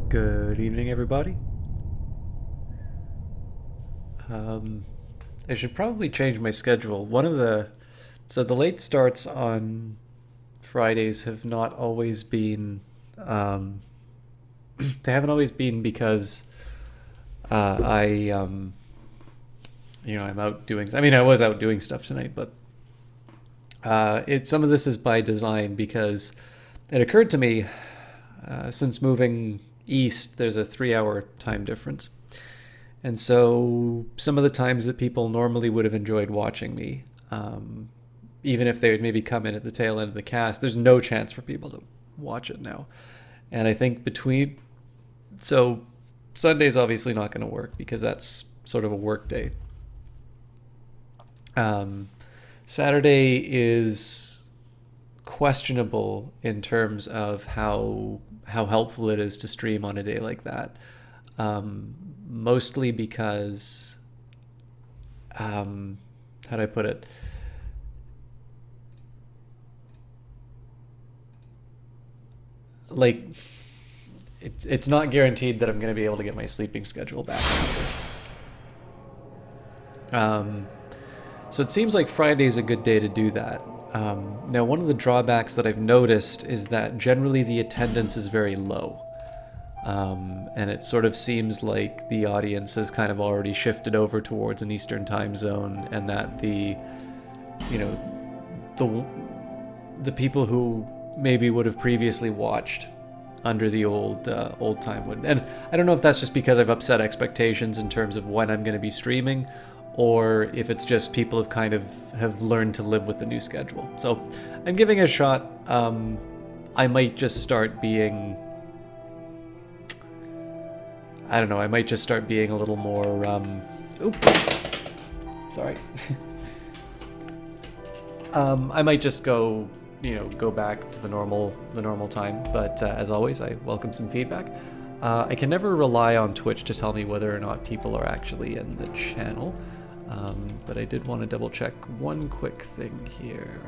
Good evening, everybody. I should probably change my schedule. So the late starts on Fridays have not always been, um, they haven't always been because I'm out doing, I was out doing stuff tonight, but some of this is by design because it occurred to me, since moving east, there's a 3 hour time difference. And so some of the times that people normally would have enjoyed watching me, even if they would maybe come in at the tail end of the cast, there's no chance for people to watch it now. And I think so Sunday's obviously not going to work because that's sort of a work day. Saturday is questionable in terms of how helpful it is to stream on a day like that. Mostly because, how do I put it? Like, it's not guaranteed that I'm going to be able to get my sleeping schedule back. So it seems like Friday's a good day to do that. Now, one of the drawbacks that I've noticed is that generally the attendance is very low. And it sort of seems like the audience has kind of already shifted over towards an Eastern time zone, and that the people who maybe would have previously watched under the old time would. And I don't know if that's just because I've upset expectations in terms of when I'm going to be streaming, or if it's just people have learned to live with the new schedule. So I'm giving it a shot. I might just start being I might just start being a little more, sorry. I might just go back to the normal time. But as always, I welcome some feedback. I can never rely on Twitch to tell me whether or not people are actually in the channel. But I did want to double check one quick thing here.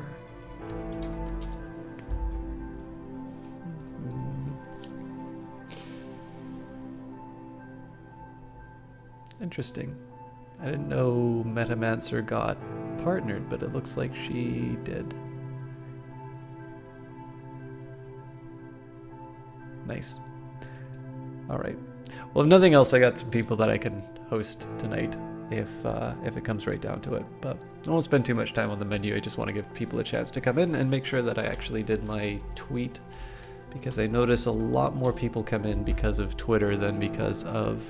Interesting. I didn't know Metamancer got partnered, but it looks like she did. Nice. Alright. Well, if nothing else, I got some people that I can host tonight if it comes right down to it. But I won't spend too much time on the menu. I just want to give people a chance to come in and make sure that I actually did my tweet, because I notice a lot more people come in because of Twitter than because of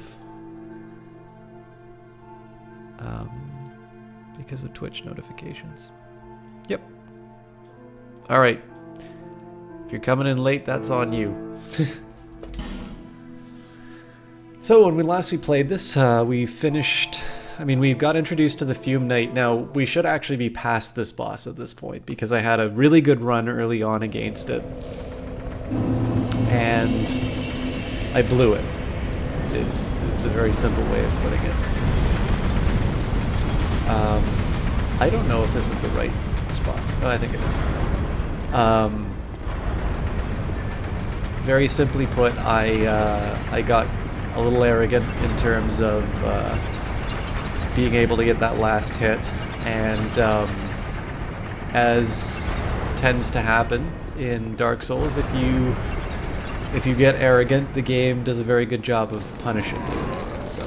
Twitch notifications. Yep. All right. If you're coming in late, that's on you. So when we last played this, we got introduced to the Fume Knight. Now, we should actually be past this boss at this point, because I had a really good run early on against it. And I blew it, is the very simple way of putting it. I don't know if this is the right spot. Oh, I think it is. Very simply put, I got a little arrogant in terms of being able to get that last hit, and as tends to happen in Dark Souls, if you get arrogant, the game does a very good job of punishing you. So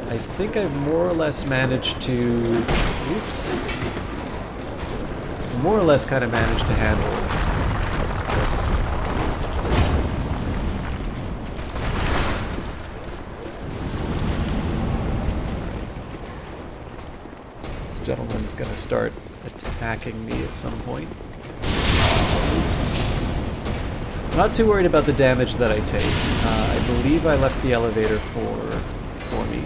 I think I've more or less managed to, kind of managed to handle this. This gentleman's gonna start attacking me at some point. Oops. I'm not too worried about the damage that I take. I believe I left the elevator for me.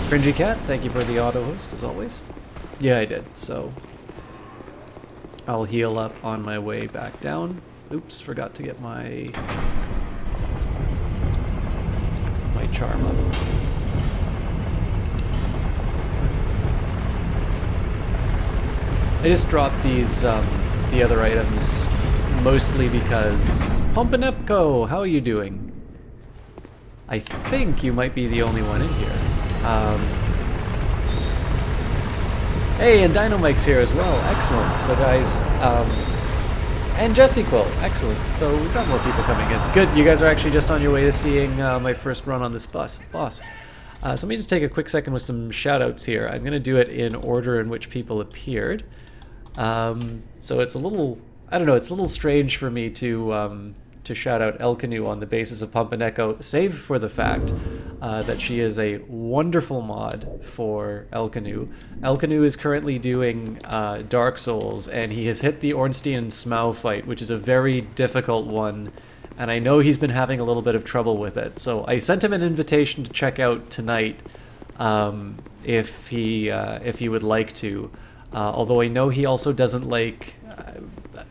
Cringy Cat, thank you for the auto host as always. Yeah, I did, so I'll heal up on my way back down. Oops, forgot to get my charm up. I just dropped these the other items mostly because Pompanepko, how are you doing? I think you might be the only one in here. Hey, and Dynamike's here as well. Excellent. So guys, and Jesse Quill. Excellent. So we've got more people coming in. It's good. You guys are actually just on your way to seeing my first run on this boss. So let me just take a quick second with some shout-outs here. I'm going to do it in order in which people appeared. So it's a little, I don't know, it's a little strange for me to shout out El Canoe on the basis of Pump and Echo, save for the fact that she is a wonderful mod for El Canoe. El Canoe is currently doing Dark Souls, and he has hit the Ornstein and Smough fight, which is a very difficult one, and I know he's been having a little bit of trouble with it. So I sent him an invitation to check out tonight if he would like to. Although I know he also doesn't like,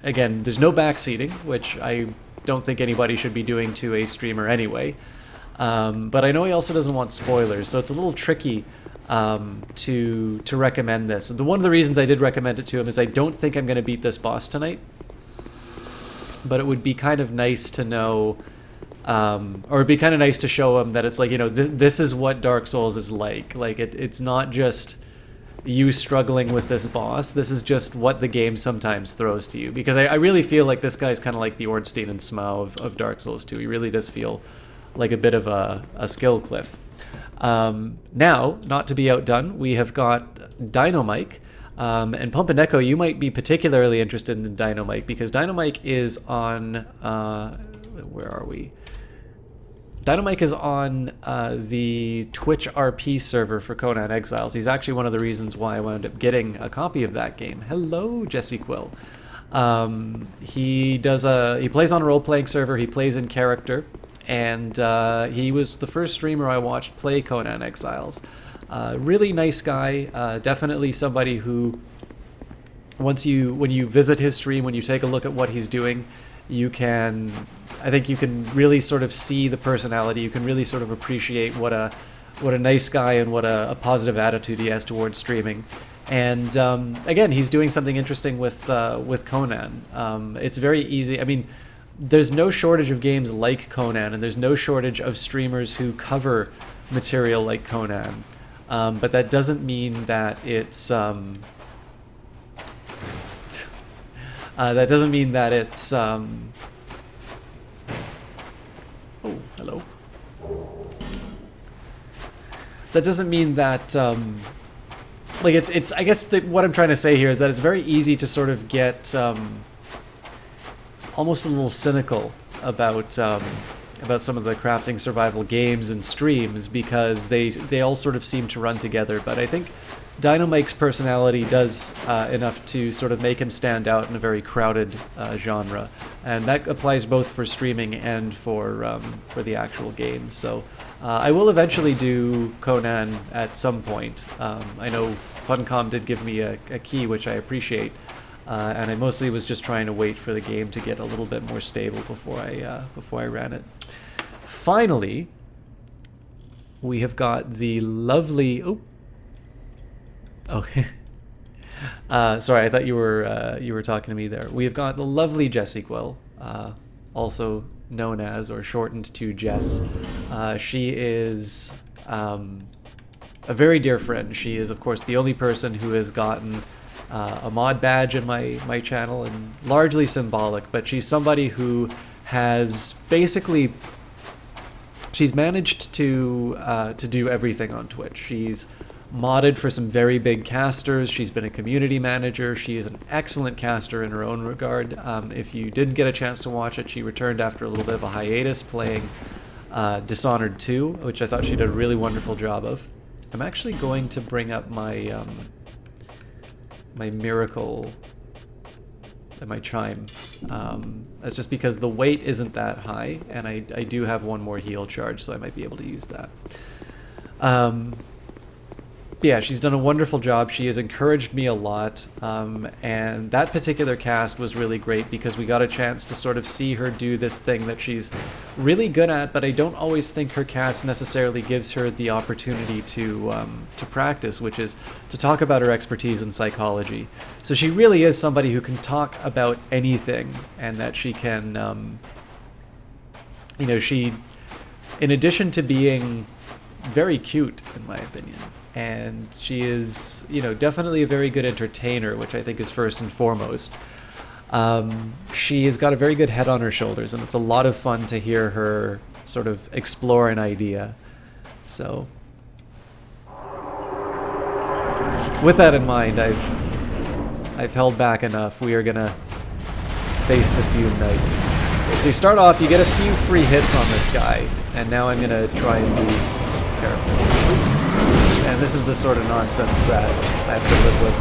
again, there's no backseating, which I don't think anybody should be doing to a streamer anyway. But I know he also doesn't want spoilers, so it's a little tricky to recommend this. And one of the reasons I did recommend it to him is I don't think I'm going to beat this boss tonight. But it would be kind of nice to know, or it'd be kind of nice to show him that it's like, you know, this is what Dark Souls is like. Like, it's not just you struggling with this boss. This is just what the game sometimes throws to you. Because I really feel like this guy's kind of like the Ornstein and Smough of Dark Souls 2. He really does feel like a bit of a skill cliff. Now, not to be outdone, we have got Dynamike. And Pump and Echo, you might be particularly interested in Dynamike because Dynamike is on... where are we? Dynamike is on the Twitch RP server for Conan Exiles. He's actually one of the reasons why I wound up getting a copy of that game. Hello, Jesse Quill. He plays on a role-playing server. He plays in character, and he was the first streamer I watched play Conan Exiles. Really nice guy. Definitely somebody who, when you visit his stream, when you take a look at what he's doing, I think you can really sort of see the personality. You can really sort of appreciate what a nice guy and what a positive attitude he has towards streaming. And again, he's doing something interesting with Conan. It's very easy. I mean, there's no shortage of games like Conan, and there's no shortage of streamers who cover material like Conan. But that doesn't mean that it's oh, hello. That doesn't mean that like it's I guess what I'm trying to say here is that it's very easy to sort of get almost a little cynical about some of the crafting survival games and streams because they all sort of seem to run together. But I think Dynamike's personality does enough to sort of make him stand out in a very crowded genre, and that applies both for streaming and for the actual game. So I will eventually do Conan at some point. I know Funcom did give me a key, which I appreciate, and I mostly was just trying to wait for the game to get a little bit more stable before I ran it. Finally, we have got the lovely... Okay. Sorry, I thought you were talking to me there. We have got the lovely Jessie Quill, also known as, or shortened to Jess. She is a very dear friend. She is, of course, the only person who has gotten a mod badge in my channel, and largely symbolic, but she's somebody who has basically... She's managed to do everything on Twitch. She's modded for some very big casters. She's been a community manager. She is an excellent caster in her own regard. If you didn't get a chance to watch it, she returned after a little bit of a hiatus playing Dishonored 2, which I thought she did a really wonderful job of. I'm actually going to bring up my my miracle and my chime. That's just because the weight isn't that high, and I do have one more heal charge, so I might be able to use that. Yeah, she's done a wonderful job. She has encouraged me a lot, and that particular cast was really great because we got a chance to sort of see her do this thing that she's really good at, but I don't always think her cast necessarily gives her the opportunity to practice, which is to talk about her expertise in psychology. So she really is somebody who can talk about anything, and that she can, you know, in addition to being very cute, in my opinion, and she is, you know, definitely a very good entertainer, which I think is first and foremost. She has got a very good head on her shoulders, and it's a lot of fun to hear her sort of explore an idea. So, with that in mind, I've held back enough. We are gonna face the Fume Knight. So you start off, you get a few free hits on this guy, and now I'm gonna try and be careful. Oops. And this is the sort of nonsense that I have to live with.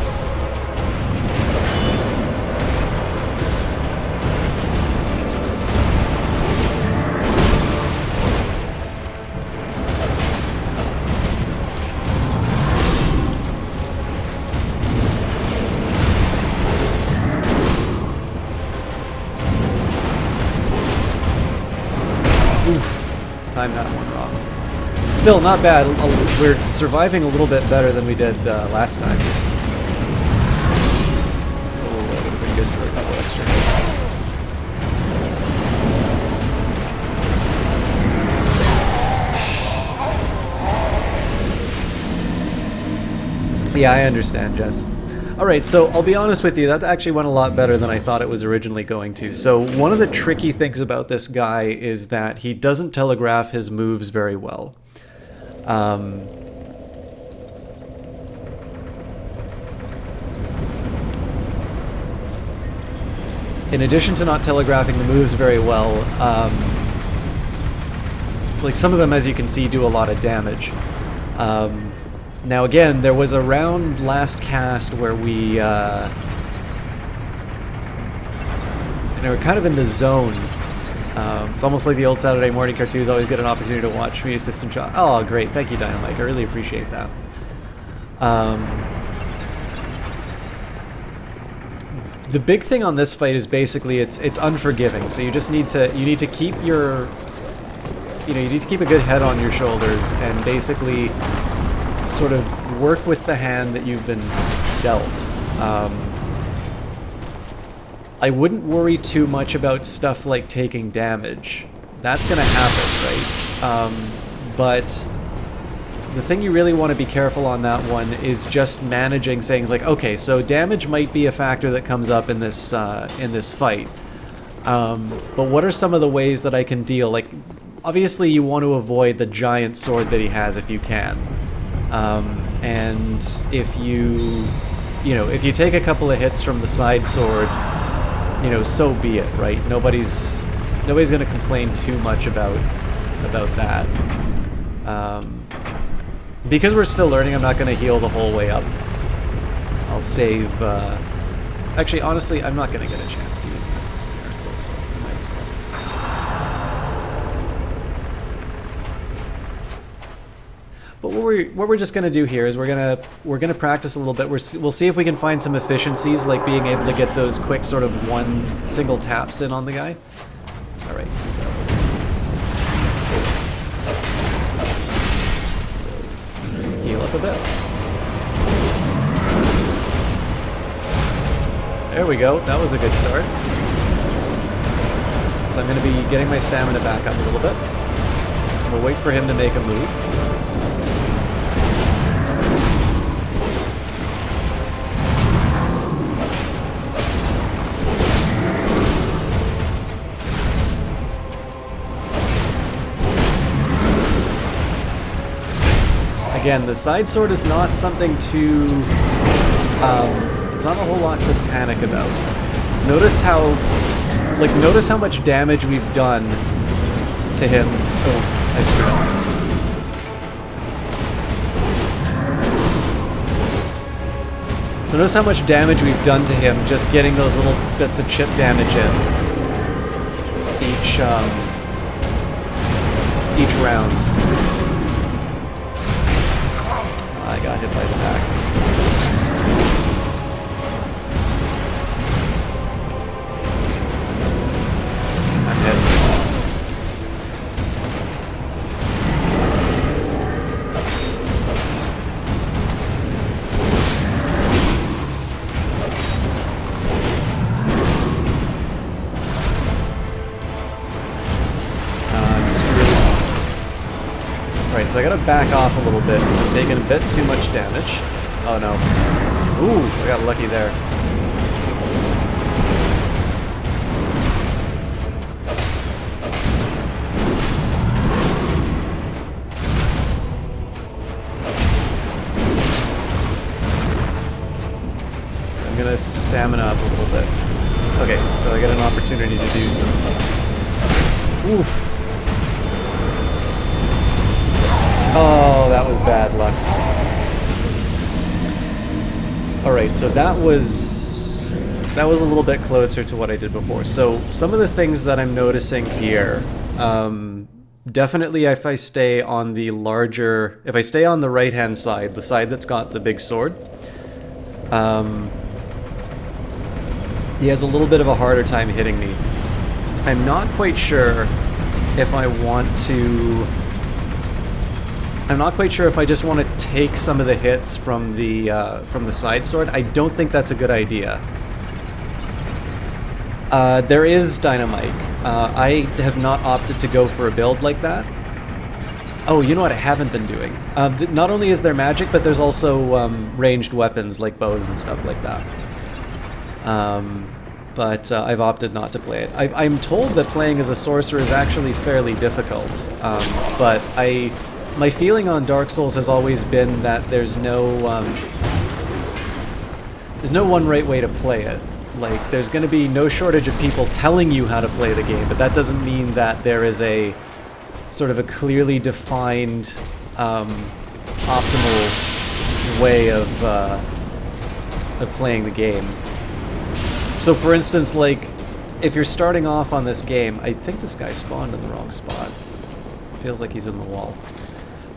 Oof. Timed that one wrong. Still, not bad. We're surviving a little bit better than we did last time. Oh, that would have been good for a couple extra hits. Yeah, I understand, Jess. Alright, so I'll be honest with you, that actually went a lot better than I thought it was originally going to. So one of the tricky things about this guy is that he doesn't telegraph his moves very well. In addition to not telegraphing the moves very well, like some of them, as you can see, do a lot of damage. Now again, there was a round last cast where we, you know, we're kind of in the zone. It's almost like the old Saturday morning cartoons always get an opportunity to watch me System Shot. Oh, great. Thank you, Dynamite. I really appreciate that. The big thing on this fight is basically it's unforgiving. So you just need to keep your, you know, you need to keep a good head on your shoulders and basically sort of work with the hand that you've been dealt. I wouldn't worry too much about stuff like taking damage. That's gonna happen, right? But the thing you really want to be careful on that one is just managing things like, okay, so damage might be a factor that comes up in this fight. But what are some of the ways that I can deal? Like, obviously you want to avoid the giant sword that he has if you can. And if you know, if you take a couple of hits from the side sword, you know, so be it, right? Nobody's gonna complain too much about that. Because we're still learning, I'm not gonna heal the whole way up. I'll save. Actually, honestly, I'm not gonna get a chance to use this miracle, so I might as well. But what we're just gonna do here is we're gonna practice a little bit. We'll see if we can find some efficiencies, like being able to get those quick sort of one single taps in on the guy. All right, so heal up a bit. There we go. That was a good start. So I'm gonna be getting my stamina back up a little bit. We'll wait for him to make a move. Again, the side sword is not something to, it's not a whole lot to panic about. Notice how much damage we've done to him. Oh, I screwed up. So notice how much damage we've done to him just getting those little bits of chip damage in each round. I got hit by the back. I'm hit. I'm screwed. so I gotta back off a little bit because I'm taking a bit too much damage. Oh no. Ooh, I got lucky there. So I'm gonna stamina up a little bit. Okay, so I got an opportunity to do some... Oof. Oh, that was bad luck. Alright, so that was a little bit closer to what I did before. So some of the things that I'm noticing here, definitely if I stay on the larger, if I stay on the right-hand side, the side that's got the big sword, he has a little bit of a harder time hitting me. I'm not quite sure if I want to... I'm not quite sure if I just want to take some of the hits from the side sword. I don't think that's a good idea. There is Dynamite. I have not opted to go for a build like that. Oh, you know what I haven't been doing? Not only is there magic, but there's also ranged weapons like bows and stuff like that. But I've opted not to play it. I'm told that playing as a sorcerer is actually fairly difficult, but my feeling on Dark Souls has always been that there's no one right way to play it. Like, there's going to be no shortage of people telling you how to play the game, but that doesn't mean that there is a sort of a clearly defined optimal way of playing the game. So for instance, like, if you're starting off on this game, I think this guy spawned in the wrong spot. Feels like he's in the wall.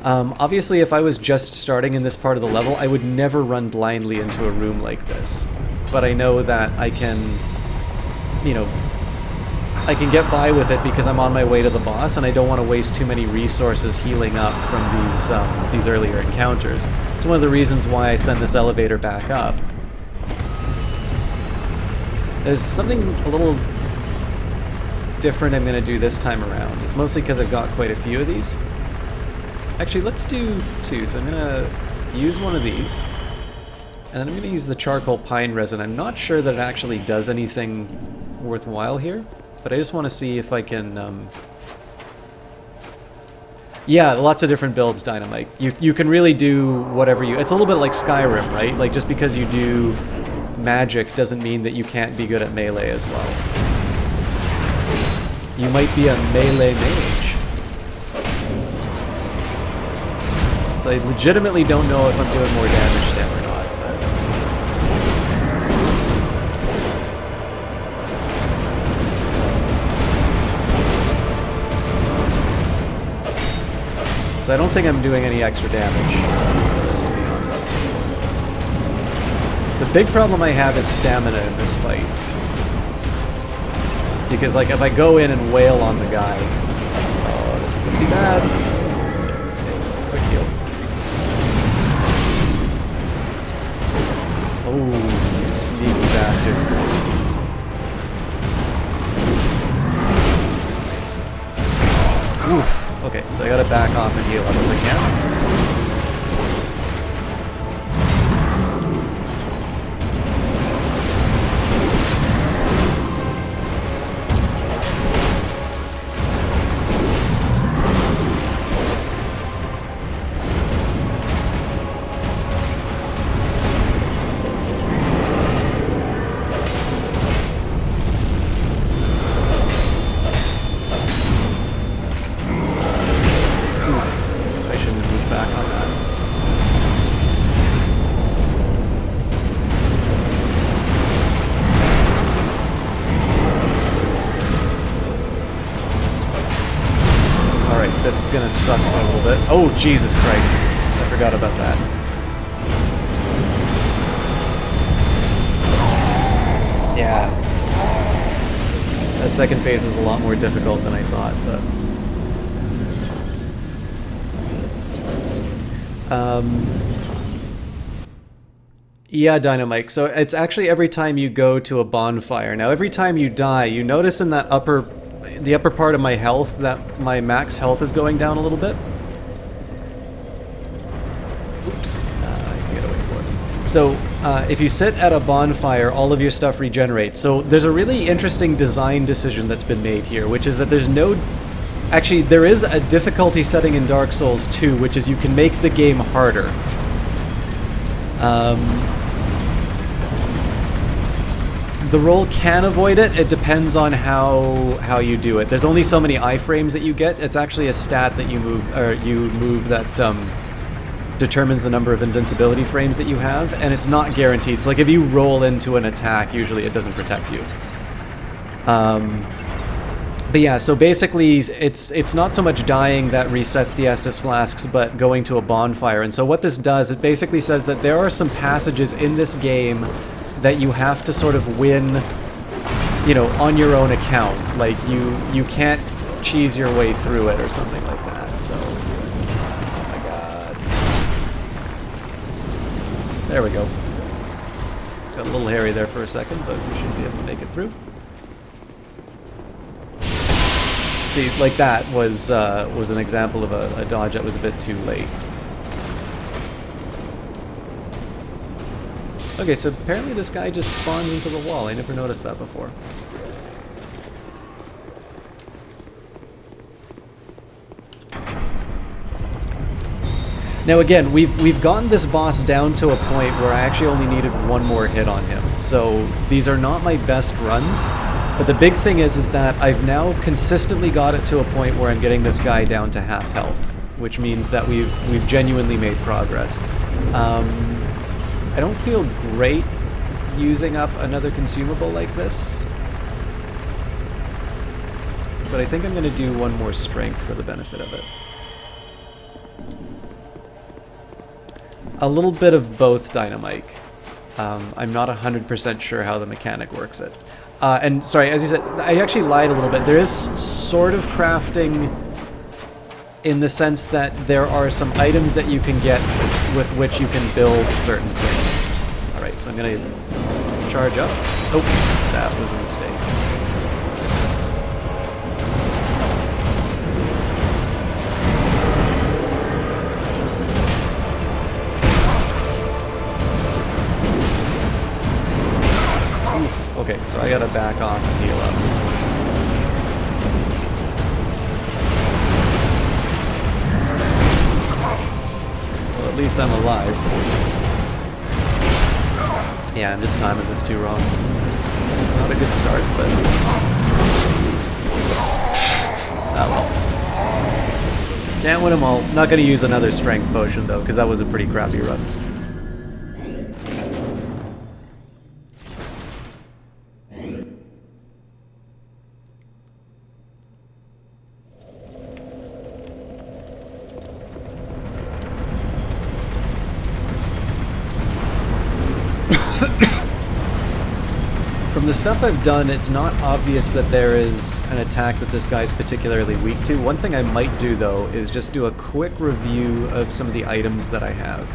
Obviously, if I was just starting in this part of the level, I would never run blindly into a room like this. But I know that I can, you know, I can get by with it because I'm on my way to the boss, and I don't want to waste too many resources healing up from these earlier encounters. It's one of the reasons why I send this elevator back up. There's something a little different I'm going to do this time around. It's mostly because I've got quite a few of these. Actually, let's do two. So I'm going to use one of these, and then I'm going to use the charcoal pine resin. I'm not sure that it actually does anything worthwhile here, but I just want to see if I can... Yeah, lots of different builds, Dynamite. You can really do whatever you... It's a little bit like Skyrim, right? Like, just because you do magic doesn't mean that you can't be good at melee as well. You might be a melee mage. So I legitimately don't know if I'm doing more damage to him or not, but... So I don't think I'm doing any extra damage for this, to be honest. The big problem I have is stamina in this fight. Because, like, if I go in and wail on the guy... Oh, this is gonna be bad. Okay, quick heal. Oh, you sneaky bastard. Oof. Okay, so I gotta back off and heal up if I can. This is gonna suck for a little bit. Oh, Jesus Christ. I forgot about that. Yeah. That second phase is a lot more difficult than I thought, but... Yeah, Dynamite. So it's actually every time you go to a bonfire. Now, every time you die, you notice in that the upper part of my health that my max health is going down a little bit. Oops, I can get away for it. So if you sit at a bonfire, all of your stuff regenerates. So there's a really interesting design decision that's been made here, which is that there's no... Actually, there is a difficulty setting in Dark Souls 2, which is you can make the game harder. The roll can avoid it. It depends on how you do it. There's only so many iframes that you get. It's actually a stat that you move that determines the number of invincibility frames that you have, and it's not guaranteed. So like if you roll into an attack, usually it doesn't protect you. But yeah, so basically it's not so much dying that resets the Estus flasks, but going to a bonfire. And so what this does, it basically says that there are some passages in this game that you have to sort of win, you know, on your own account. Like you can't cheese your way through it or something like that. So, oh my god. There we go. Got a little hairy there for a second, but we should be able to make it through. See, like that was an example of a dodge that was a bit too late. Okay, so apparently this guy just spawns into the wall. I never noticed that before. Now again, we've gotten this boss down to a point where I actually only needed one more hit on him. So these are not my best runs. But the big thing is that I've now consistently got it to a point where I'm getting this guy down to half health, which means that we've genuinely made progress. I don't feel great using up another consumable like this, but I think I'm going to do one more strength for the benefit of it. A little bit of both, Dynamite. I'm not 100% sure how the mechanic works it. And sorry, as you said, I actually lied a little bit. There is sort of crafting in the sense that there are some items that you can get with which you can build certain things. Alright, so I'm going to charge up. Oh, that was a mistake. Okay, so I gotta back off and heal up. Well, at least I'm alive. Yeah, I'm just timing this too wrong. Not a good start, but... oh well. Can't win them all. Not gonna use another strength potion though, because that was a pretty crappy run. From the stuff I've done, it's not obvious that there is an attack that this guy's particularly weak to. One thing I might do, though, is just do a quick review of some of the items that I have.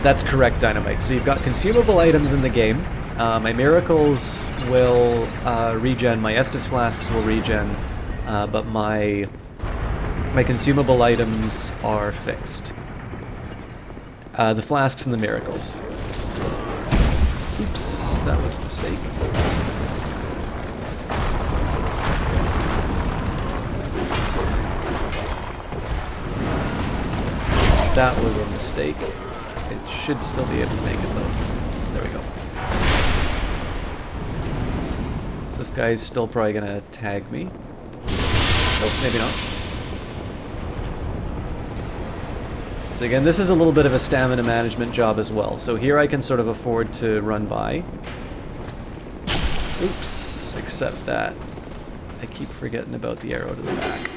That's correct, Dynamite. So you've got consumable items in the game. My miracles will regen, my Estus flasks will regen, but my consumable items are fixed. The flasks and the miracles. Oops, that was a mistake. That was a mistake. It should still be able to make it though. There we go. So this guy's still probably gonna tag me. Nope, maybe not. So again, this is a little bit of a stamina management job as well. So here I can sort of afford to run by. Oops, except that I keep forgetting about the arrow to the back.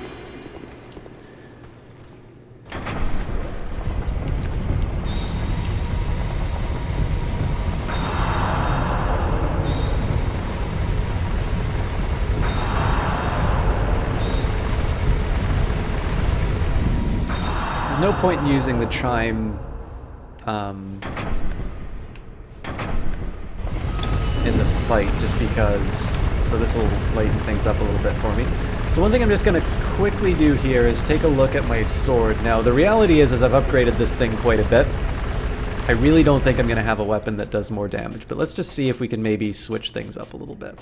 There's no point in using the chime in the fight just because so this will lighten things up a little bit for me. So one thing I'm just going to quickly do here is take a look at my sword. Now, the reality is I've upgraded this thing quite a bit. I really don't think I'm going to have a weapon that does more damage, but let's just see if we can maybe switch things up a little bit.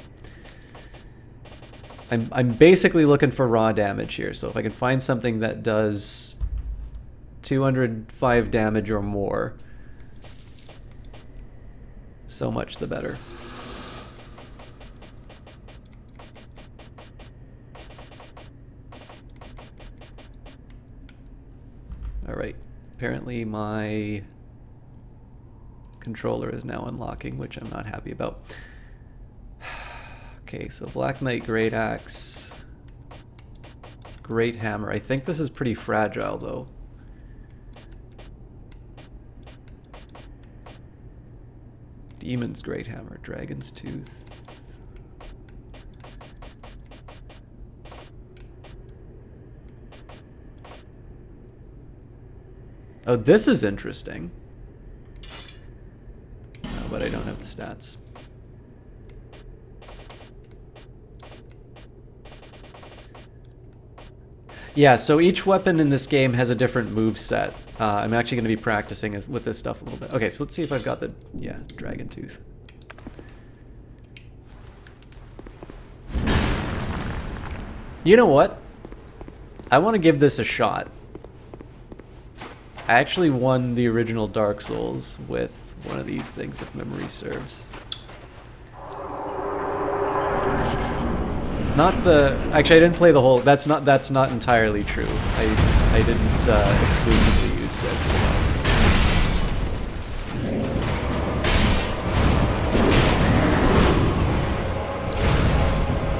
I'm basically looking for raw damage here, so if I can find something that does 205 damage or more, so much the better. Alright, apparently my controller is now unlocking, which I'm not happy about. Okay, so Black Knight, Great Axe, Great Hammer. I think this is pretty fragile, though. Demon's Great Hammer, Dragon's Tooth. Oh, this is interesting. Oh, but I don't have the stats. Yeah, so each weapon in this game has a different move set. I'm actually going to be practicing with this stuff a little bit. Okay, so let's see if I've got the, yeah, Dragon Tooth. You know what? I want to give this a shot. I actually won the original Dark Souls with one of these things, if memory serves. Not the... Actually, I didn't play the whole... That's not entirely true. I didn't exclusively use this.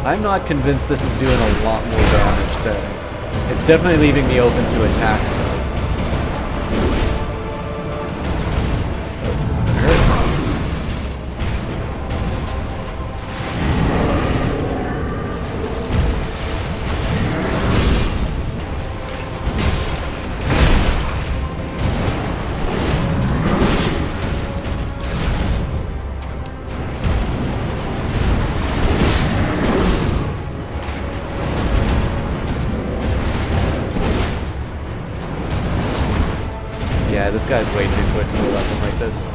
I'm not convinced this is doing a lot more damage than... It's definitely leaving me open to attacks, though. Oh, this is gonna hurt. Yeah, this guy's way too quick for a weapon like this.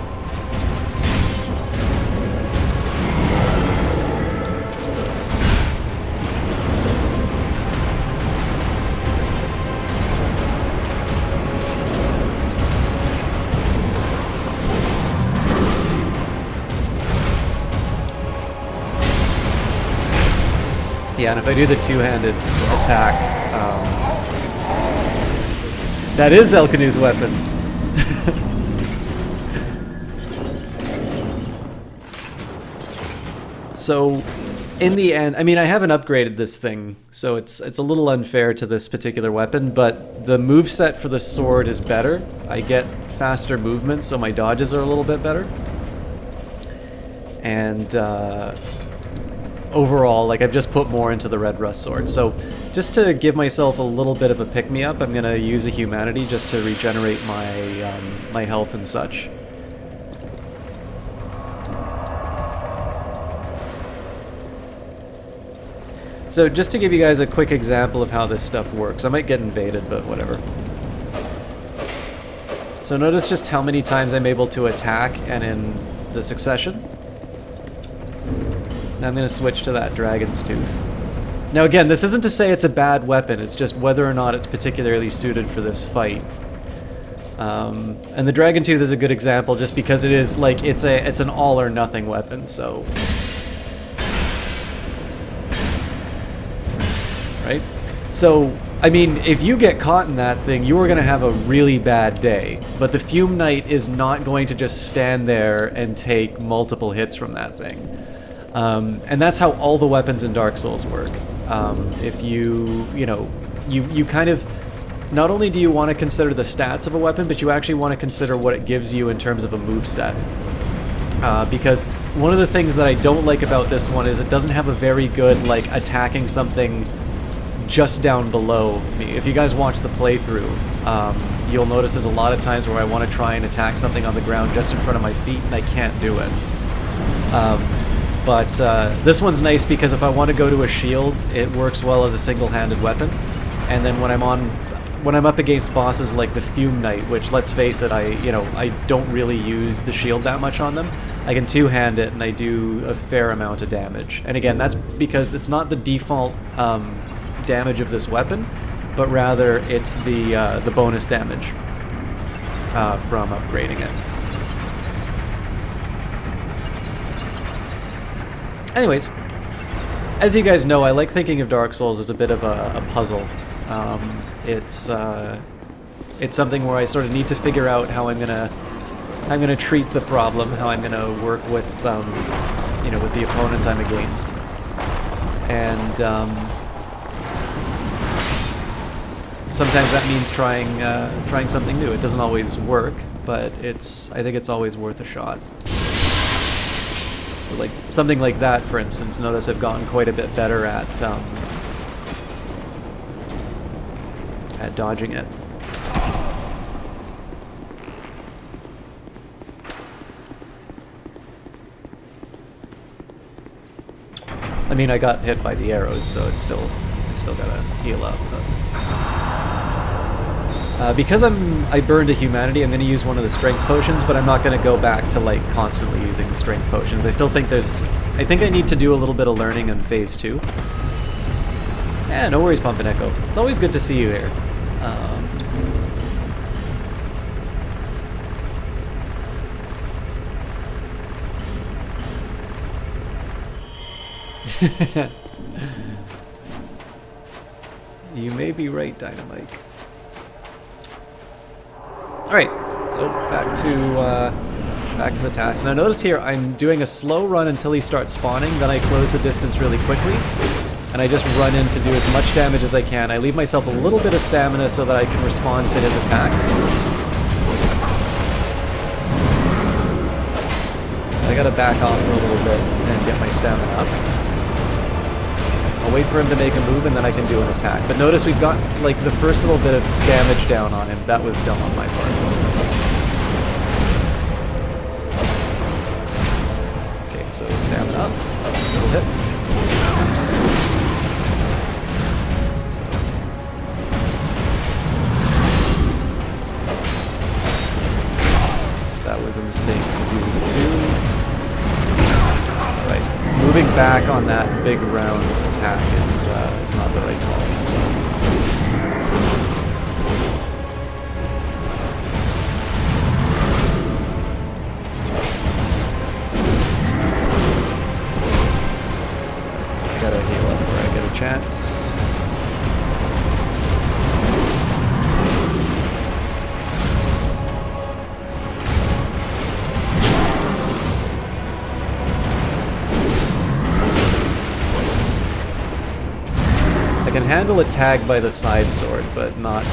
Yeah, and if I do the two-handed attack, that is Elkanu's weapon. So, in the end, I mean, I haven't upgraded this thing, so it's a little unfair to this particular weapon, but the moveset for the sword is better. I get faster movement, so my dodges are a little bit better. And overall, like, I've just put more into the Red Rust sword. So, just to give myself a little bit of a pick-me-up, I'm going to use a humanity just to regenerate my, my health and such. So just to give you guys a quick example of how this stuff works, I might get invaded, but whatever. So notice just how many times I'm able to attack and in the succession. Now I'm going to switch to that Dragon's Tooth. Now again, this isn't to say it's a bad weapon, it's just whether or not it's particularly suited for this fight. And the Dragon Tooth is a good example just because it is like, it's an all or nothing weapon, so... Right? So, I mean, if you get caught in that thing, you are going to have a really bad day. But the Fume Knight is not going to just stand there and take multiple hits from that thing. And that's how all the weapons in Dark Souls work. If you know, you kind of... Not only do you want to consider the stats of a weapon, but you actually want to consider what it gives you in terms of a moveset. Because one of the things that I don't like about this one is it doesn't have a very good, like, attacking something just down below me. If you guys watch the playthrough, you'll notice there's a lot of times where I want to try and attack something on the ground just in front of my feet, and I can't do it. But this one's nice because if I want to go to a shield, it works well as a single-handed weapon. And then when I'm up against bosses like the Fume Knight, which, let's face it, I don't really use the shield that much on them, I can two-hand it and I do a fair amount of damage. And again, that's because it's not the default damage of this weapon, but rather it's the bonus damage from upgrading it. Anyways, as you guys know, I like thinking of Dark Souls as a bit of a puzzle. It's something where I sort of need to figure out how I'm gonna treat the problem, how I'm gonna work with with the opponent I'm against, and sometimes that means trying something new. It doesn't always work, but I think it's always worth a shot. So like something like that, for instance, notice I've gotten quite a bit better at dodging it. I mean, I got hit by the arrows, so it's still gotta heal up. But because I burned a humanity, I'm gonna use one of the strength potions, but I'm not gonna go back to like constantly using the strength potions. I still think I think I need to do a little bit of learning in phase 2. Yeah, no worries, Pump and Echo. It's always good to see you here. You may be right, Dynamite. Alright, so back to the task. Now notice here, I'm doing a slow run until he starts spawning, then I close the distance really quickly, and I just run in to do as much damage as I can. I leave myself a little bit of stamina so that I can respond to his attacks. I gotta back off for a little bit and get my stamina up. I'll wait for him to make a move and then I can do an attack. But notice we've got like the first little bit of damage down on him. That was dumb on my part. Okay, so stamina up. Little hit. Oops. So. That was a mistake to do the 2. Right. Moving back on that big round attack is not the right call, so. Gotta heal up where I get a chance. I can handle a tag by the side sword, but not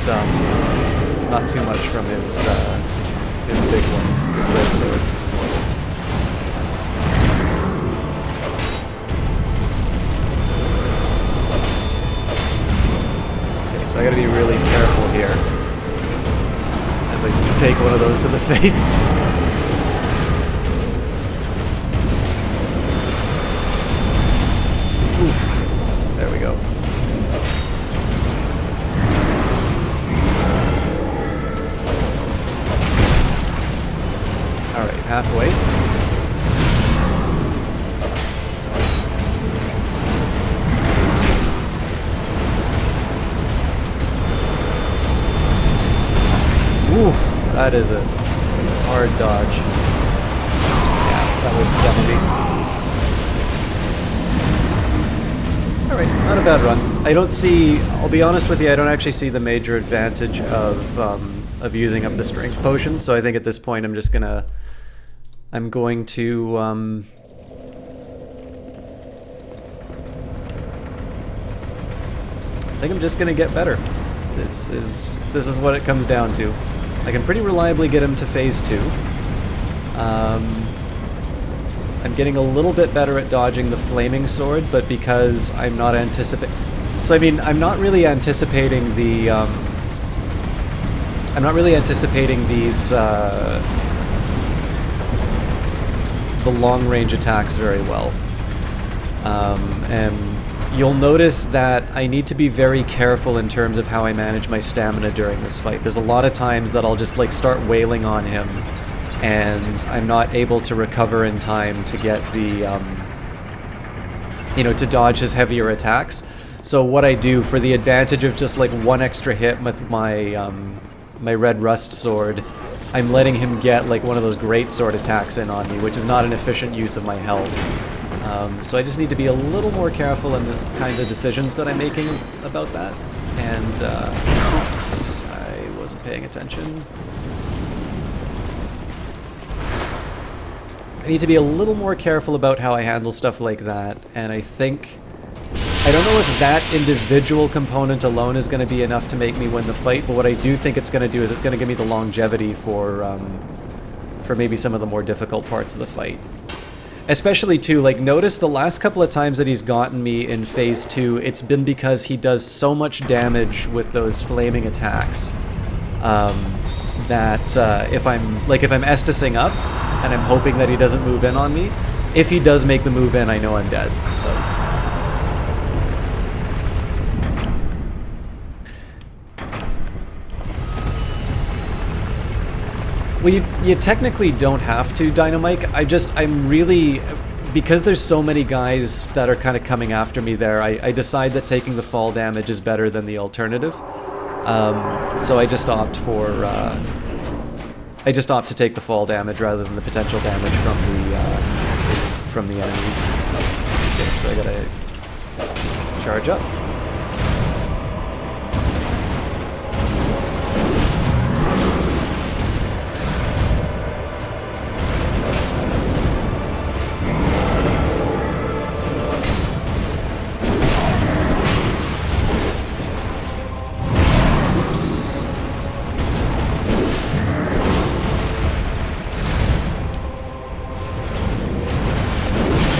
too much from his big one, his red sword. Okay, so I gotta be really careful here as I take one of those to the face. Oof. There we go. Alright, halfway. Oof, that is a hard dodge. Yeah, that was stealthy. Alright, not a bad run. I don't see, I'll be honest with you, I don't actually see the major advantage of using up the strength potions, so I think at this point I'm going to I think I'm just gonna get better. This is what it comes down to. I can pretty reliably get him to phase 2. I'm getting a little bit better at dodging the flaming sword, but because I'm not anticipating, so I mean, I'm not really anticipating the I'm not really anticipating these the long-range attacks very well And you'll notice that I need to be very careful in terms of how I manage my stamina during this fight. There's a lot of times that I'll just like start wailing on him, and I'm not able to recover in time to get the, you know, to dodge his heavier attacks. So what I do for the advantage of just like one extra hit with my my red rust sword, I'm letting him get like one of those great sword attacks in on me, which is not an efficient use of my health. So I just need to be a little more careful in the kinds of decisions that I'm making about that. And, oops, I wasn't paying attention. I need to be a little more careful about how I handle stuff like that, and I think... I don't know if that individual component alone is going to be enough to make me win the fight, but what I do think it's going to do is it's going to give me the longevity for maybe some of the more difficult parts of the fight. Especially, too, like, notice the last couple of times that he's gotten me in Phase 2, it's been because he does so much damage with those flaming attacks that if I'm Estusing up and I'm hoping that he doesn't move in on me, if he does make the move in, I know I'm dead, so... Well, you technically don't have to, Dynamike. I'm really... Because there's so many guys that are kind of coming after me there, I decide that taking the fall damage is better than the alternative. So I just opt for... I just opt to take the fall damage rather than the potential damage from the enemies. Okay, so I gotta charge up.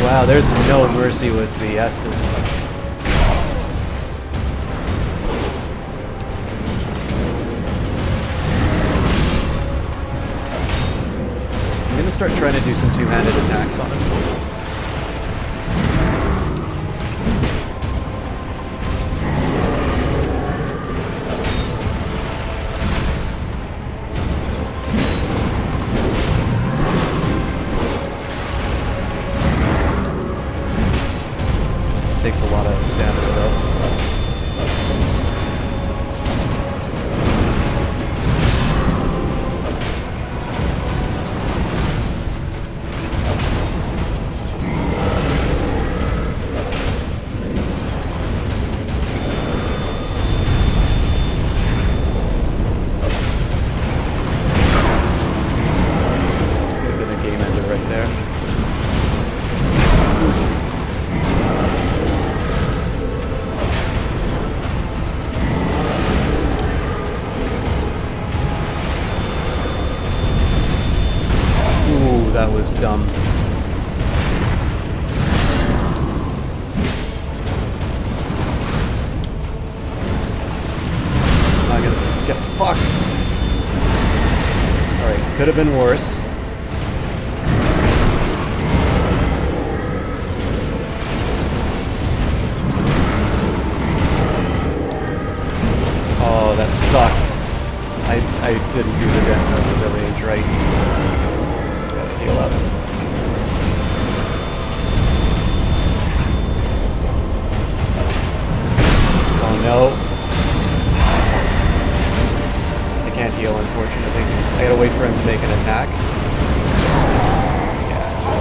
Wow, there's no mercy with the Estus. I'm gonna start trying to do some two-handed attacks on him. Takes a lot of stamina though. Could have been a game ender right there. That was dumb. I'm gonna get fucked. Alright, could have been worse. Oh, that sucks. I didn't do the village right. Heal up. Oh no. I can't heal, unfortunately. I gotta wait for him to make an attack. Yeah.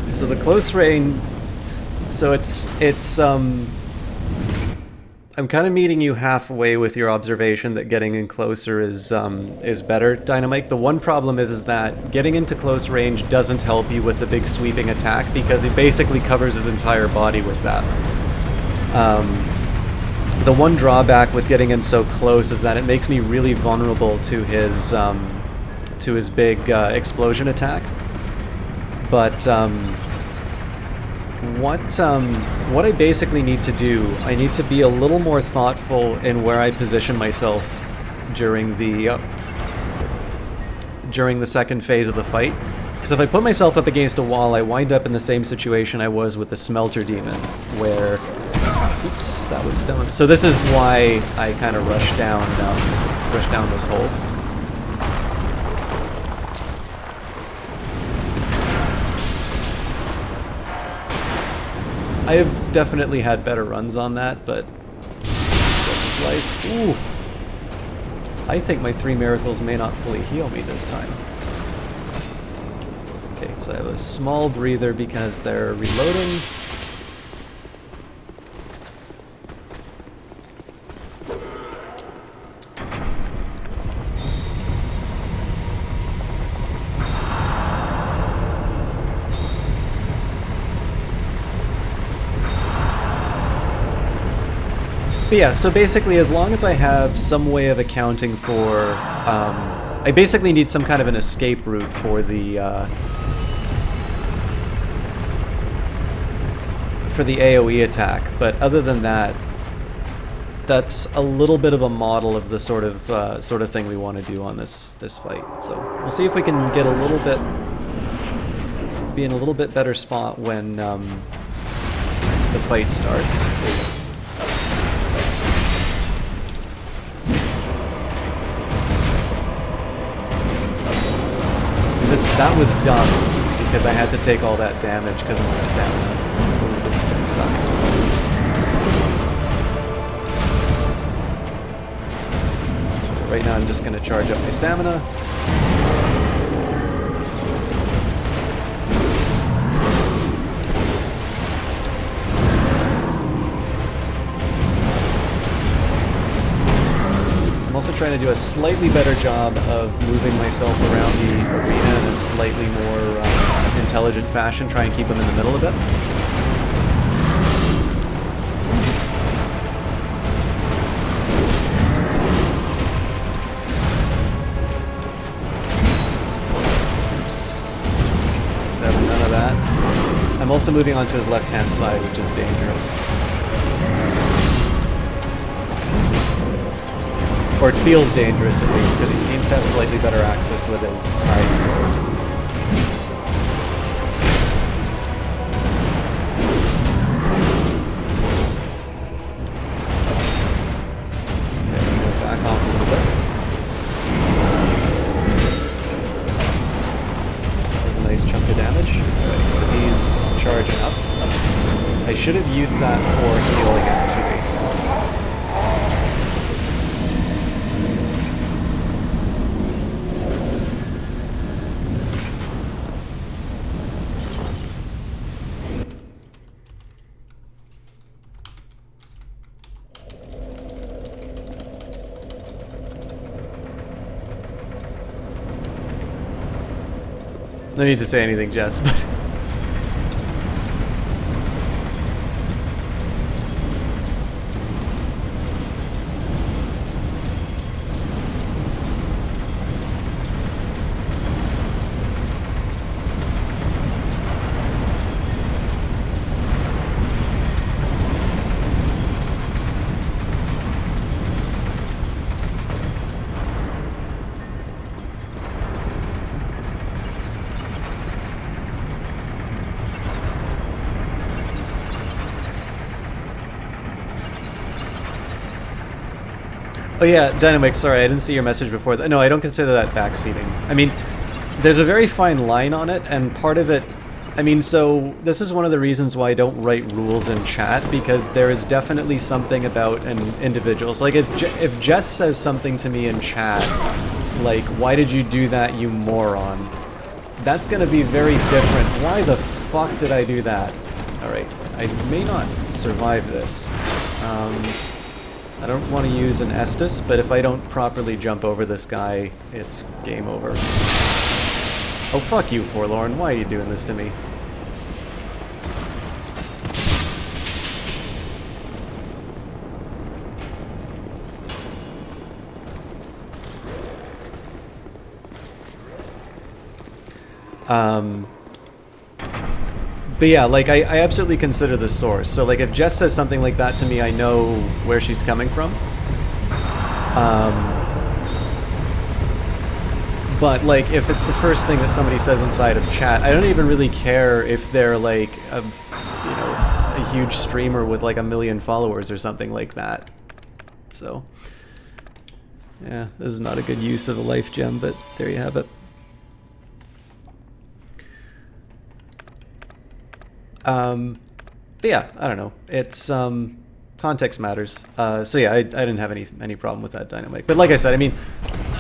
So the close range... So it's I'm kind of meeting you halfway with your observation that getting in closer is better, Dynamite. The one problem is that getting into close range doesn't help you with the big sweeping attack because he basically covers his entire body with that. The one drawback with getting in so close is that it makes me really vulnerable to his big explosion attack. But what I basically need to do, I need to be a little more thoughtful in where I position myself during the during the second phase of the fight. Because if I put myself up against a wall, I wind up in the same situation I was with the Smelter Demon, where... Oops, that was done. So this is why I kind of rush down this hole. I have definitely had better runs on that, but such is life. Ooh. I think my 3 miracles may not fully heal me this time. Okay, so I have a small breather because they're reloading. But yeah, so basically as long as I have some way of accounting for... I basically need some kind of an escape route for the AoE attack, but other than that, that's a little bit of a model of the sort of thing we want to do on this fight. So we'll see if we can get be in a little bit better spot when the fight starts. That was dumb, because I had to take all that damage because of my stamina. Ooh, this is gonna suck. So right now I'm just gonna charge up my stamina. I'm also trying to do a slightly better job of moving myself around the arena in a slightly more intelligent fashion, try and keep them in the middle a bit. Oops. Let's have none of that. I'm also moving onto his left-hand side, which is dangerous. Or it feels dangerous, at least, because he seems to have slightly better access with his side sword. Okay, I'm going to back off a little bit. That was a nice chunk of damage. Alright, so he's charging up. I should have used that for healing, actually. No need to say anything, Jess, but... Oh yeah, Dynamite, sorry, I didn't see your message before that. No, I don't consider that backseating. I mean, there's a very fine line on it, and part of it... I mean, so this is one of the reasons why I don't write rules in chat, because there is definitely something about an individual. So, like, if Jess says something to me in chat, like, why did you do that, you moron? That's gonna be very different. Why the fuck did I do that? Alright, I may not survive this. I don't want to use an Estus, but if I don't properly jump over this guy, it's game over. Oh, fuck you, Forlorn. Why are you doing this to me? But yeah, like, I absolutely consider the source. So, like, if Jess says something like that to me, I know where she's coming from. But like, if it's the first thing that somebody says inside of chat, I don't even really care if they're like a huge streamer with like 1 million followers or something like that. So yeah, this is not a good use of a life gem, but there you have it. But yeah, I don't know. It's context matters. So yeah, I didn't have any problem with that dynamic. But like I said, I mean,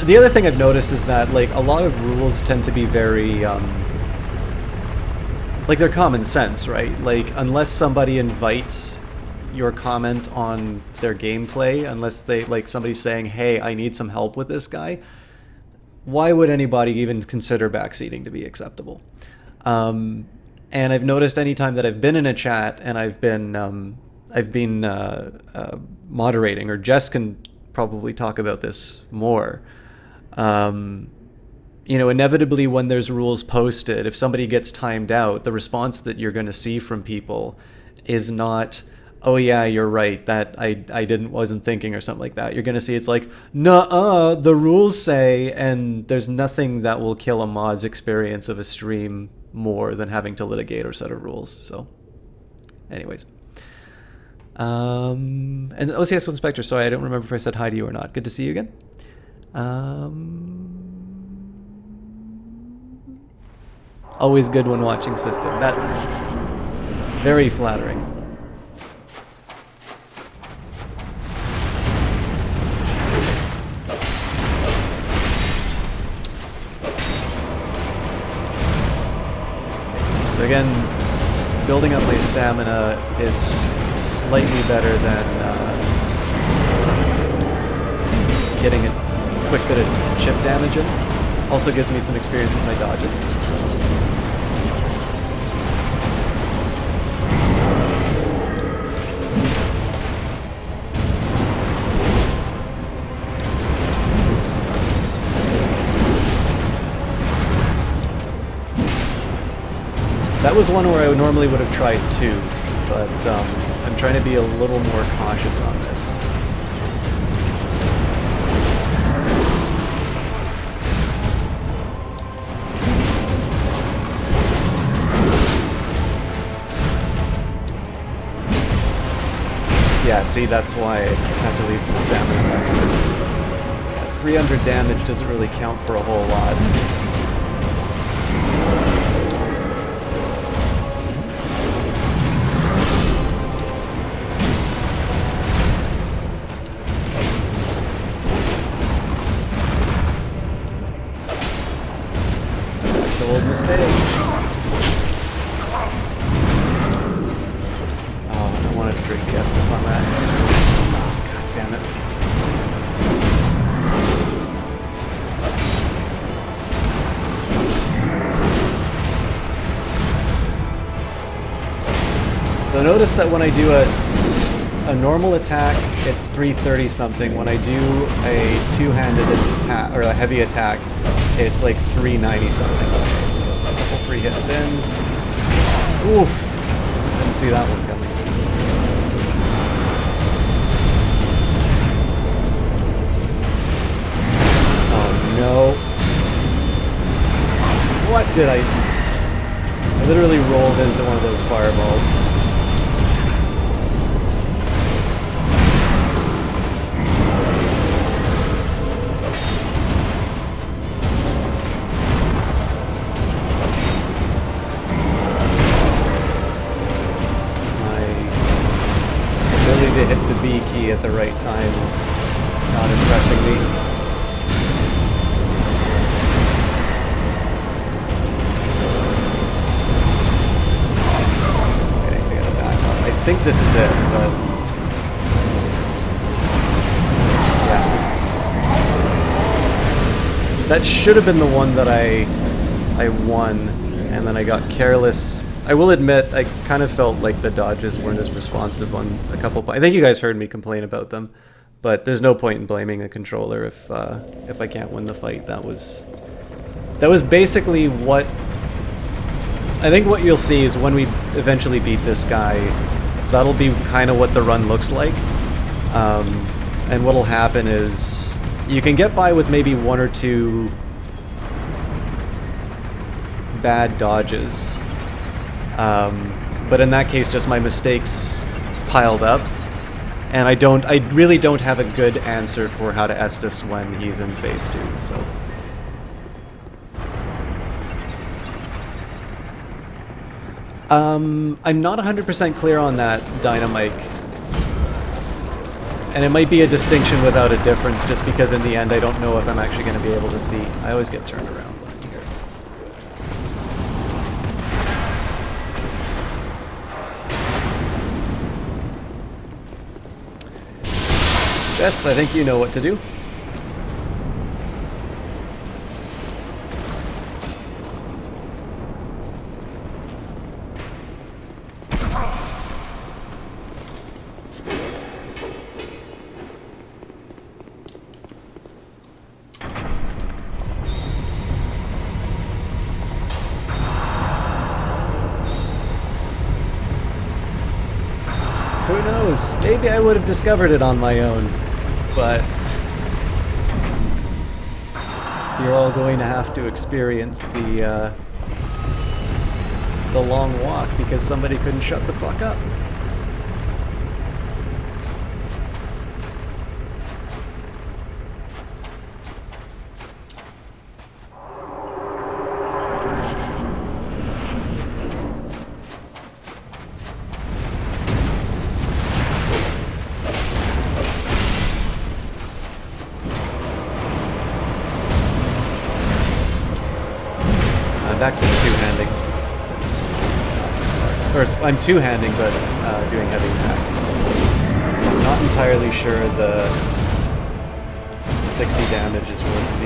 the other thing I've noticed is that like a lot of rules tend to be very like they're common sense, right? Like unless somebody invites your comment on their gameplay, unless they like somebody saying, "Hey, I need some help with this guy," why would anybody even consider backseating to be acceptable? And I've noticed anytime that I've been in a chat and I've been moderating, or Jess can probably talk about this more. You know, inevitably when there's rules posted, if somebody gets timed out, the response that you're going to see from people is not, "Oh yeah, you're right, that I wasn't thinking," or something like that. You're going to see it's like, "Nuh-uh, the rules say," and there's nothing that will kill a mod's experience of a stream more than having to litigate or set of rules. So anyways. And OCS Inspector, sorry, I don't remember if I said hi to you or not. Good to see you again. Always good when watching System. That's very flattering. So again, building up my stamina is slightly better than getting a quick bit of chip damage in. Also gives me some experience with my dodges. So. Oops, that was a mistake. That was one where I normally would have tried 2, but I'm trying to be a little more cautious on this. Yeah, see, that's why I have to leave some stamina left, because 300 damage doesn't really count for a whole lot. Old mistakes. Oh, I wanted to drink the Estus on that. Oh, God damn it. So notice that when I do a normal attack, it's 330 something. When I do a two-handed attack, or a heavy attack, it's like 390 something. Okay, so a couple free hits in. Oof! Didn't see that one coming. Oh no. What did I literally rolled into one of those fireballs. To hit the B key at the right time is not impressing me. Okay, I gotta back up. I think this is it, but yeah. That should have been the one that I won, and then I got careless. I will admit, I kind of felt like the dodges weren't as responsive on a couple. I think you guys heard me complain about them, but there's no point in blaming a controller if I can't win the fight. That was basically what. I think what you'll see is when we eventually beat this guy, that'll be kind of what the run looks like. And what'll happen is you can get by with maybe one or two bad dodges. But in that case, just my mistakes piled up. And I really don't have a good answer for how to Estus when he's in phase 2, so. I'm not 100% clear on that, Dynamike. And it might be a distinction without a difference, just because in the end I don't know if I'm actually going to be able to see. I always get turned around here. Jess, I think you know what to do. Who knows? Maybe I would have discovered it on my own, but you're all going to have to experience the long walk because somebody couldn't shut the fuck up. Back to two-handing. That's smart. Or I'm two-handing, but doing heavy attacks. I'm not entirely sure the 60 damage is worth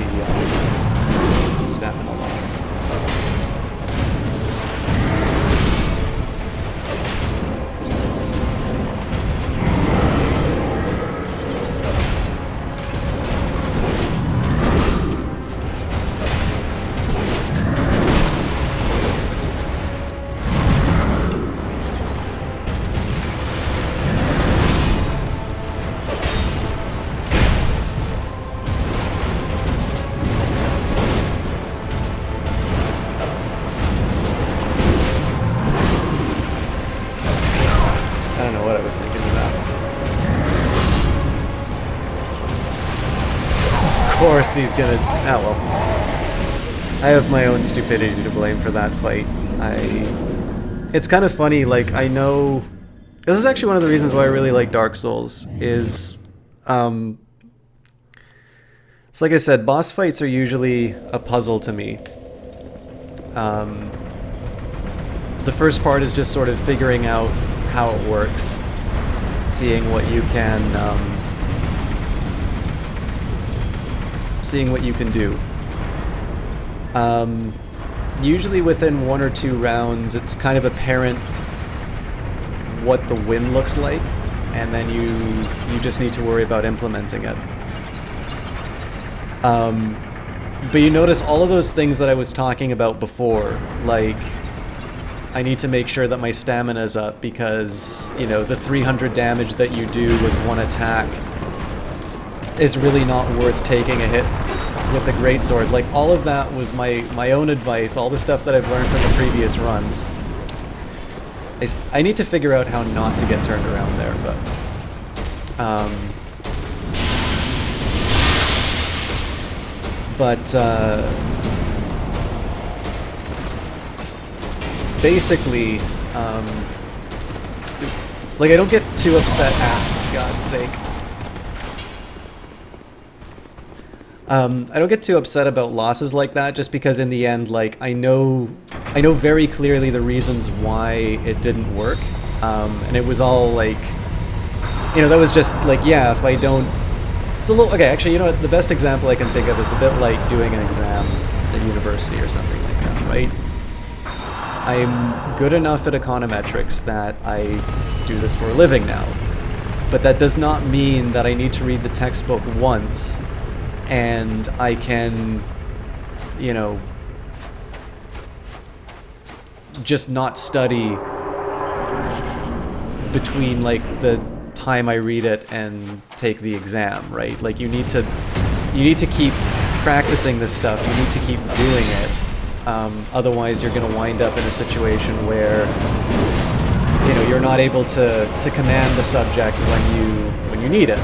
the stamina loss. Of course he's gonna... Ah, well. I have my own stupidity to blame for that fight. It's kind of funny, like, I know... This is actually one of the reasons why I really like Dark Souls, is... It's like I said, boss fights are usually a puzzle to me. The first part is just sort of figuring out how it works. Seeing what you can... seeing what you can do. Usually within 1 or 2 rounds, it's kind of apparent what the win looks like, and then you just need to worry about implementing it. But you notice all of those things that I was talking about before, like I need to make sure that my stamina's up because, you know, the 300 damage that you do with one attack is really not worth taking a hit with the greatsword. Like, all of that was my own advice, all the stuff that I've learned from the previous runs. I need to figure out how not to get turned around there, basically, like, I don't get too upset, for God's sake. I don't get too upset about losses like that, just because in the end, like, I know very clearly the reasons why it didn't work, and it was all, like, you know, that was just, like, yeah, if I don't... It's a little... Okay, actually, you know what, the best example I can think of is a bit like doing an exam at university or something like that, right? I'm good enough at econometrics that I do this for a living now, but that does not mean that I need to read the textbook once and I can, you know, just not study between, like, the time I read it and take the exam, right? Like, you need to keep practicing this stuff, you need to keep doing it. Otherwise, you're going to wind up in a situation where you're not able to command the subject when you need it.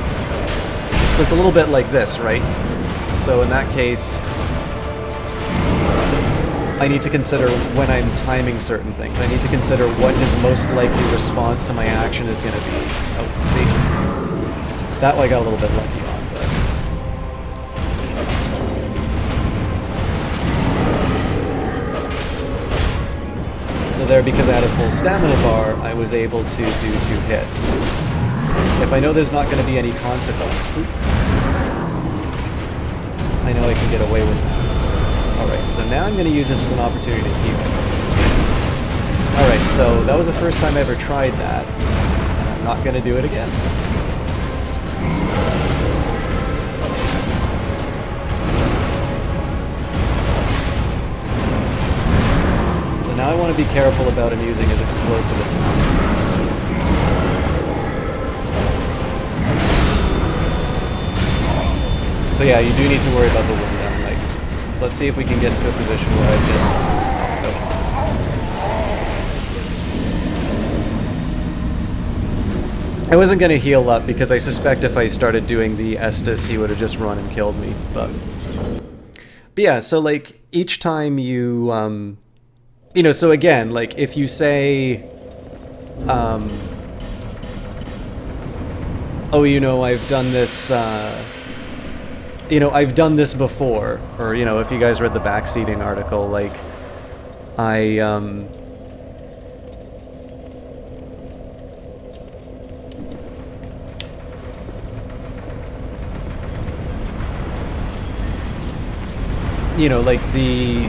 So it's a little bit like this, right? So in that case, I need to consider when I'm timing certain things. I need to consider what his most likely response to my action is going to be. Oh, see? That one I got a little bit lucky on, but... So there, because I had a full stamina bar, I was able to do 2 hits. If I know there's not going to be any consequence, I know I can get away with that. Alright, so now I'm going to use this as an opportunity to heal. Alright, so that was the first time I ever tried that. And I'm not going to do it again. So now I want to be careful about him using his explosive attack. So yeah, you do need to worry about the wind down leg. So let's see if we can get into a position where I can... I wasn't going to heal up because I suspect if I started doing the Estus, he would have just run and killed me. But yeah, so like each time you, so again, like if you say, oh, I've done this, I've done this before, or, if you guys read the backseating article, like, like the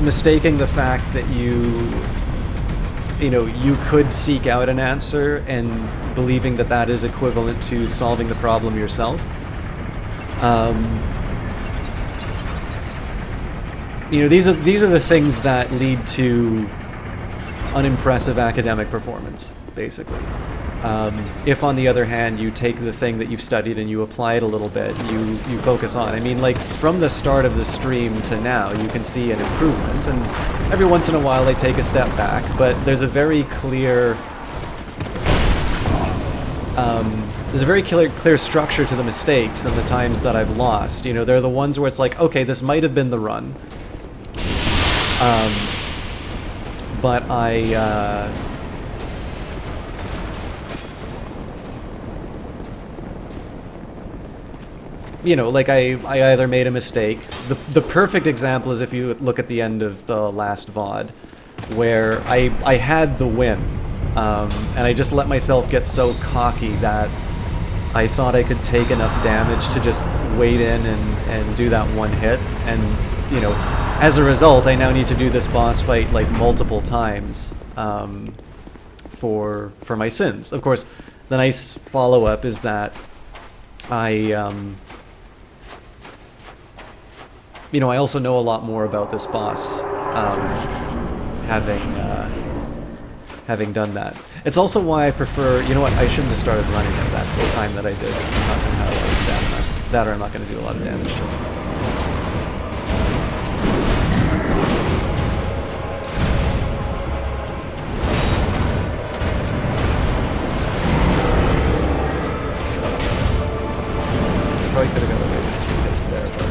mistaking the fact that you could seek out an answer and believing that that is equivalent to solving the problem yourself. These are the things that lead to unimpressive academic performance, basically. If, on the other hand, you take the thing that you've studied and you apply it a little bit, you focus on. I mean, like, from the start of the stream to now, you can see an improvement, and every once in a while I take a step back, but there's a very clear... there's a very clear structure to the mistakes and the times that I've lost. They're the ones where it's like, okay, this might have been the run. But like I either made a mistake. The perfect example is if you look at the end of the last VOD, where I had the win, and I just let myself get so cocky that I thought I could take enough damage to just wade in and do that one hit, and, as a result, I now need to do this boss fight, like, multiple times, for my sins. Of course, the nice follow-up is that I also know a lot more about this boss, having done that. It's also why I prefer, I shouldn't have started running at that the time that I did, because I'm not going to have a lot of stamina. That or I'm not going to do a lot of damage to him. Probably could have got away with 2 hits there, but...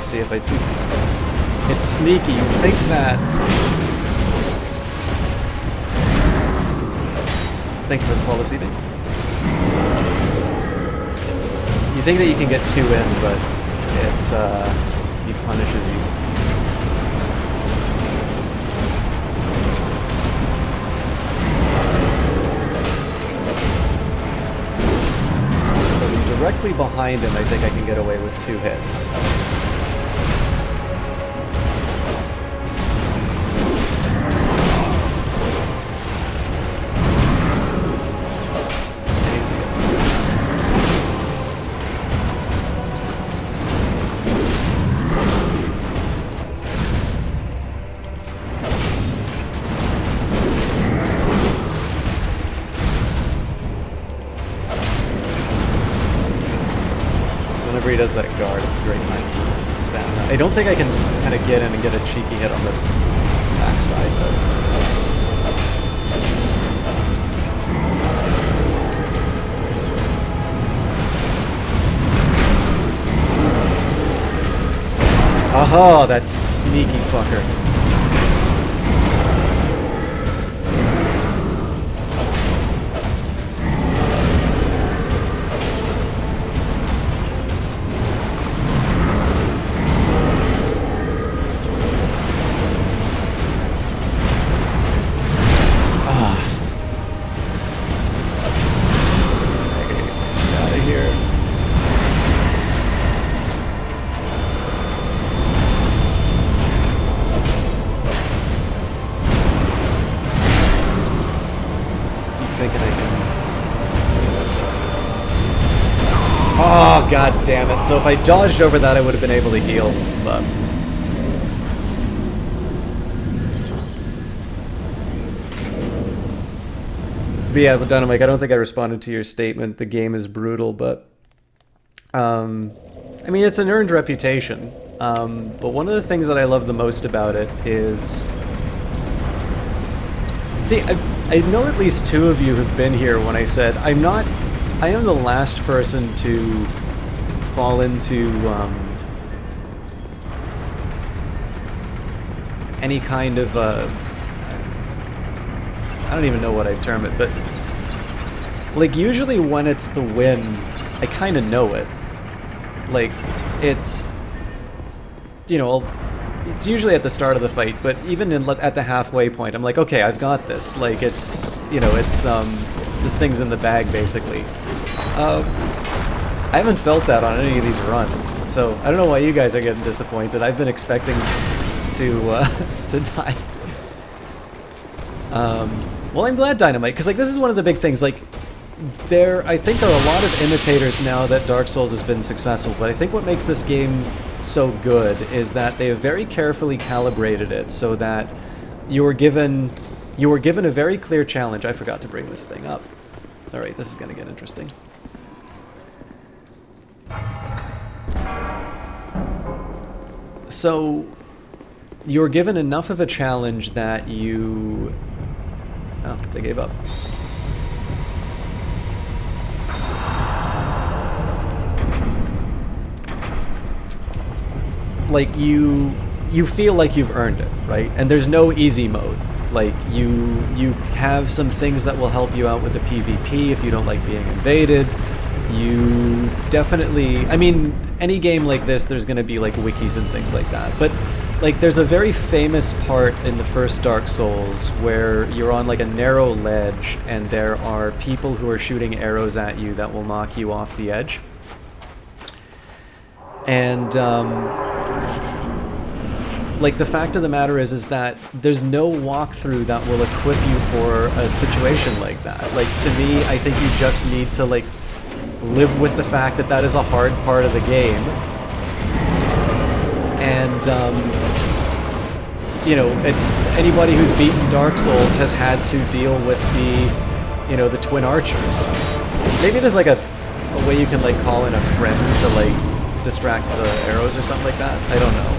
see if I do. It's sneaky. You think that... Thank you for the follow, CB. You think that you can get 2 in, but he punishes you. So directly behind him, I think I can get away with 2 hits. whenever he does that guard, it's a great time for stamina. I don't think I can kind of get in and get a cheeky hit on the backside, but... Aha, that sneaky fucker. Oh, god damn it. So if I dodged over that, I would have been able to heal, but... yeah, but Dynamite, I don't think I responded to your statement. The game is brutal, but... I mean, it's an earned reputation. But one of the things that I love the most about it is... See, I know at least two of you have been here when I said, I am the last person to fall into any kind of I don't even know what I'd term it, but like usually when it's the win, I kind of know it. Like it's, you know, it's usually at the start of the fight, but even at the halfway point, I'm like, okay, I've got this. Like it's, you know, it's this thing's in the bag basically. I haven't felt that on any of these runs, so I don't know why you guys are getting disappointed. I've been expecting to die. Well, I'm glad, Dynamite, because like this is one of the big things. Like, there, I think, are a lot of imitators now that Dark Souls has been successful, but I think what makes this game so good is that they have very carefully calibrated it so that you were given a very clear challenge. I forgot to bring this thing up. All right, this is going to get interesting. So, you're given enough of a challenge that you... Oh, they gave up. Like, you feel like you've earned it, right? And there's no easy mode. Like, you have some things that will help you out with the PvP if you don't like being invaded. You definitely... I mean, any game like this, there's going to be, like, wikis and things like that. But, like, there's a very famous part in the first Dark Souls where you're on, like, a narrow ledge, and there are people who are shooting arrows at you that will knock you off the edge. And, like, the fact of the matter is that there's no walkthrough that will equip you for a situation like that. Like, to me, I think you just need to, like, live with the fact that that is a hard part of the game. And, you know, it's anybody who's beaten Dark Souls has had to deal with the, you know, the twin archers. Maybe there's, like, a way you can, like, call in a friend to, like, distract the arrows or something like that. I don't know.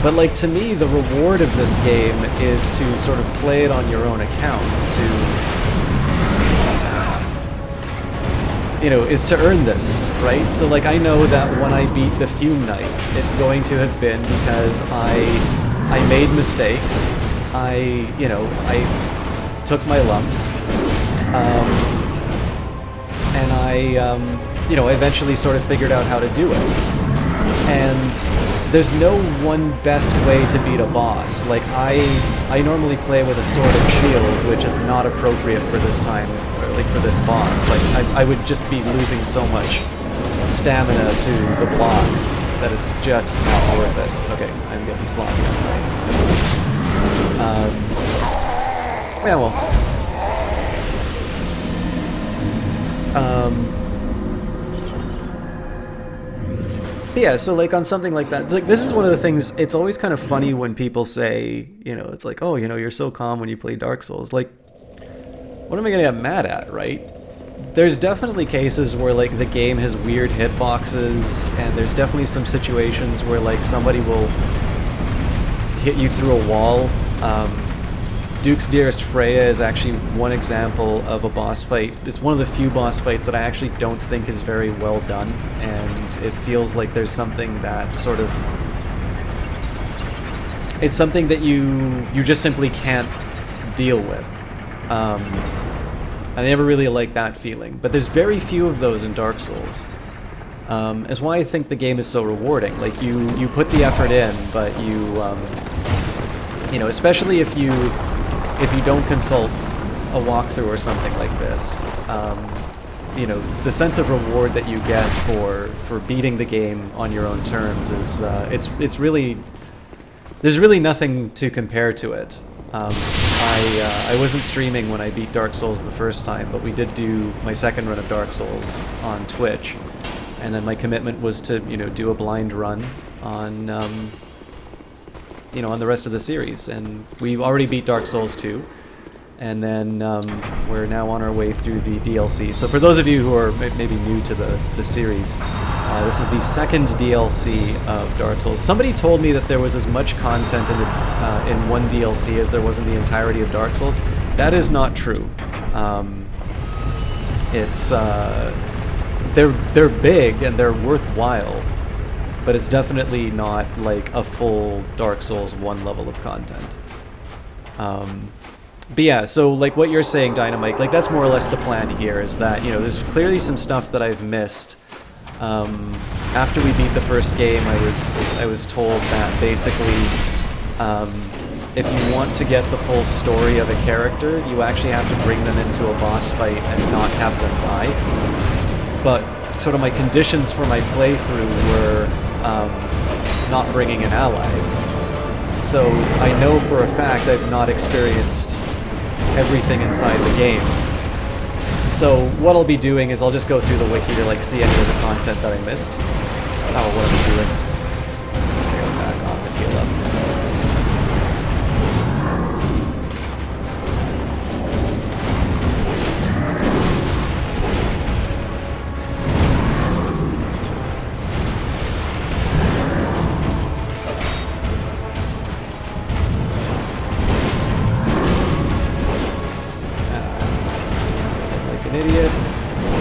But, like, to me, the reward of this game is to sort of play it on your own account, you know, is to earn this, right? So, like, I know that when I beat the Fume Knight, it's going to have been because I made mistakes, you know, I took my lumps, and I, you know, eventually sort of figured out how to do it. And there's no one best way to beat a boss. Like, I normally play with a sword and shield, which is not appropriate for this time, or like for this boss. Like, I would just be losing so much stamina to the blocks that it's just not worth it. Okay, I'm getting sloppy on my yeah, well. Yeah, so like on something like that, like this is one of the things, it's always kind of funny when people say, you know, it's like, oh, you know, you're so calm when you play Dark Souls. Like, what am I going to get mad at, right? there's definitely cases where like the game has weird hitboxes, and there's definitely some situations where like somebody will hit you through a wall. Duke's Dearest Freya is actually one example of a boss fight. It's one of the few boss fights that I actually don't think is very well done, and it feels like there's something that sort of... It's something that you just simply can't deal with. I never really liked that feeling, but there's very few of those in Dark Souls. That's why I think the game is so rewarding. Like, you put the effort in, but you know, especially if you don't consult a walkthrough or something like this, you know, the sense of reward that you get for beating the game on your own terms is it's really... There's really nothing to compare to it. I wasn't streaming when I beat Dark Souls the first time, but we did do my second run of Dark Souls on Twitch, and then my commitment was to, you know, do a blind run on, you know, on the rest of the series, and we've already beat Dark Souls 2, and then we're now on our way through the DLC. So for those of you who are maybe new to the series, this is the second DLC of Dark Souls. Somebody told me that there was as much content in one DLC as there was in the entirety of Dark Souls. That is not true. It's they're big and they're worthwhile, but it's definitely not like a full Dark Souls 1 level of content. But yeah, so like what you're saying, Dynamite, like that's more or less the plan here, is that, you know, there's clearly some stuff that I've missed. After we beat the first game, I was told that basically, if you want to get the full story of a character, you actually have to bring them into a boss fight and not have them die. But sort of my conditions for my playthrough were not bringing in allies. So I know for a fact I've not experienced everything inside the game. So what I'll be doing is I'll just go through the wiki to like see any of the content that I missed. Oh, what am I doing? Just gonna go back off and heal up.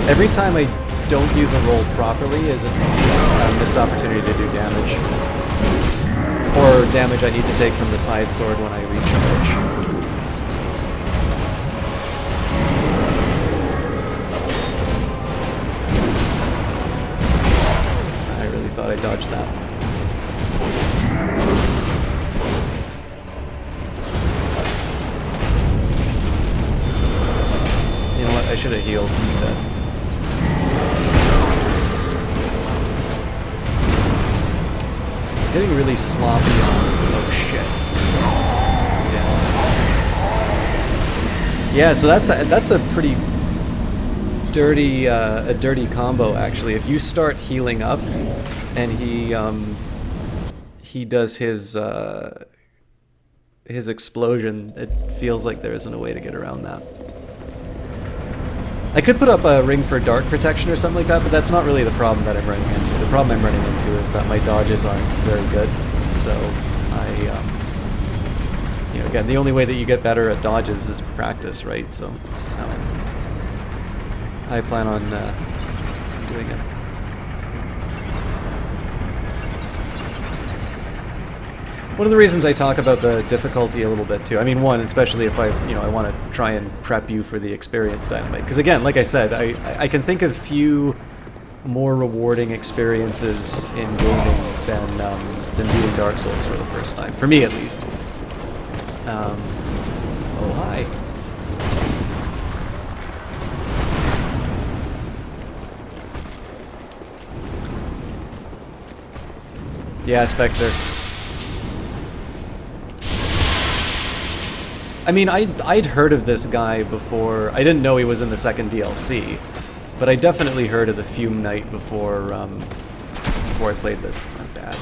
Every time I don't use a roll properly is a missed opportunity to do damage. Or damage I need to take from the side sword when I recharge. I really thought I dodged that. You know what, I should have healed instead. Getting really sloppy on... Oh shit. Yeah, so that's a pretty dirty a dirty combo actually. If you start healing up and he does his explosion, it feels like there isn't a way to get around that. I could put up a ring for dark protection or something like that, but that's not really the problem that I'm running into. The problem I'm running into is that my dodges aren't very good. So you know, again, the only way that you get better at dodges is practice, right? So that's how I plan on doing it. One of the reasons I talk about the difficulty a little bit too, I mean, one, especially if I want to try and prep you for the experience, Dynamite, because again, like I said, I can think of few more rewarding experiences in gaming than beating Dark Souls for the first time, for me at least. Oh hi. Yeah, Spectre. I mean, I'd heard of this guy before. I didn't know he was in the second DLC, but I definitely heard of the Fume Knight before I played this. Not bad.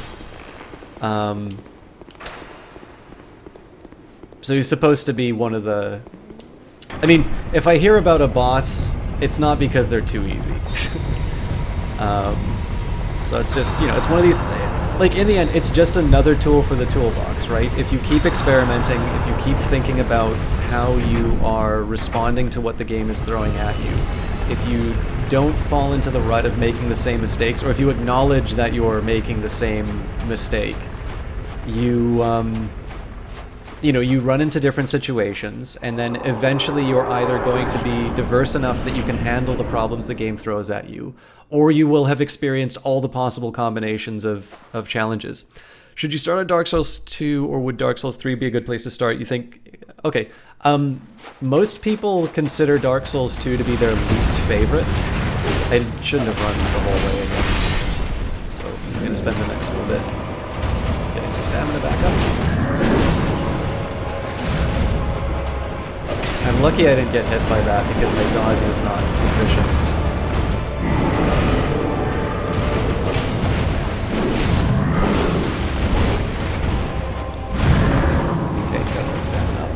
So he's supposed to be one of the... I mean, if I hear about a boss it's not because they're too easy. So it's just, you know, it's one of these, like, in the end, it's just another tool for the toolbox, right? If you keep experimenting, if you keep thinking about how you are responding to what the game is throwing at you, if you don't fall into the rut of making the same mistakes, or if you acknowledge that you're making the same mistake, you know, you run into different situations, and then eventually you're either going to be diverse enough that you can handle the problems the game throws at you, or you will have experienced all the possible combinations of challenges. Should you start on Dark Souls 2, or would Dark Souls 3 be a good place to start? You think, okay, most people consider Dark Souls 2 to be their least favorite. I shouldn't have run the whole way again. So I'm going to spend the next little bit getting my stamina back up. I'm lucky I didn't get hit by that because my dodge was not sufficient. Okay, got my stamina up.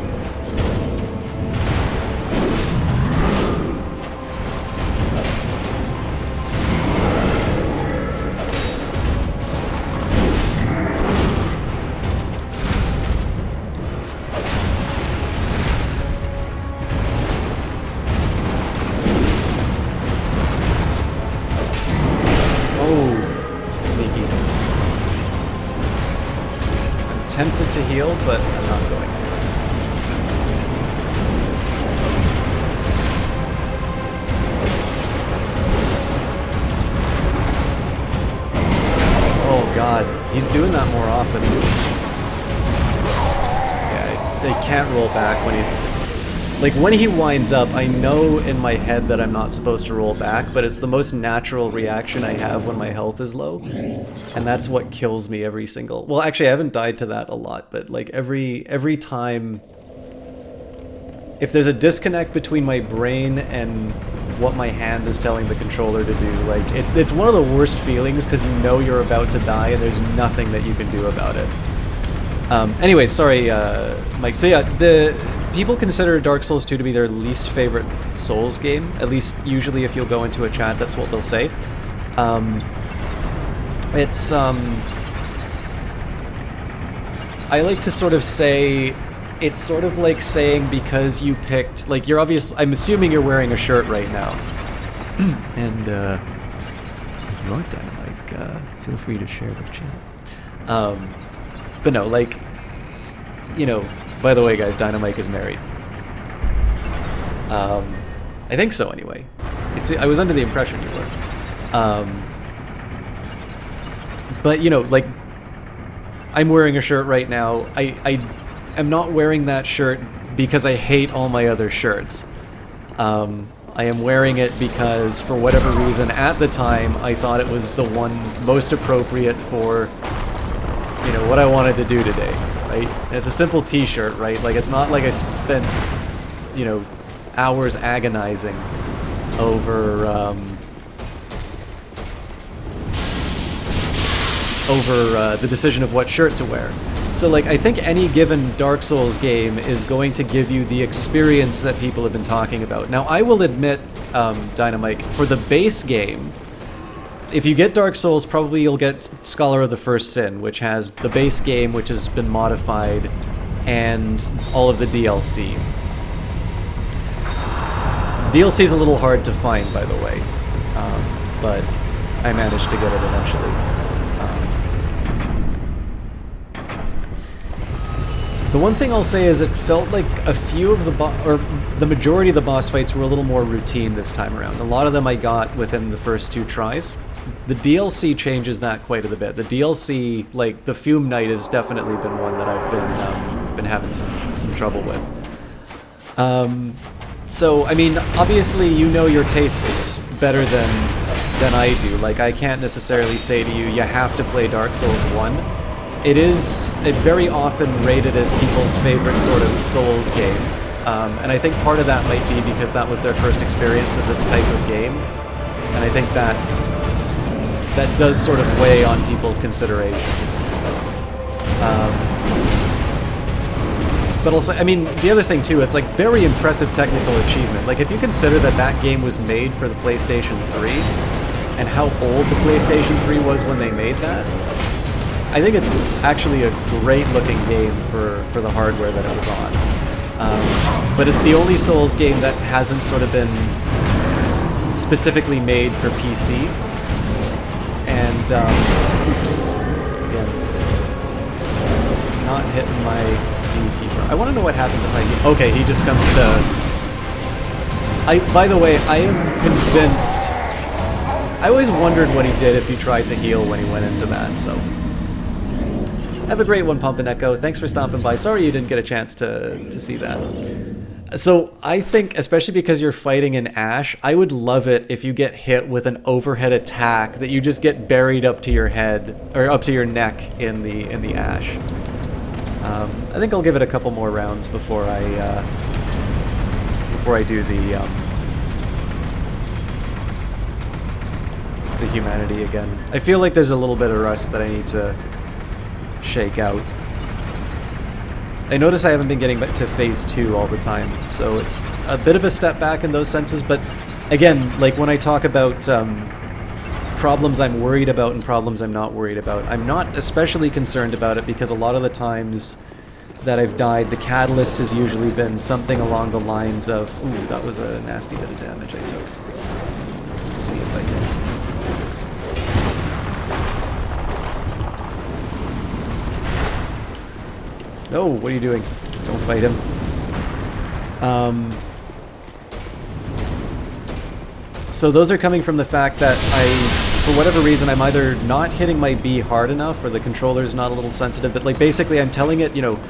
Tempted to heal, but I'm not going to. Oh god, he's doing that more often. Yeah, they can't roll back when he's... Like, when he winds up, I know in my head that I'm not supposed to roll back, but it's the most natural reaction I have when my health is low. And that's what kills me every single... Well, actually, I haven't died to that a lot, but like every time... If there's a disconnect between my brain and what my hand is telling the controller to do, like, it's one of the worst feelings because you know you're about to die and there's nothing that you can do about it. Anyway, sorry, Mike. So yeah, people consider Dark Souls 2 to be their least favorite Souls game. At least, usually if you'll go into a chat, that's what they'll say. I like to sort of say, it's sort of like saying because you picked, like, you're I'm assuming you're wearing a shirt right now. And, if you want, Dynamite, feel free to share with chat. But no, like, you know, by the way, guys, Dynamite is married. I think so, anyway. I was under the impression you were. But, you know, like, I'm wearing a shirt right now. I'm not wearing that shirt because I hate all my other shirts. I am wearing it because, for whatever reason, at the time, I thought it was the one most appropriate for, you know, what I wanted to do today, right? And it's a simple t-shirt, right? Like, it's not like I spent, you know, hours agonizing over, the decision of what shirt to wear. So, like, I think any given Dark Souls game is going to give you the experience that people have been talking about. Now, I will admit, Dynamite, for the base game, if you get Dark Souls, probably you'll get Scholar of the First Sin, which has the base game, which has been modified, and all of the DLC. The DLC is a little hard to find, by the way, but I managed to get it eventually. The one thing I'll say is it felt like a few of the majority of the boss fights were a little more routine this time around. A lot of them I got within the first 2 tries. The DLC changes that quite a bit. The DLC, like the Fume Night, has definitely been one that I've been having some trouble with. So I mean, obviously you know your tastes better than I do. Like, I can't necessarily say to you, you have to play Dark Souls 1. It is very often rated as people's favorite sort of Souls game, and I think part of that might be because that was their first experience of this type of game, and I think that does sort of weigh on people's considerations. But also, I mean, the other thing too, it's like very impressive technical achievement. Like if you consider that that game was made for the PlayStation 3, and how old the PlayStation 3 was when they made that, I think it's actually a great looking game for the hardware that it was on. But it's the only Souls game that hasn't sort of been specifically made for PC. And, oops, again, not hitting my beekeeper. I want to know what happens if I... Okay, he just comes to... By the way, I am convinced... I always wondered what he did if he tried to heal when he went into that, so... Have a great one, Pump and Echo. Thanks for stopping by. Sorry you didn't get a chance to see that. So I think, especially because you're fighting an ash, I would love it if you get hit with an overhead attack that you just get buried up to your head, or up to your neck in the ash. I think I'll give it a couple more rounds before I do the humanity again. I feel like there's a little bit of rust that I need to shake out. I notice I haven't been getting back to phase 2 all the time, so it's a bit of a step back in those senses, but again, like when I talk about problems I'm worried about and problems I'm not worried about, I'm not especially concerned about it because a lot of the times that I've died, the catalyst has usually been something along the lines of, ooh, that was a nasty bit of damage I took. Let's see if I can... No, what are you doing? Don't fight him. So those are coming from the fact that for whatever reason, I'm either not hitting my B hard enough or the controller's not a little sensitive, but like basically I'm telling it, you know,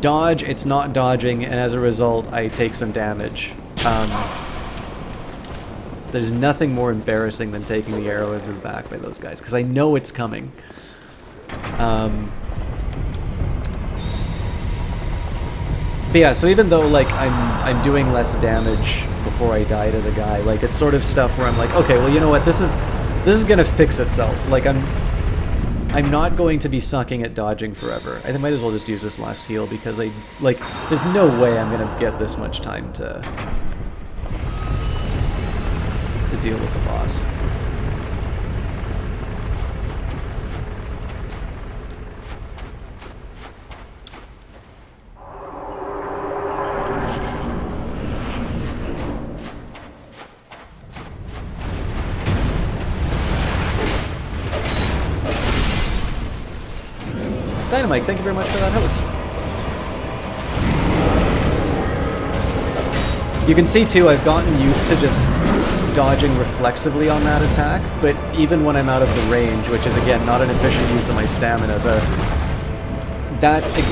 dodge, it's not dodging, and as a result, I take some damage. There's nothing more embarrassing than taking the arrow into the back by those guys, because I know it's coming. But yeah, so even though like I'm doing less damage before I die to the guy, like it's sort of stuff where I'm like, okay, well you know what, this is gonna fix itself. Like I'm not going to be sucking at dodging forever. I might as well just use this last heal because there's no way I'm gonna get this much time to deal with the boss. Dynamite, thank you very much for that host. You can see too, I've gotten used to just dodging reflexively on that attack, but even when I'm out of the range, which is again not an efficient use of my stamina,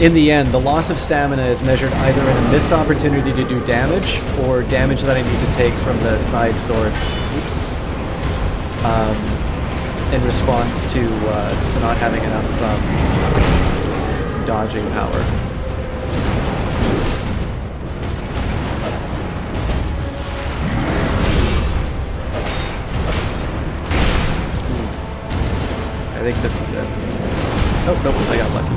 in the end, the loss of stamina is measured either in a missed opportunity to do damage or damage that I need to take from the side sword. Oops. In response to not having enough dodging power. I think this is it. Oh, nope, I got lucky.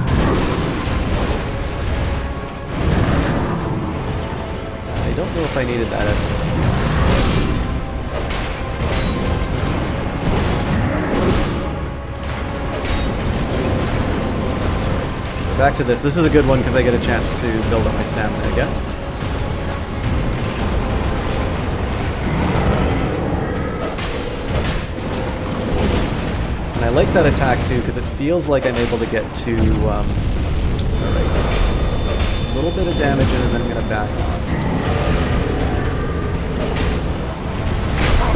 I don't know if I needed that essence, to be honest. Back to this. This is a good one because I get a chance to build up my stamina again. And I like that attack too because it feels like I'm able to get to a little bit of damage in and then I'm going to back off.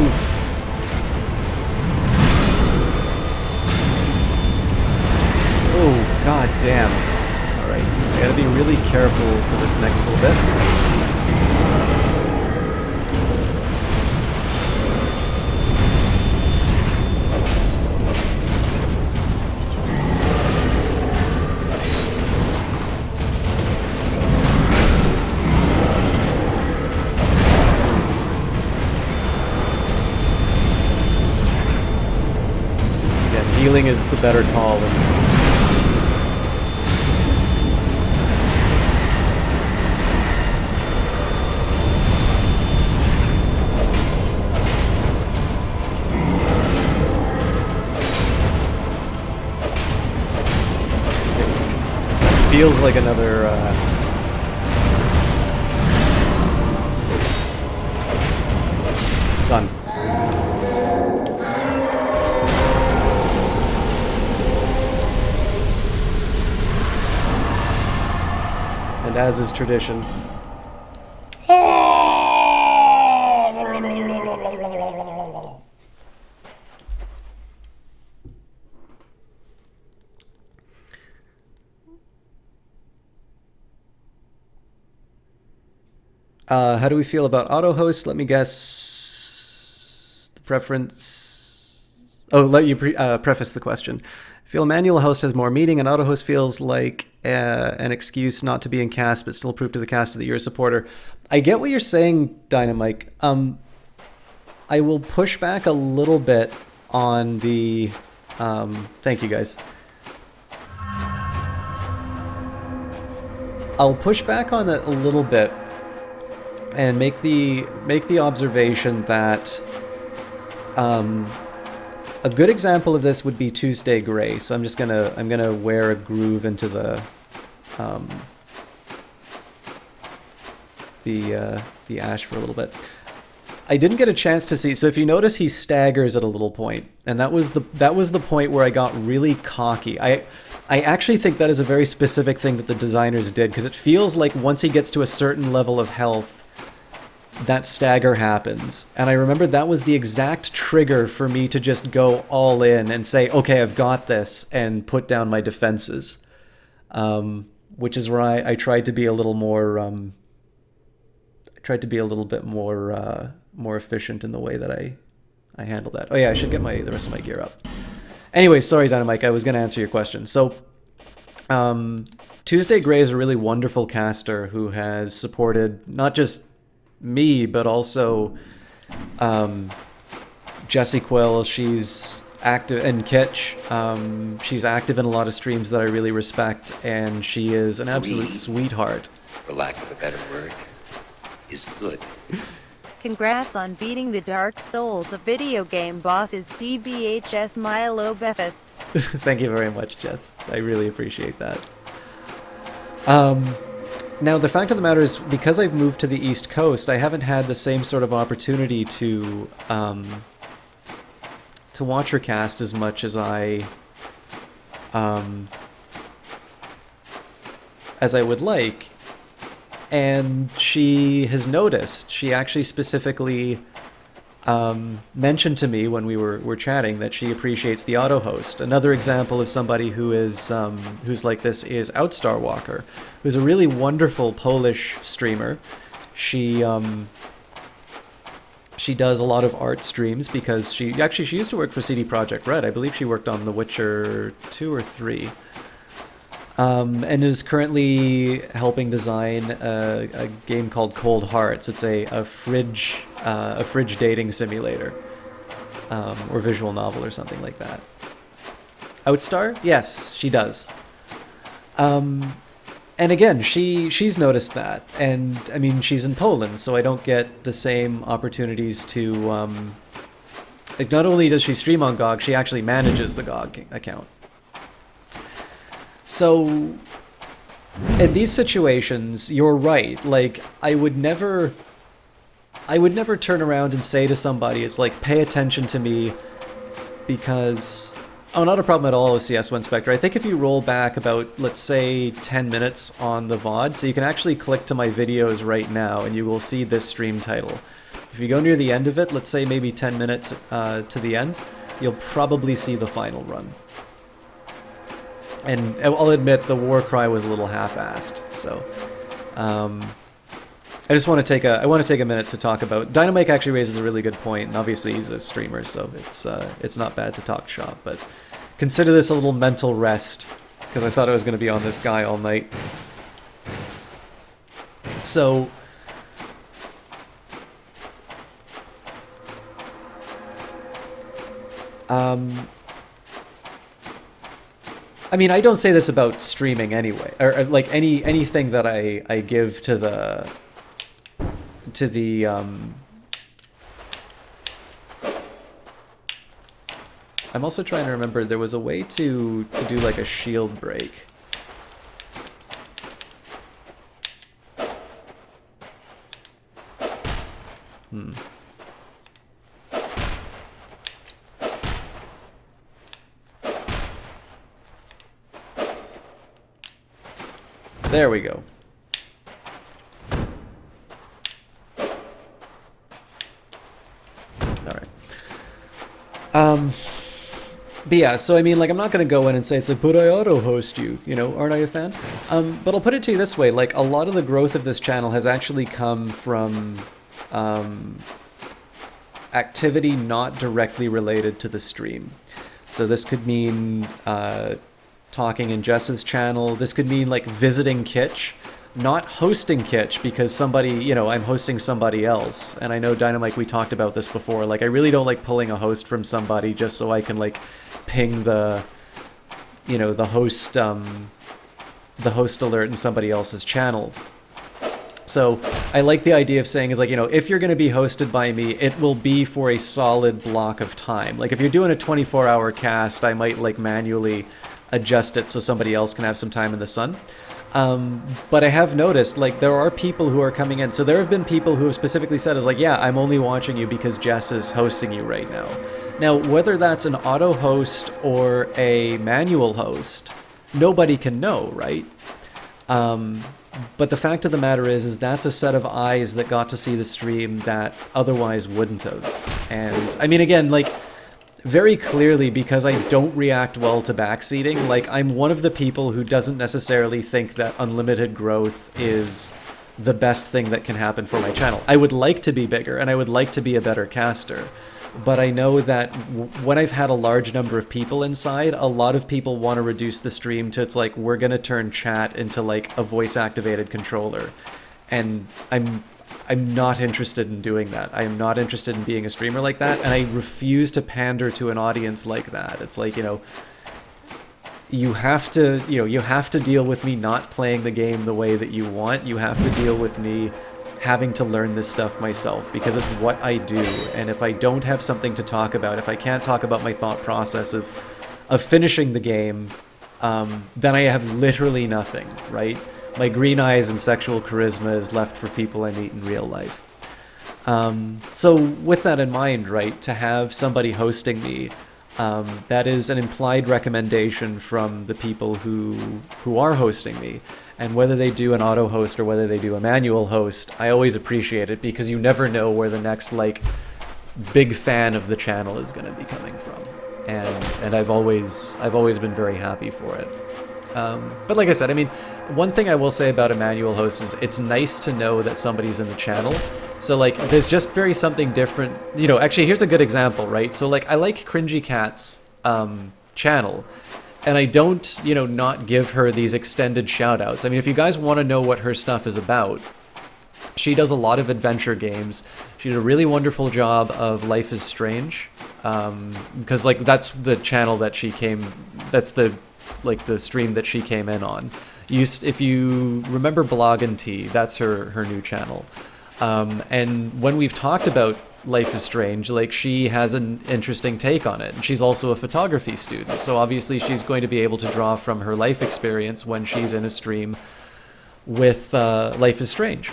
Oof. Oh, god damn. Alright, I gotta be really careful for this next little bit. Again, healing is the better call. feels like another... Done. And as is tradition... how do we feel about auto host? Let me guess. The preference. Oh, let you preface the question. Feel manual host has more meaning, and auto host feels like an excuse not to be in cast, but still prove to the caster that you're a supporter. I get what you're saying, Dynamike. I will push back a little bit on the. Thank you, guys. I'll push back on that a little bit. And make the observation that a good example of this would be Tuesday Gray. So I'm gonna wear a groove into the ash for a little bit. I didn't get a chance to see. So if you notice, he staggers at a little point, and that was the point where I got really cocky. I actually think that is a very specific thing that the designers did, because it feels like once he gets to a certain level of health, that stagger happens. And I remember that was the exact trigger for me to just go all in and say, okay, I've got this, and put down my defenses. Which is where I tried to be a little more, more efficient in the way that I handle that. Oh yeah, I should get the rest of my gear up. Anyway, sorry, Dynamike, I was going to answer your question. So, Tuesday Gray is a really wonderful caster who has supported not just me, but also Jessie Quill. She's active, and Kitch. She's active in a lot of streams that I really respect, and she is an absolute sweetheart. For lack of a better word, is good. Congrats on beating the Dark Souls of video game bosses, DBHS Milo Befest. Thank you very much, Jess. I really appreciate that. Now, the fact of the matter is, because I've moved to the East Coast, I haven't had the same sort of opportunity to watch her cast as much as I would like. And she has noticed. She actually specifically mentioned to me when we were chatting that she appreciates the auto host. Another example of somebody who is who's like this is Outstar Walker, who's a really wonderful Polish streamer. She does a lot of art streams because she used to work for CD Projekt Red. I believe she worked on The Witcher 2 or 3. And is currently helping design a game called Cold Hearts. It's a fridge dating simulator, or visual novel or something like that. Outstar? Yes, she does. And again, she's noticed that, and I mean, she's in Poland, so I don't get the same opportunities to. Like, not only does she stream on GOG, she actually manages the GOG account. So, in these situations, you're right. Like, I would never turn around and say to somebody, it's like, pay attention to me because... Oh, not a problem at all, CS1 Spectre. I think if you roll back about, let's say, 10 minutes on the VOD, so you can actually click to my videos right now, and you will see this stream title. If you go near the end of it, let's say maybe 10 minutes to the end, you'll probably see the final run. And I'll admit the war cry was a little half-assed, so I just want to take a minute to talk about. Dynamike actually raises a really good point, and obviously he's a streamer, so it's not bad to talk shop. But consider this a little mental rest, because I thought I was going to be on this guy all night. So. I mean, I don't say this about streaming anyway, or like anything that I give to the I'm also trying to remember, there was a way to do like a shield break. There we go. All right. But yeah, so I mean, like, I'm not going to go in and say it's like, but I auto-host you, you know, aren't I a fan? But I'll put it to you this way, like, a lot of the growth of this channel has actually come from activity not directly related to the stream. So this could mean talking in Jess's channel. This could mean, like, visiting Kitch, not hosting Kitch because somebody, you know, I'm hosting somebody else. And I know, Dynamite, we talked about this before. Like, I really don't like pulling a host from somebody just so I can, like, ping the, you know, the host alert in somebody else's channel. So I like the idea of saying is like, you know, if you're going to be hosted by me, it will be for a solid block of time. Like if you're doing a 24-hour cast, I might like manually adjust it so somebody else can have some time in the sun. But I have noticed, like, there are people who are coming in. So there have been people who have specifically said, is like, yeah, I'm only watching you because Jess is hosting you right now. Now, whether that's an auto host or a manual host, nobody can know, right? But the fact of the matter is that's a set of eyes that got to see the stream that otherwise wouldn't have. And I mean, again, like, very clearly, because I don't react well to backseating, like, I'm one of the people who doesn't necessarily think that unlimited growth is the best thing that can happen for my channel. I would like to be bigger, and I would like to be a better caster. But I know that when I've had a large number of people inside, a lot of people want to reduce the stream to, it's like, we're going to turn chat into, like, a voice-activated controller. And I'm not interested in doing that. I am not interested in being a streamer like that, and I refuse to pander to an audience like that. It's like, you know, you have to deal with me not playing the game the way that you want. You have to deal with me having to learn this stuff myself, because it's what I do. And if I don't have something to talk about, if I can't talk about my thought process of finishing the game, then I have literally nothing, right? My green eyes and sexual charisma is left for people I meet in real life. So with that in mind, right, to have somebody hosting me, that is an implied recommendation from the people who are hosting me. And whether they do an auto host or whether they do a manual host, I always appreciate it, because you never know where the next, like, big fan of the channel is going to be coming from. And I've always been very happy for it. But like I said, I mean, one thing I will say about a manual host is it's nice to know that somebody's in the channel. So, like, there's just very something different. You know, actually, here's a good example, right? So, like, I like Cringy Cat's channel, and I don't, you know, not give her these extended shout-outs. I mean, if you guys want to know what her stuff is about, she does a lot of adventure games. She did a really wonderful job of Life is Strange, because, like, that's the channel that she came, that's the, like, the stream that she came in on. If you remember Bloggin' Tea, that's her new channel. And when we've talked about Life is Strange, like, she has an interesting take on it. And she's also a photography student, so obviously she's going to be able to draw from her life experience when she's in a stream with Life is Strange.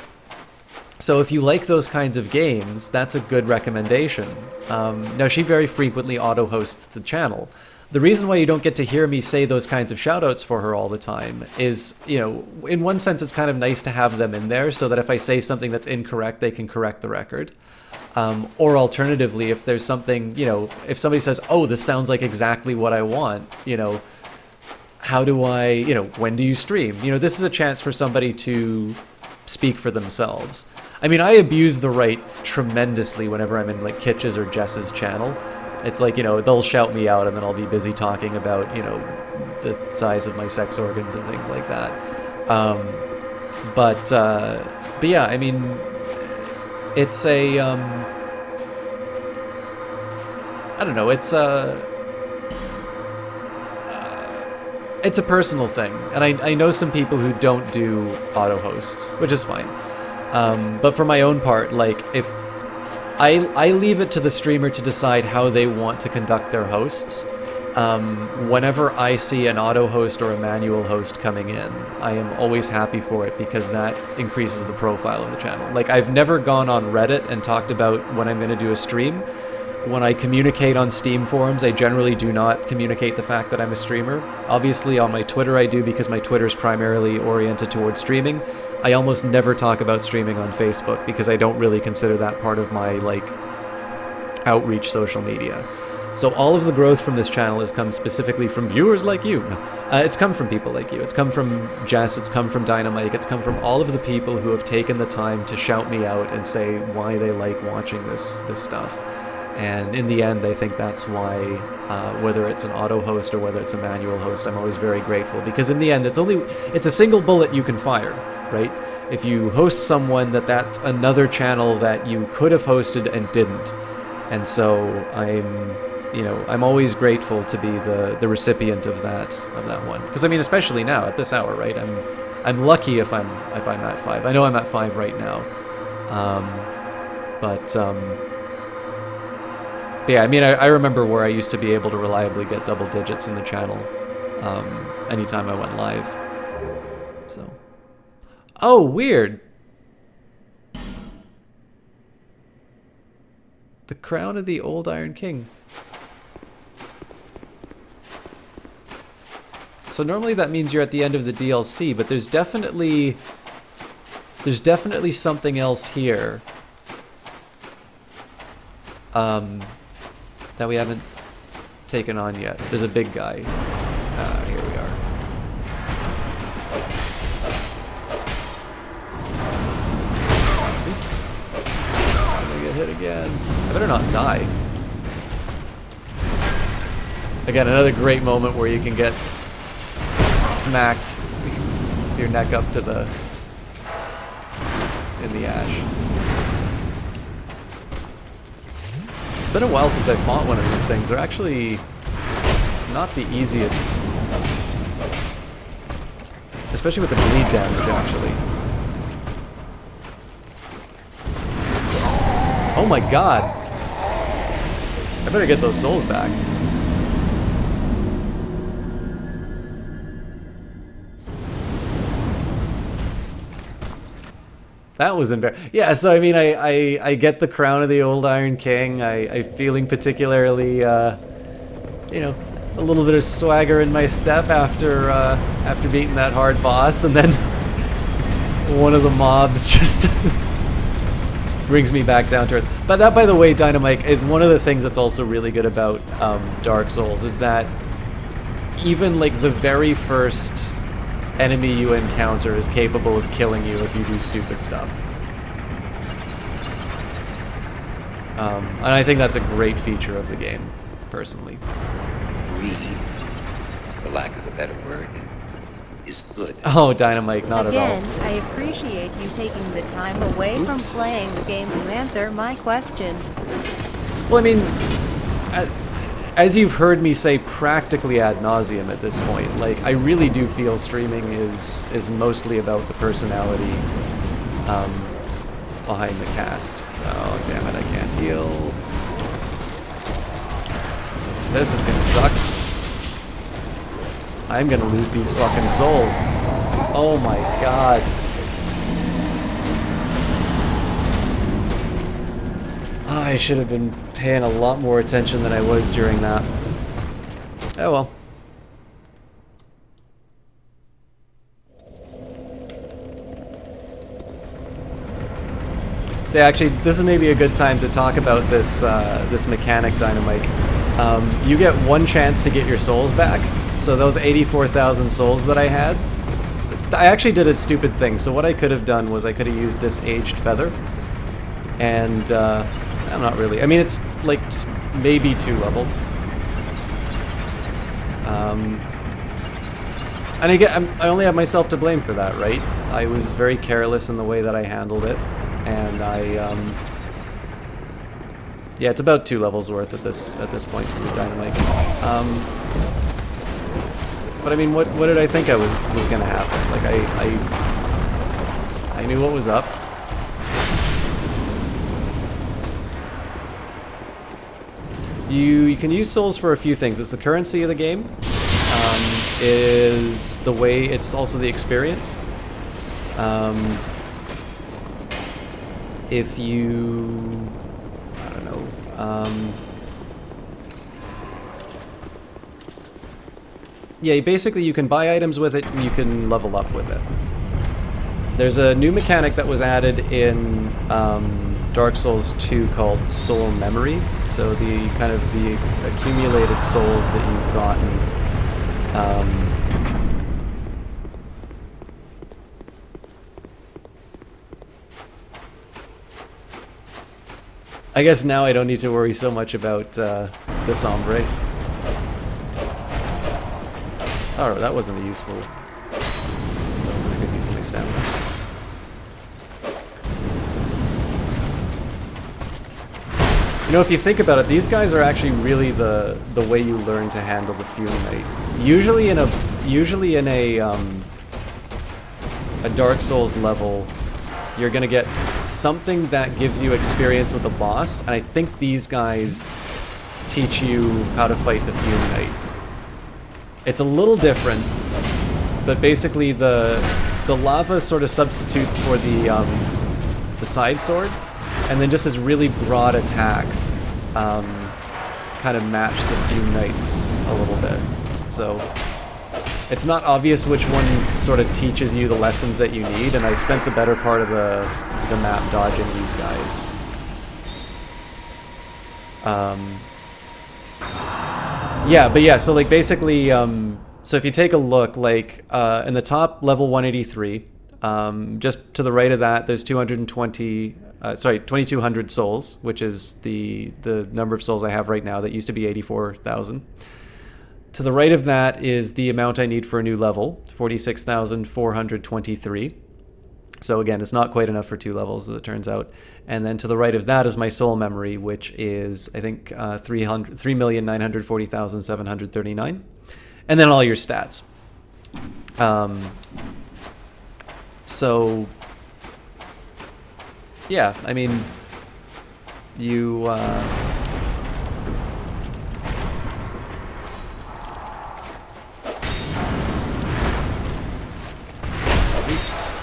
So if you like those kinds of games, that's a good recommendation. Now, she very frequently auto-hosts the channel. The reason why you don't get to hear me say those kinds of shoutouts for her all the time is, you know, in one sense it's kind of nice to have them in there so that if I say something that's incorrect, they can correct the record. Or alternatively, if there's something, you know, if somebody says, oh, this sounds like exactly what I want, you know, how do I, you know, when do you stream? You know, this is a chance for somebody to speak for themselves. I mean, I abuse the right tremendously whenever I'm in, like, Kitch's or Jess's channel. It's like, you know, they'll shout me out and then I'll be busy talking about, you know, the size of my sex organs and things like that. But yeah, I mean, it's a, I don't know, it's a personal thing. And I know some people who don't do auto hosts, which is fine. But for my own part, like, if I leave it to the streamer to decide how they want to conduct their hosts. whenever I see an auto host or a manual host coming in, I am always happy for it because that increases the profile of the channel. Like, I've never gone on Reddit and talked about when I'm going to do a stream. When I communicate on Steam forums, I generally do not communicate the fact that I'm a streamer. Obviously, on my Twitter I do because my Twitter is primarily oriented towards streaming. I almost never talk about streaming on Facebook because I don't really consider that part of my, like, outreach social media. So all of the growth from this channel has come specifically from viewers like you. It's come from people like you. It's come from Jess, it's come from Dynamite, it's come from all of the people who have taken the time to shout me out and say why they like watching this stuff. And in the end, I think that's why, whether it's an auto host or whether it's a manual host, I'm always very grateful. Because in the end, it's a single bullet you can fire, right? If you host someone, that's another channel that you could have hosted and didn't. And so I'm always grateful to be the recipient of that one. Because I mean, especially now at this hour, right? I'm lucky if I'm at 5. I know I'm at 5 right now, but yeah, I mean, I remember where I used to be able to reliably get double digits in the channel anytime I went live. So, oh, weird. The crown of the old Iron King. So normally that means you're at the end of the DLC, but there's definitely something else here that we haven't taken on yet. There's a big guy. Here we are. Oops. I'm gonna get hit again. I better not die. Again, another great moment where you can get smacked your neck up to in the ash. It's been a while since I fought one of these things. They're actually not the easiest. Especially with the bleed damage, actually. Oh my god! I better get those souls back. That was embarrassing. Yeah, so I mean, I get the crown of the old Iron King. I'm feeling particularly, you know, a little bit of swagger in my step after beating that hard boss, and then one of the mobs just brings me back down to earth. But that, by the way, Dynamite, is one of the things that's also really good about Dark Souls, is that even like the very first enemy you encounter is capable of killing you if you do stupid stuff. And I think that's a great feature of the game, personally. Greed, for lack of a better word, is good. Oh, Dynamite, not at all. Again, I appreciate you taking the time away from playing the game to answer my question. Well, I mean, as you've heard me say practically ad nauseum at this point, like, I really do feel streaming is mostly about the personality behind the cast. Oh, damn it, I can't heal. This is gonna suck. I'm gonna lose these fucking souls. Oh my god. I should have been paying a lot more attention than I was during that. Oh well. So yeah, actually, this is maybe a good time to talk about this this mechanic, Dynamite. You get one chance to get your souls back. So those 84,000 souls that I had, I actually did a stupid thing. So what I could have done was I could have used this aged feather, and I'm not really. I mean, it's like maybe 2 levels. And I only have myself to blame for that, right? I was very careless in the way that I handled it, and yeah, it's about 2 levels worth at this point for the Dynamite. But I mean, what did I think was gonna happen? Like I knew what was up. You can use souls for a few things. It's the currency of the game. Is the way. It's also the experience. If you, I don't know. Yeah, basically you can buy items with it and you can level up with it. There's a new mechanic that was added in Dark Souls 2 called Soul Memory. So the kind of the accumulated souls that you've gotten. I guess now I don't need to worry so much about the Sombre. Oh, that wasn't a useful... That wasn't a good use of my stamina. You know, if you think about it, these guys are actually really the way you learn to handle the Fume Knight. Usually in a Dark Souls level, you're gonna get something that gives you experience with the boss, and I think these guys teach you how to fight the Fume Knight. It's a little different, but basically the lava sort of substitutes for the side sword, and then just as really broad attacks kind of match the Fume Knights a little bit. So it's not obvious which one sort of teaches you the lessons that you need, and I spent the better part of the map dodging these guys. Yeah, so like basically, so if you take a look, like in the top level 183, just to the right of that, there's 2,200 souls, which is the number of souls I have right now. That used to be 84,000. To the right of that is the amount I need for a new level, 46,423. So again, it's not quite enough for 2 levels, as it turns out. And then to the right of that is my soul memory, which is, I think, 3,940,739. And then all your stats. So, yeah, I mean, you... Oops.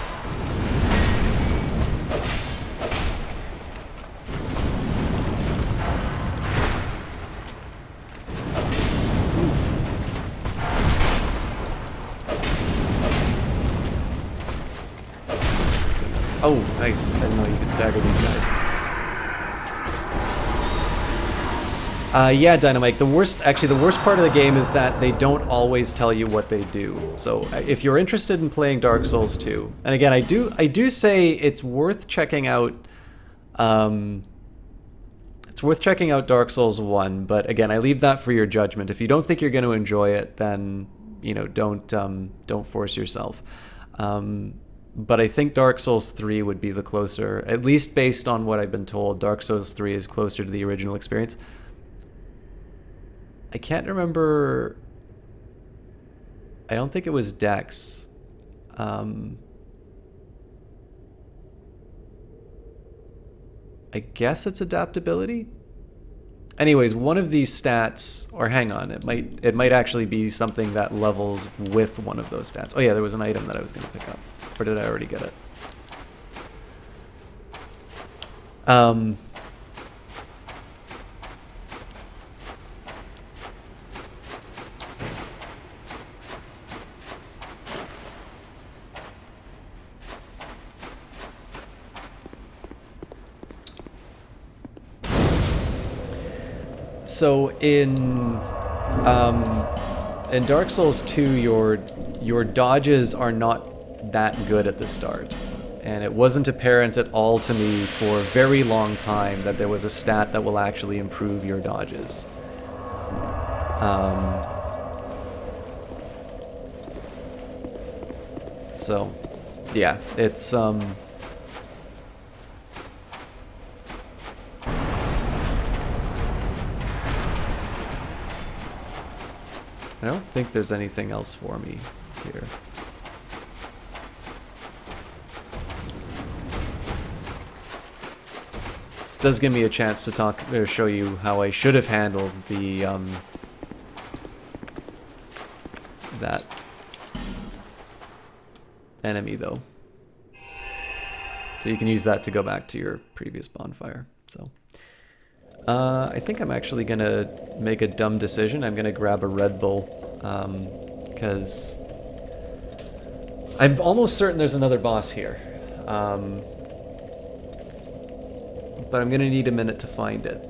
Oh, nice. I didn't know you could stagger these guys. Yeah, Dynamite. The worst part of the game is that they don't always tell you what they do. So if you're interested in playing Dark Souls 2, and again, I do say it's worth checking out. It's worth checking out Dark Souls 1, but again, I leave that for your judgment. If you don't think you're going to enjoy it, then don't force yourself. But I think Dark Souls 3 would be the closer, at least based on what I've been told. Dark Souls 3 is closer to the original experience. I can't remember. I don't think it was Dex. I guess it's adaptability. Anyways, one of these stats, or hang on, it might actually be something that levels with one of those stats. Oh yeah, there was an item that I was going to pick up. Or did I already get it? So in Dark Souls 2, your dodges are not that good at the start, and it wasn't apparent at all to me for a very long time that there was a stat that will actually improve your dodges. So yeah, it's I don't think there's anything else for me here. This does give me a chance to talk or show you how I should have handled the that enemy though. So you can use that to go back to your previous bonfire. So I think I'm actually gonna make a dumb decision. I'm gonna grab a Red Bull because I'm almost certain there's another boss here. But I'm gonna need a minute to find it.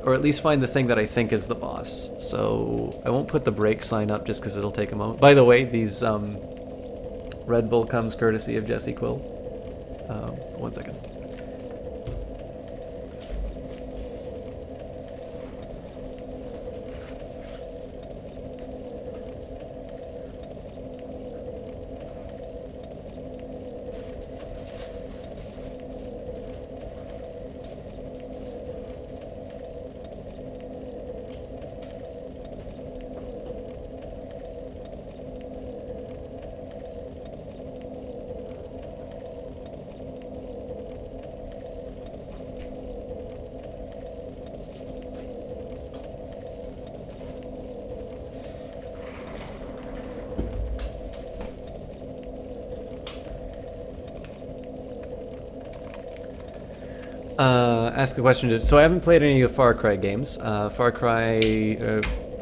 Or at least find the thing that I think is the boss. So I won't put the break sign up just because it'll take a moment. By the way, these Red Bull comes courtesy of Jesse Quill. 1 second. Ask the question. So I haven't played any of the Far Cry games. Far Cry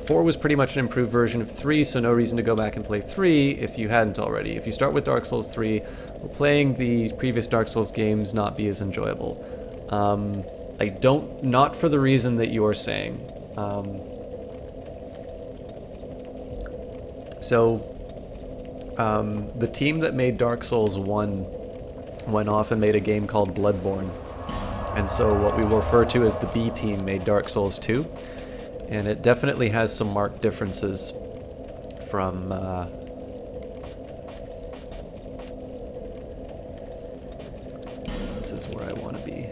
4 was pretty much an improved version of 3, so no reason to go back and play 3 if you hadn't already. If you start with Dark Souls 3, will playing the previous Dark Souls games not be as enjoyable? Not for the reason that you're saying. The team that made Dark Souls 1 went off and made a game called Bloodborne. And so what we will refer to as the B team made Dark Souls 2. And it definitely has some marked differences from this is where I want to be.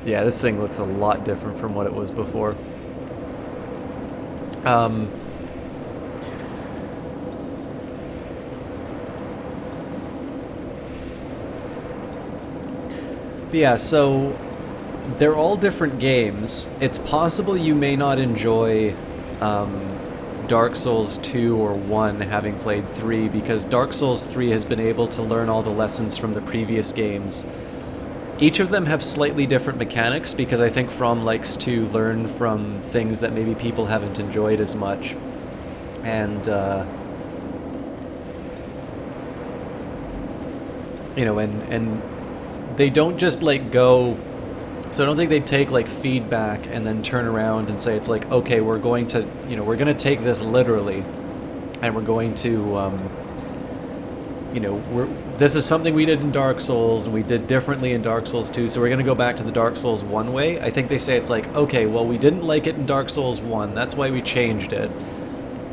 Yeah, this thing looks a lot different from what it was before. But yeah, so they're all different games. It's possible you may not enjoy Dark Souls 2 or 1 having played 3, because Dark Souls 3 has been able to learn all the lessons from the previous games. Each of them have slightly different mechanics, because I think From likes to learn from things that maybe people haven't enjoyed as much. And, you know, and they don't just, like, go... So I don't think they take, like, feedback and then turn around and say, it's like, okay, we're going to, you know, we're going to take this literally, and we're going to, you know, this is something we did in Dark Souls, and we did differently in Dark Souls 2, so we're going to go back to the Dark Souls 1 way. I think they say it's like, okay, well, we didn't like it in Dark Souls 1, that's why we changed it.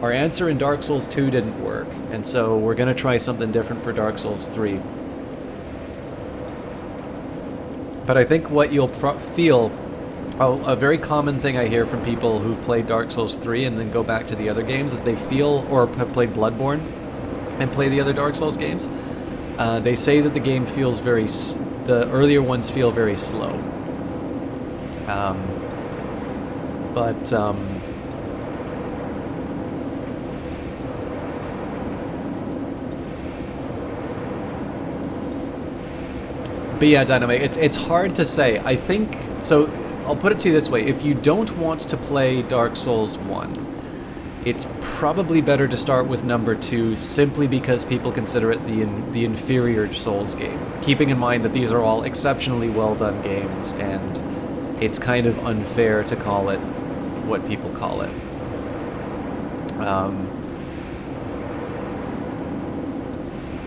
Our answer in Dark Souls 2 didn't work, and so we're going to try something different for Dark Souls 3. But I think what you'll feel, a very common thing I hear from people who've played Dark Souls 3 and then go back to the other games, is they feel, or have played Bloodborne and play the other Dark Souls games, they say that the game feels the earlier ones feel very slow. But yeah, Dynamite, it's hard to say. I think, so I'll put it to you this way. If you don't want to play Dark Souls 1, it's probably better to start with number 2, simply because people consider it the inferior Souls game. Keeping in mind that these are all exceptionally well done games, and it's kind of unfair to call it what people call it.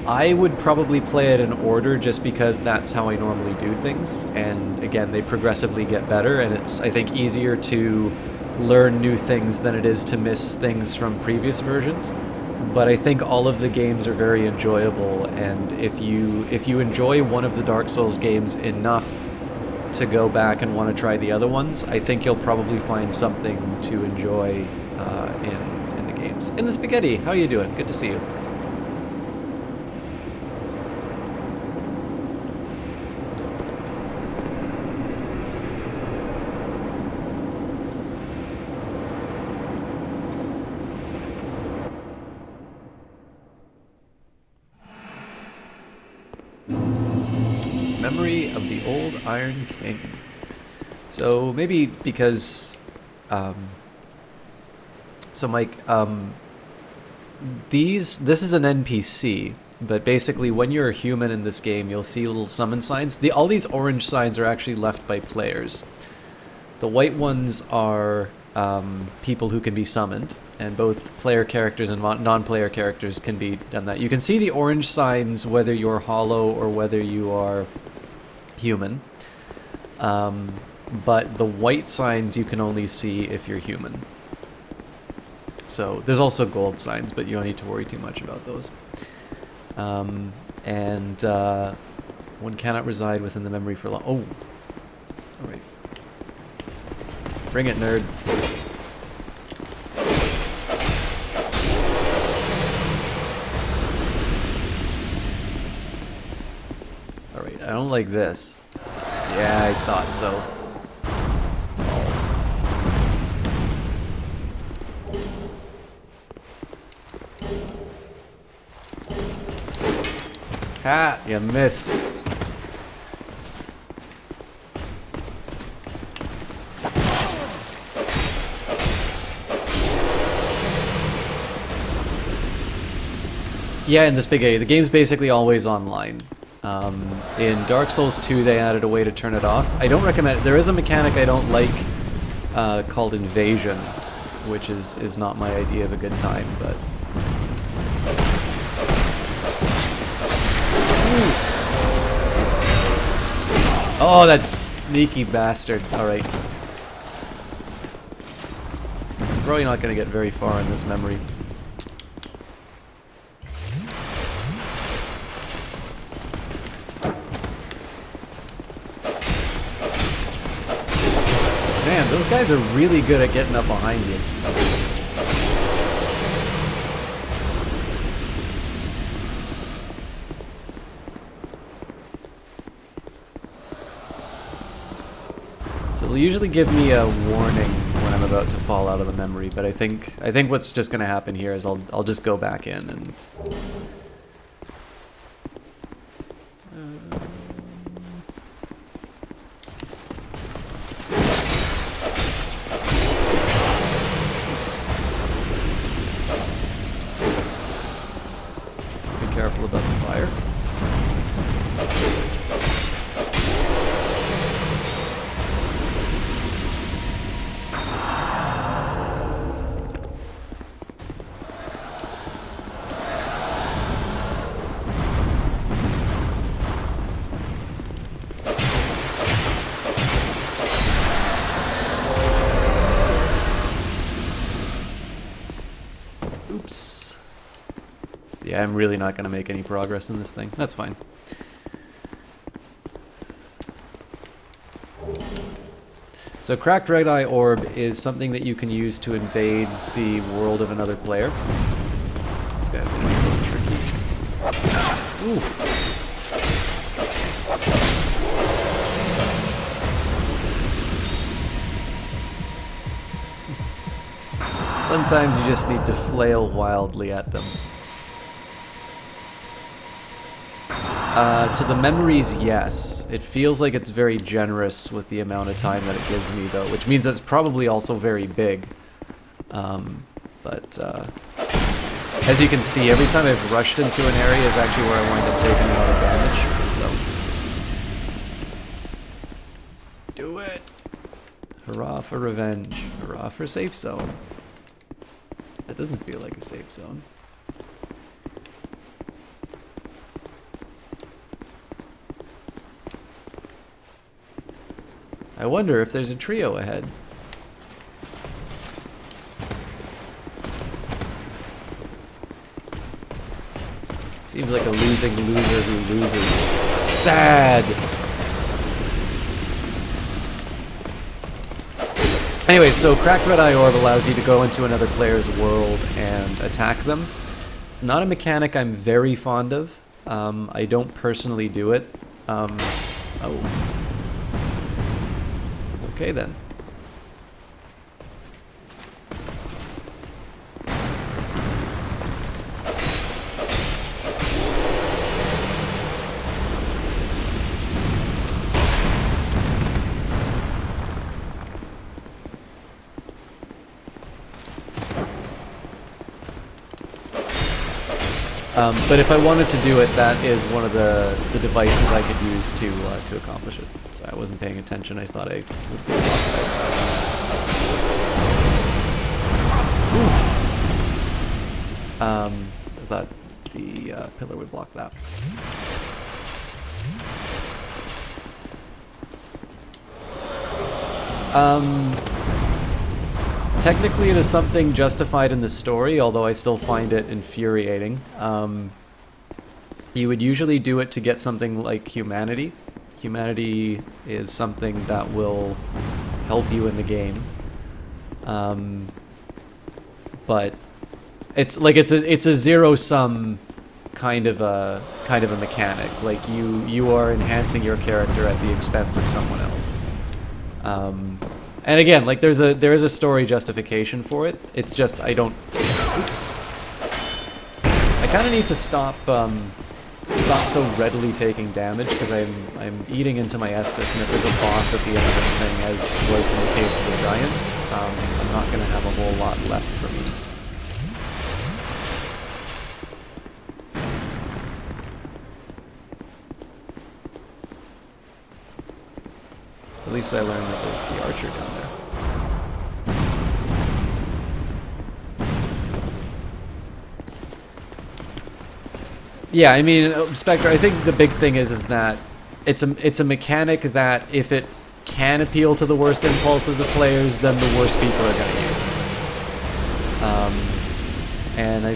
I would probably play it in order, just because that's how I normally do things, and again, they progressively get better, and it's, I think, easier to learn new things than it is to miss things from previous versions. But I think all of the games are very enjoyable, and if you enjoy one of the Dark Souls games enough to go back and want to try the other ones, I think you'll probably find something to enjoy in the games. In the Spaghetti, how you doing? Good to see you. Memory of the Old Iron King. So maybe because, so Mike, this is an NPC, but basically when you're a human in this game, you'll see little summon signs. All these orange signs are actually left by players. The white ones are people who can be summoned, and both player characters and non-player characters can be done that. You can see the orange signs whether you're hollow or whether you are human, but the white signs you can only see if you're human. So there's also gold signs, but you don't need to worry too much about those. And one cannot reside within the memory for long. Oh, all right. Bring it, nerd. All right, I don't like this. Yeah, I thought so. Balls. Ha! You missed. Yeah, in the Spaghetti, the game's basically always online. In Dark Souls 2, they added a way to turn it off. I don't recommend it. There is a mechanic I don't like called Invasion, which is not my idea of a good time, but... Oh, that sneaky bastard. Alright. I'm probably not going to get very far in this memory. Man, those guys are really good at getting up behind you. So they'll usually give me a warning when I'm about to fall out of the memory, but I think what's just going to happen here is I'll just go back in and... Careful about the fire. Oops. Yeah, I'm really not going to make any progress in this thing. That's fine. So Cracked Red Eye Orb is something that you can use to invade the world of another player. This guy's going to be a little tricky. Oof. Sometimes you just need to flail wildly at them. To the memories, yes. It feels like it's very generous with the amount of time that it gives me, though, which means it's probably also very big. But as you can see, every time I've rushed into an area is actually where I wind up taking a lot of damage, so... Do it! Hurrah for revenge. Hurrah for safe zone. That doesn't feel like a safe zone. I wonder if there's a trio ahead. Seems like a losing loser who loses. Sad! Anyway, so Cracked Red Eye Orb allows you to go into another player's world and attack them. It's not a mechanic I'm very fond of. I don't personally do it. Oh. Okay then. But if I wanted to do it, that is one of the devices I could use to accomplish it. So I wasn't paying attention. I thought I would be blocked by that. Oof. I thought the pillar would block that. Technically, it is something justified in the story, although I still find it infuriating. You would usually do it to get something like humanity. Humanity is something that will help you in the game. But it's like it's a zero-sum kind of a mechanic. Like you are enhancing your character at the expense of someone else. And again, like there is a story justification for it. It's just I don't. Oops. I kind of need to stop so readily taking damage because I'm eating into my Estus, and if there's a boss at the end of this thing, as was in the case of the giants, I'm not gonna have a whole lot left for me. At least I learned that there's the archer down there. Yeah, I mean, Spectre, I think the big thing is that it's a mechanic that if it can appeal to the worst impulses of players, then the worst people are going to use it. And I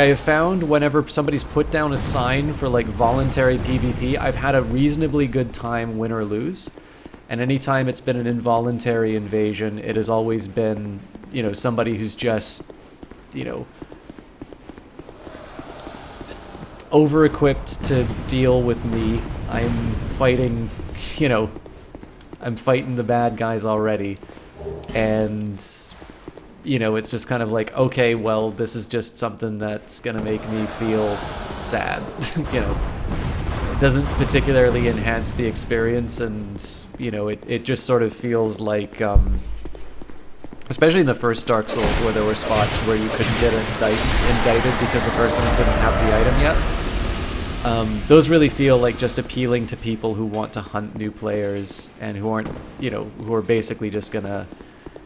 have found whenever somebody's put down a sign for like voluntary PvP, I've had a reasonably good time win or lose. And anytime it's been an involuntary invasion, it has always been, you know, somebody who's just, you know, over-equipped to deal with me. I'm fighting, you know, I'm fighting the bad guys already. And, you know, it's just kind of like, okay, well, this is just something that's gonna make me feel sad, you know. It doesn't particularly enhance the experience, and you know, it just sort of feels like, especially in the first Dark Souls, where there were spots where you couldn't get indicted because the person didn't have the item yet. Those really feel like just appealing to people who want to hunt new players and who aren't, you know, who are basically just gonna,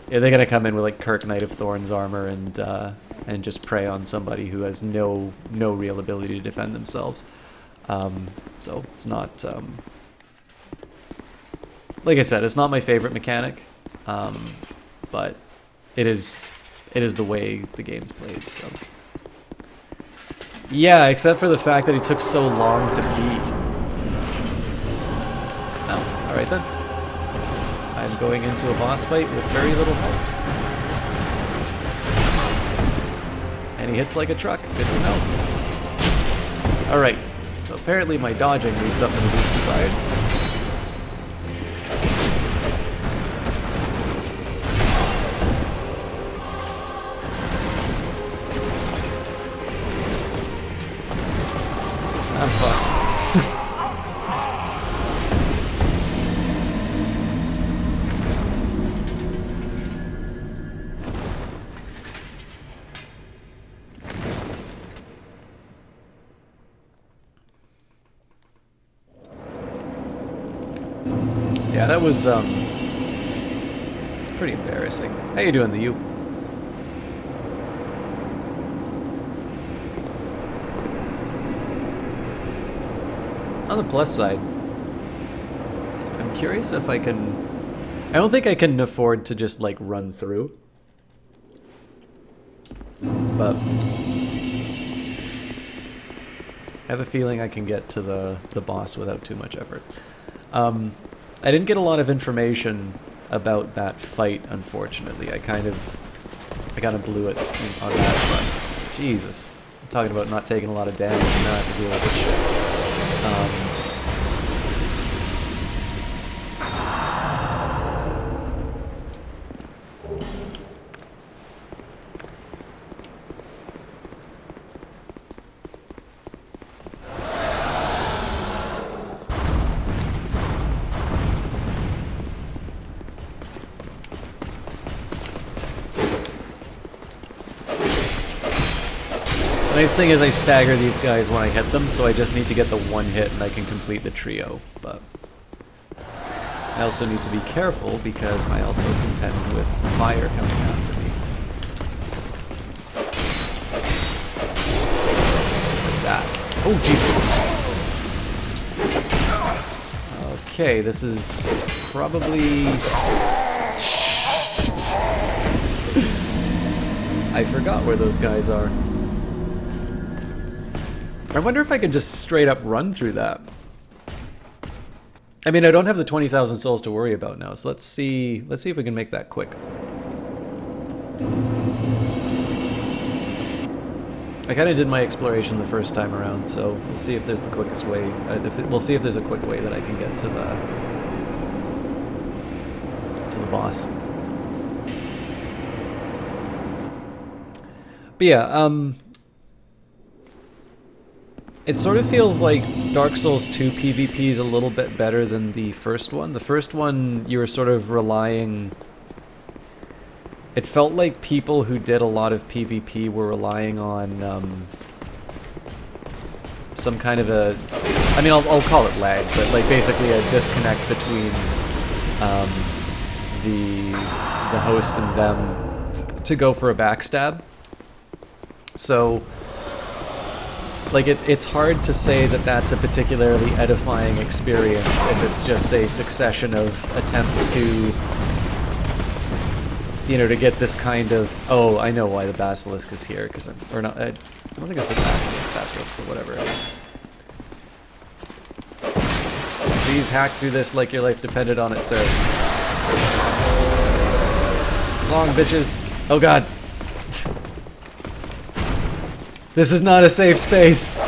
they're gonna come in with like Kirk Knight of Thorns armor and just prey on somebody who has no real ability to defend themselves. So it's not, like I said, it's not my favorite mechanic, but it is the way the game's played, so. Yeah, except for the fact that he took so long to beat. Oh, alright then. I'm going into a boss fight with very little health. And he hits like a truck, good to know. Alright. So apparently my dodging leaves something to be desired. I'm fucked. Yeah, that was, it's pretty embarrassing. How you doing, the U? On the plus side, I'm curious if I can... I don't think I can afford to just, like, run through. But... I have a feeling I can get to the boss without too much effort. I didn't get a lot of information about that fight, unfortunately. I kind of blew it on that front. Jesus. I'm talking about not taking a lot of damage and not have to deal with this shit. The nice thing is I stagger these guys when I hit them, so I just need to get the one hit and I can complete the trio, but I also need to be careful because I also contend with fire coming after me. Like that. Oh, Jesus! Okay, this is probably... I forgot where those guys are. I wonder if I could just straight up run through that. I mean, I don't have the 20,000 souls to worry about now, so let's see if we can make that quick. I kind of did my exploration the first time around, so we'll see if there's the quickest way. We'll see if there's a quick way that I can get to the boss. But yeah, it sort of feels like Dark Souls 2 PvP is a little bit better than the first one. The first one, you were sort of relying... It felt like people who did a lot of PvP were relying on some kind of a... I mean, I'll call it lag, but like basically a disconnect between the host and them to go for a backstab. So... like, it's hard to say that that's a particularly edifying experience if it's just a succession of attempts to, you know, to get this kind of, oh, I know why the basilisk is here, because or not, I don't think it's a basilisk, but whatever it is. Please hack through this like your life depended on it, sir. It's long, bitches. Oh god. This is not a safe space.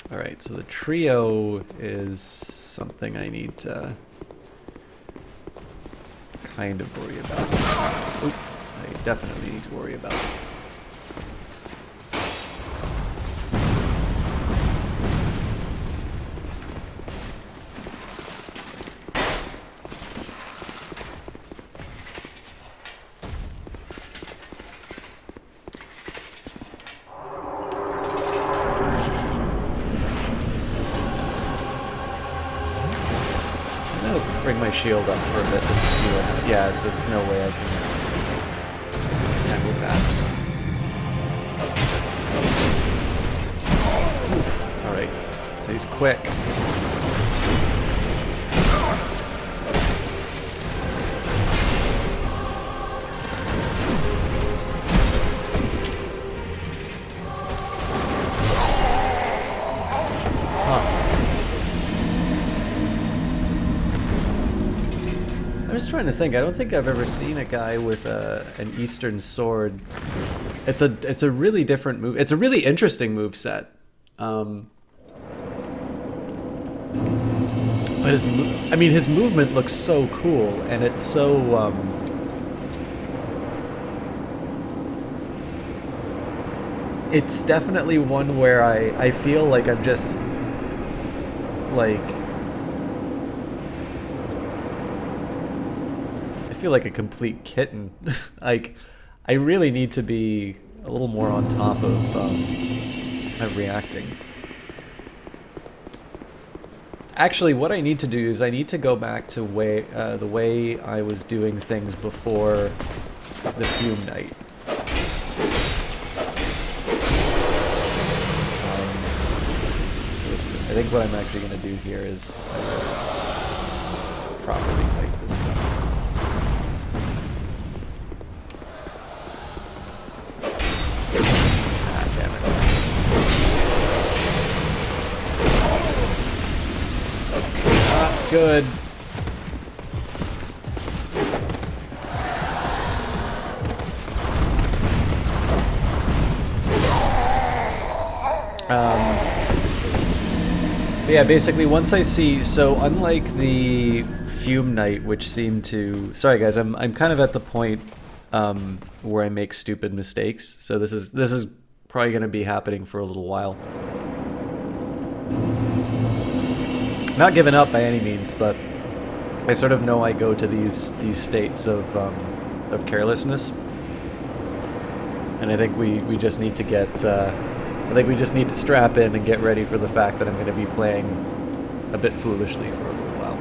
Alright, so the trio is something I need to kind of worry about. Oop, I definitely need to worry about. Bring my shield up for a bit just to see what happens. Yeah, so there's no way I can contend with that. Oof. Alright, so he's quick. I'm just trying to think. I don't think I've ever seen a guy with an Eastern sword. It's a really different move. It's a really interesting move set. But his movement looks so cool, and it's so it's definitely one where I feel like I'm just like I feel like a complete kitten. Like, I really need to be a little more on top of reacting. Actually, what I need to do is I need to go back to the way I was doing things before the Fume night. I think what I'm actually going to do here is properly fight this stuff. Ah, damn it. Not good. Yeah, basically once I see, so unlike the Fume Knight, which seemed to, sorry guys, I'm kind of at the point where I make stupid mistakes, so this is probably going to be happening for a little while. Not giving up by any means, but I sort of know I go to these states of carelessness, and I think we just need to get. I think we just need to strap in and get ready for the fact that I'm going to be playing a bit foolishly for a little while.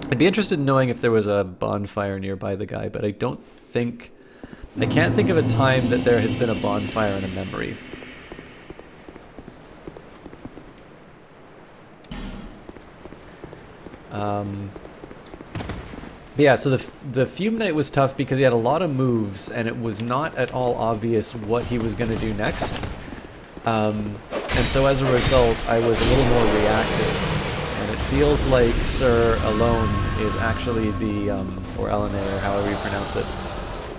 I'd be interested in knowing if there was a bonfire nearby the guy, but I don't think... I can't think of a time that there has been a bonfire in a memory. But yeah, so the Fume Knight was tough because he had a lot of moves, and it was not at all obvious what he was going to do next. And so as a result, I was a little more reactive, and it feels like Sir Alone is actually the, or Elene, or however you pronounce it.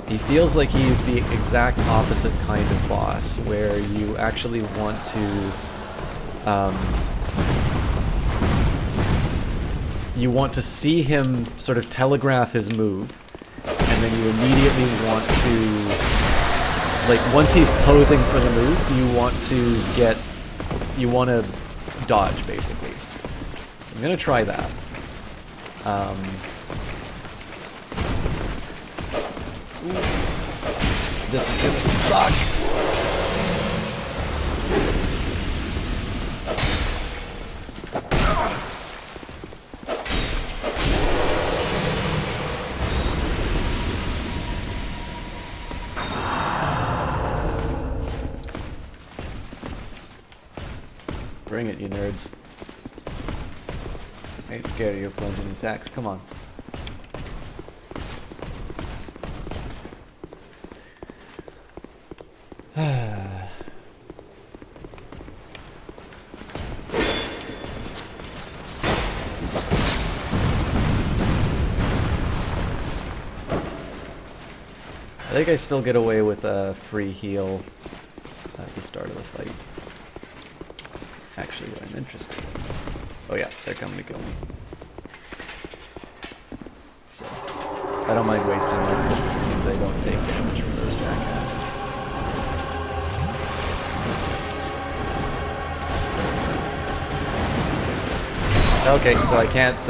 He feels like he's the exact opposite kind of boss, where you actually want to, you want to see him sort of telegraph his move, and then you immediately want to... Like, once he's posing for the move, you want to dodge, basically. So I'm going to try that. This is going to suck. Bring it, you nerds. I ain't scared of your plunging attacks. Come on. Oops. I think I still get away with a free heal at the start of the fight. Actually, what I'm interested in. Oh yeah, they're coming to kill me. So, I don't mind wasting this just if it means I don't take damage from those jackasses. Okay, so I can't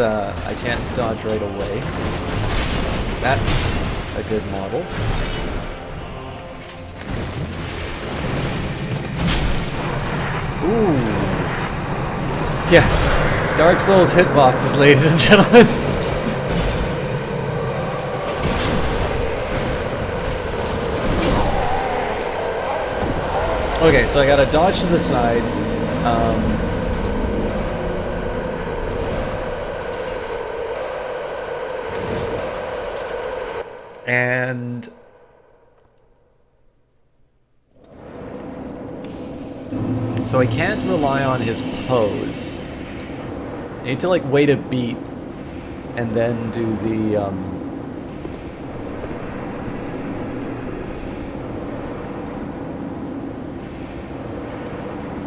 dodge right away. That's a good model. Ooh. Yeah, Dark Souls hitboxes, ladies and gentlemen. Okay, so I got a dodge to the side. And so I can't rely on his pose. I need to like wait a beat and then do the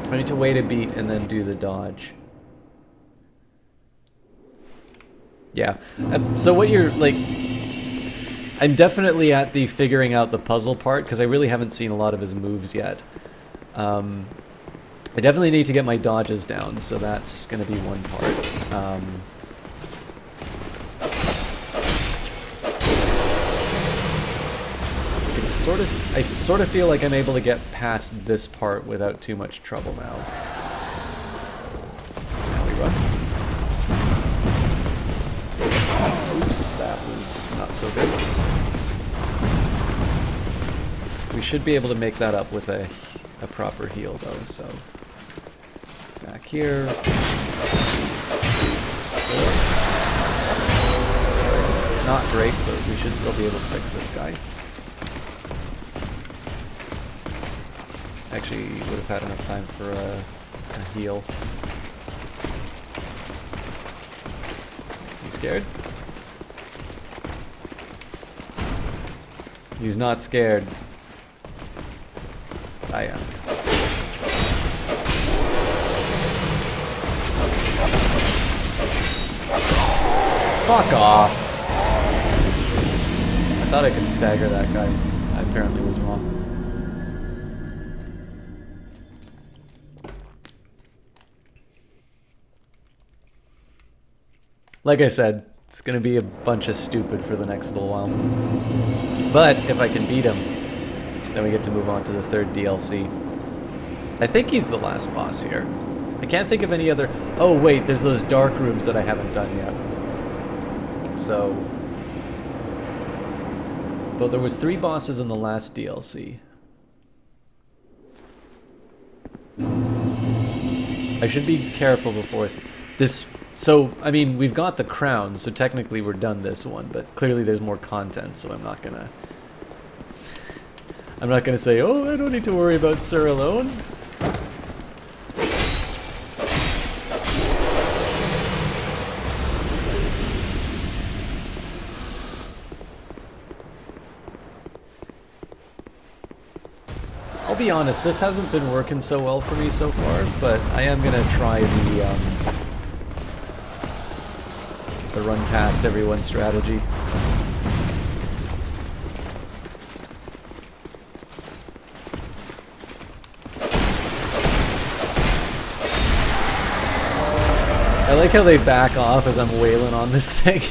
I need to wait a beat and then do the dodge. Yeah. So what you're like, I'm definitely at the figuring out the puzzle part because I really haven't seen a lot of his moves yet. I definitely need to get my dodges down, so that's going to be one part. I sort of feel like I'm able to get past this part without too much trouble now. Now we run. Oops, that was not so good. We should be able to make that up with a proper heal though, so back back here. Not great, but we should still be able to fix this guy. Actually, would have had enough time for a heal. You scared? He's not scared. I am. Fuck off! I thought I could stagger that guy. I apparently was wrong. Like I said, it's gonna be a bunch of stupid for the next little while. But if I can beat him, then we get to move on to the third DLC. I think he's the last boss here. I can't think of any other... Oh wait, there's those dark rooms that I haven't done yet. So... Well, there was 3 bosses in the last DLC. I should be careful before this... So, I mean, we've got the crown, so technically we're done this one, but clearly there's more content, so I'm not gonna say, oh, I don't need to worry about Sir alone. I'll be honest, this hasn't been working so well for me so far, but I am gonna try the run past everyone strategy. I like how they back off as I'm wailing on this thing.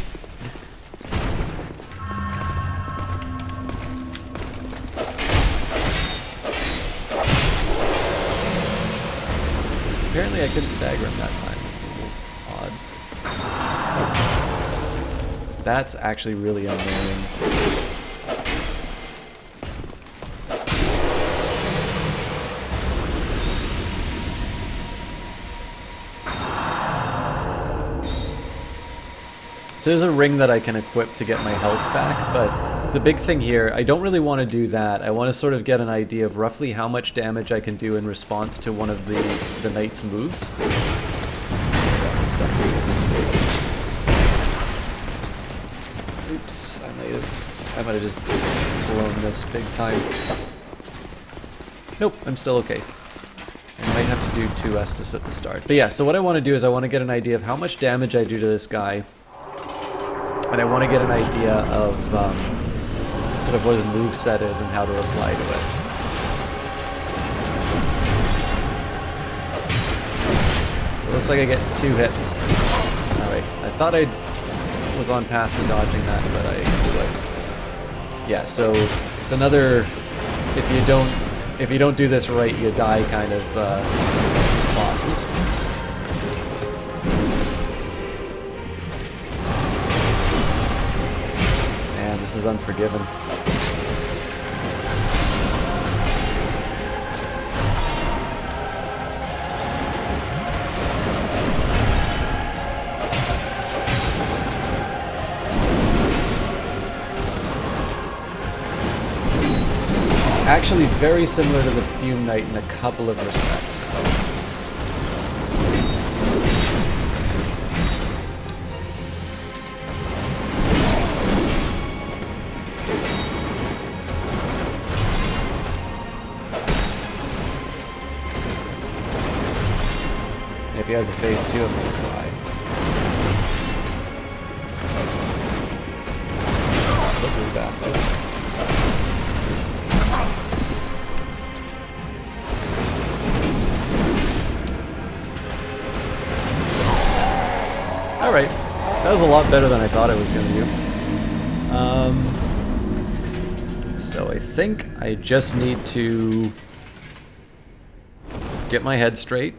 Apparently I couldn't stagger him that time. That's a little odd. That's actually really annoying. So there's a ring that I can equip to get my health back, but the big thing here, I don't really want to do that. I want to sort of get an idea of roughly how much damage I can do in response to one of the knight's moves. Oops, I might have just blown this big time. Nope, I'm still okay. I might have to do 2 Estus at the start. But yeah, so what I want to do is I want to get an idea of how much damage I do to this guy. And I want to get an idea of sort of what his moveset is and how to apply to it. So it looks like I get 2 hits. Alright, I thought I was on path to dodging that, but I quit. Yeah, so it's another if you don't do this right, you die kind of bosses. Man, this is Unforgiven. Actually very similar to the Fume Knight in a couple of respects. If he has a face too, I'm gonna cry. Slippery bastard. Alright, that was a lot better than I thought I was going to do. So I think I just need to get my head straight.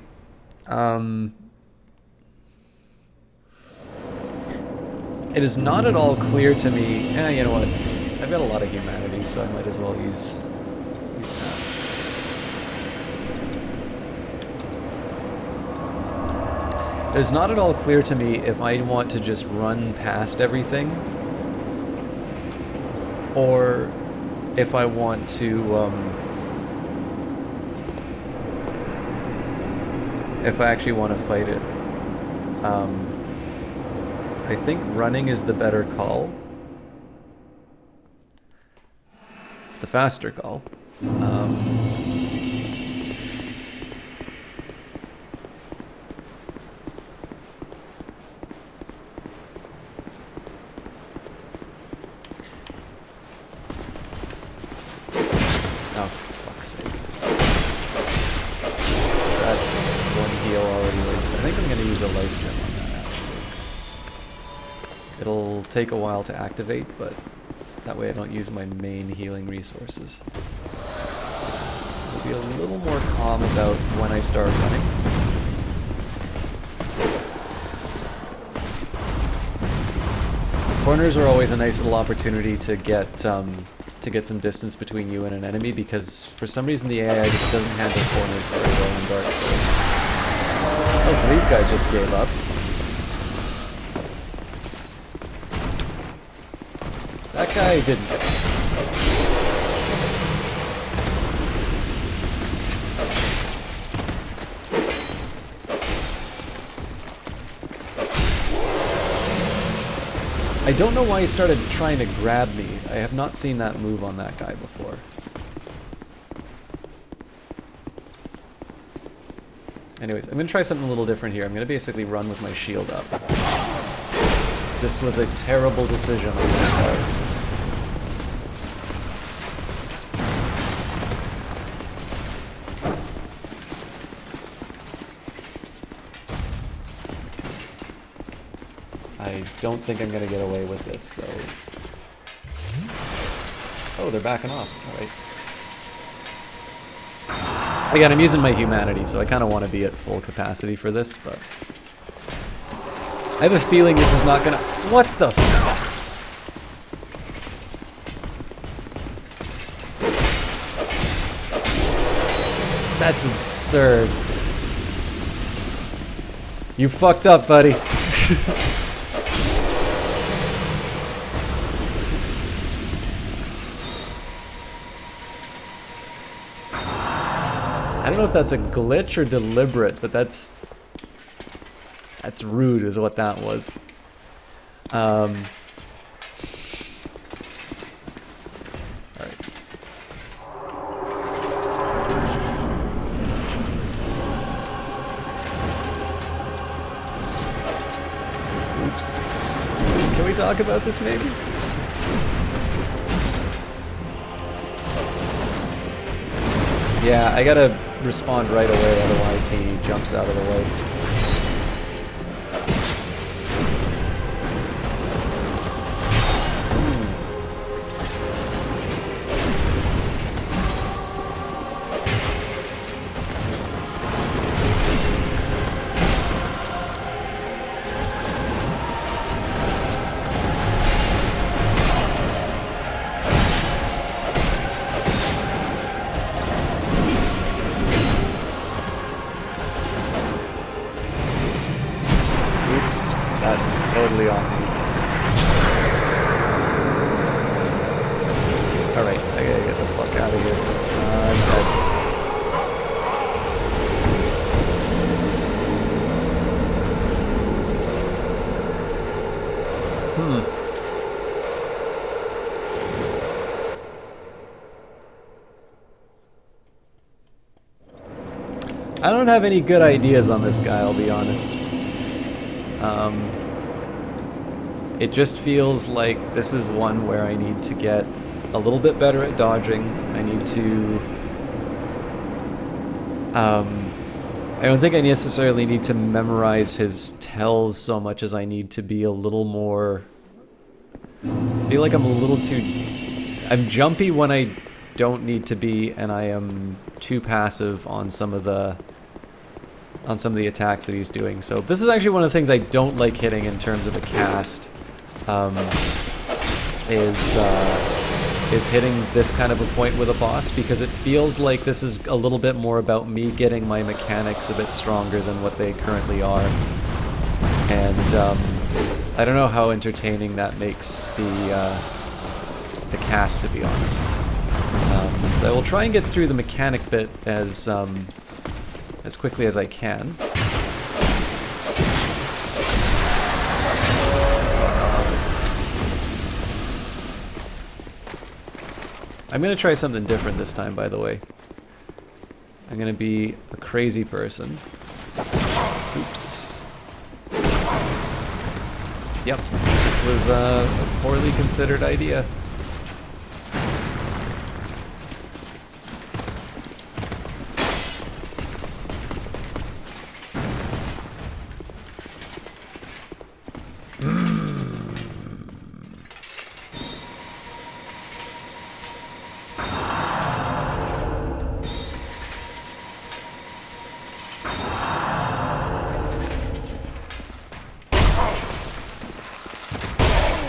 It is not at all clear to me... you know what? I've got a lot of humanity, so I might as well use that. It's not at all clear to me if I want to just run past everything, or if I want to, if I actually want to fight it. I think running is the better call. It's the faster call. Oh, for fuck's sake. So that's one heal already wasted. I think I'm going to use a life gem on that, actually. It'll take a while to activate, but that way I don't use my main healing resources. So I'll be a little more calm about when I start running. Corners are always a nice little opportunity to get some distance between you and an enemy, because for some reason the AI just doesn't handle corners very well in Dark Souls. Oh, so these guys just gave up. That guy didn't. I don't know why he started trying to grab me. I have not seen that move on that guy before. Anyways, I'm going to try something a little different here. I'm going to basically run with my shield up. This was a terrible decision on my part. I don't think I'm going to get away with this, so... Oh, they're backing off. Alright. Again, I'm using my humanity, so I kind of want to be at full capacity for this, but... I have a feeling this is not going to... What the fuck? That's absurd. You fucked up, buddy. I don't know if that's a glitch or deliberate, but that's rude is what that was. Alright. Oops. Can we talk about this maybe? Yeah, I gotta respond right away, otherwise he jumps out of the way. That's totally on me. Alright, I gotta get the fuck out of here. I'm dead. I don't have any good ideas on this guy, I'll be honest. It just feels like this is one where I need to get a little bit better at dodging. I need to... I don't think I necessarily need to memorize his tells so much as I need to be a little more... I feel like I'm a little too... I'm jumpy when I don't need to be, and I am too passive on some of the attacks that he's doing. So this is actually one of the things I don't like hitting in terms of a cast, is hitting this kind of a point with a boss, because it feels like this is a little bit more about me getting my mechanics a bit stronger than what they currently are. And I don't know how entertaining that makes the cast, to be honest. So I will try and get through the mechanic bit as quickly as I can. I'm gonna try something different this time, by the way. I'm gonna be a crazy person. Oops. Yep, this was a poorly considered idea.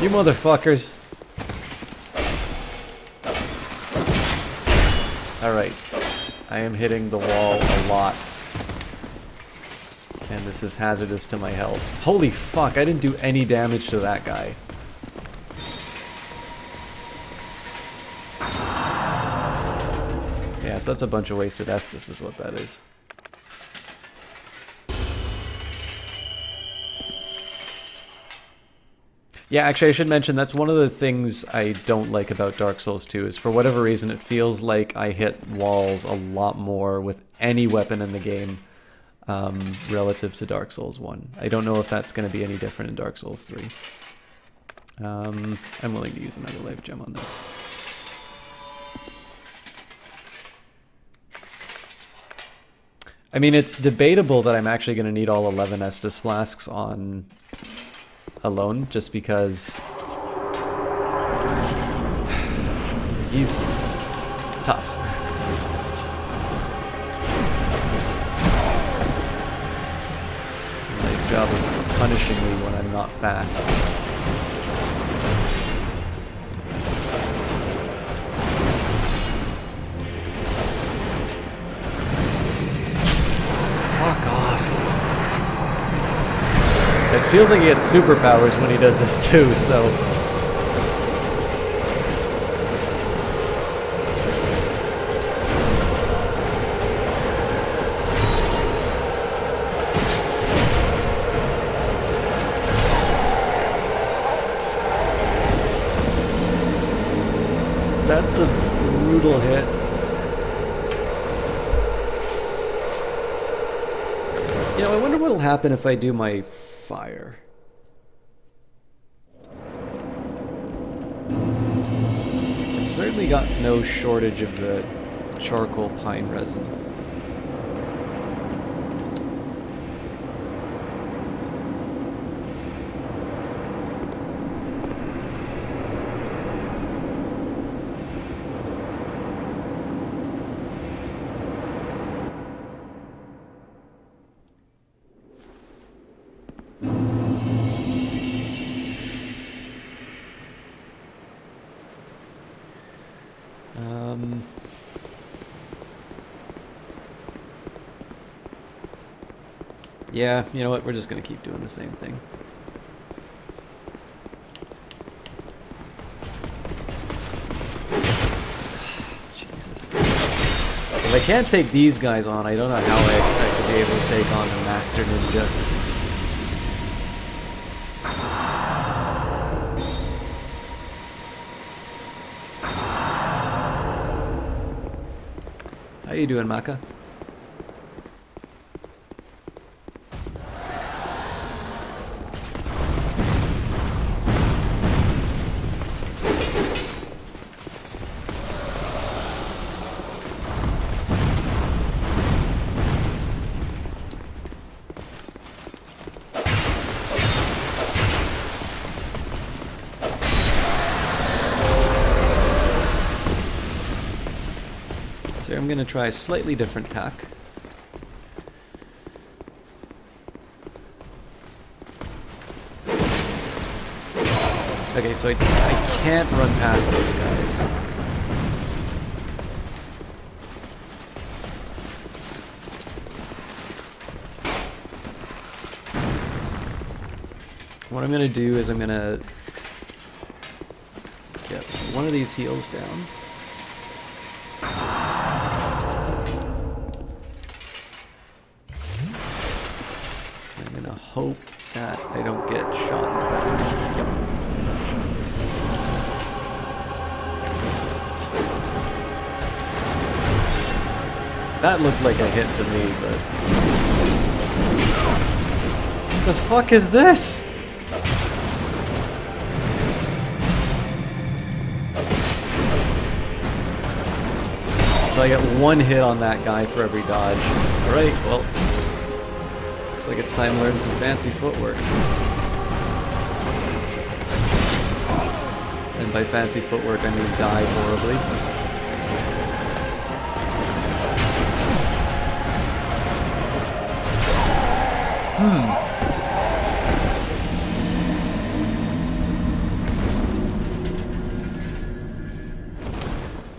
You motherfuckers. Alright. I am hitting the wall a lot. And this is hazardous to my health. Holy fuck, I didn't do any damage to that guy. Yeah, so that's a bunch of wasted Estus is what that is. Yeah, actually I should mention that's one of the things I don't like about Dark Souls 2 is for whatever reason it feels like I hit walls a lot more with any weapon in the game relative to Dark Souls 1. I don't know if that's going to be any different in Dark Souls 3. I'm willing to use another life gem on this. I mean, it's debatable that I'm actually going to need all 11 Estus flasks on alone, just because he's tough. Nice job of punishing me when I'm not fast. Fuck off. It feels like he gets superpowers when he does this too, so... That's a brutal hit. You know, I wonder what'll happen if I do my fire. I've certainly got no shortage of the charcoal pine resin. Yeah, you know what? We're just gonna keep doing the same thing. Jesus. If I can't take these guys on, I don't know how I expect to be able to take on the Master Ninja. How you doing, Maka? So I'm going to try a slightly different tack. Okay, so I can't run past those guys. What I'm gonna do is I'm gonna get one of these heals down. I'm gonna hope that I don't get shot in the back. Yep. That looked like a hit to me, but... What the fuck is this? So I get one hit on that guy for every dodge. Alright, well... Looks like it's time to learn some fancy footwork. And by fancy footwork I mean die horribly.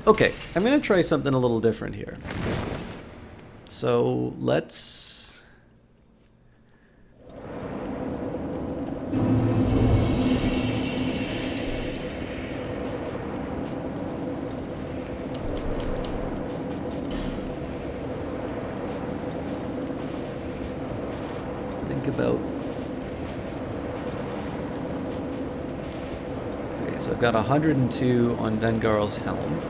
Okay, I'm gonna try something a little different here. So let's think about... Okay, so I've got 102 on Vengarl's helm.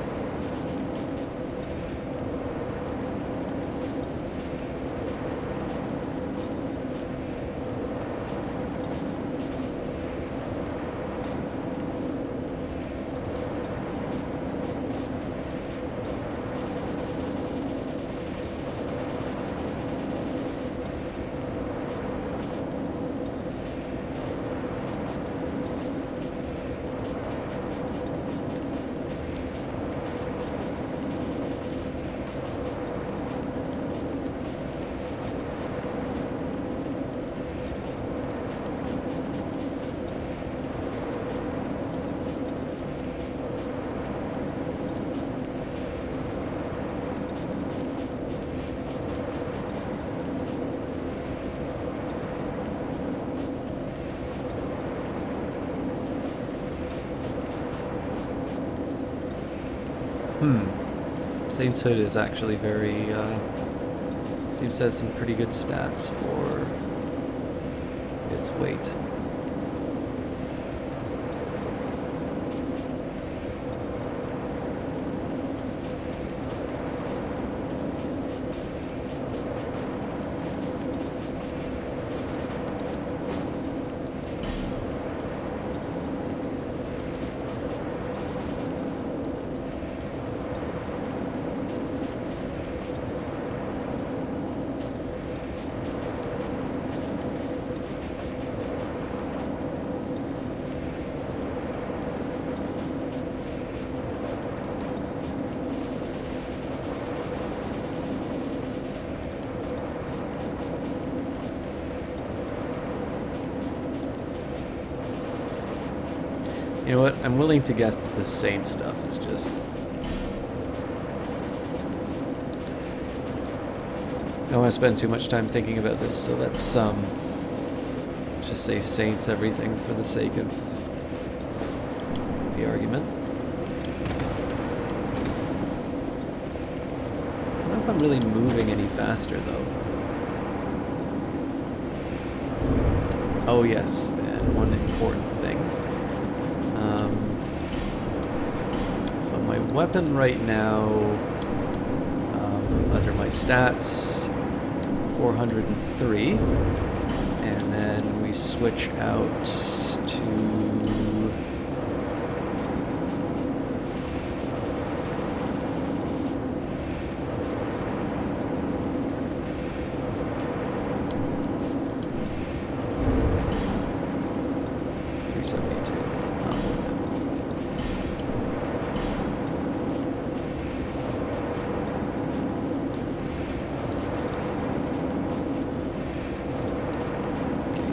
Saint's Hood is actually very, seems to have some pretty good stats for its weight. You know what? I'm willing to guess that the Saint stuff is just... I don't want to spend too much time thinking about this, so let's just say Saint's everything for the sake of the argument. I don't know if I'm really moving any faster, though. Oh yes, and one important thing. So my weapon right now, under my stats, 403, and then we switch out to...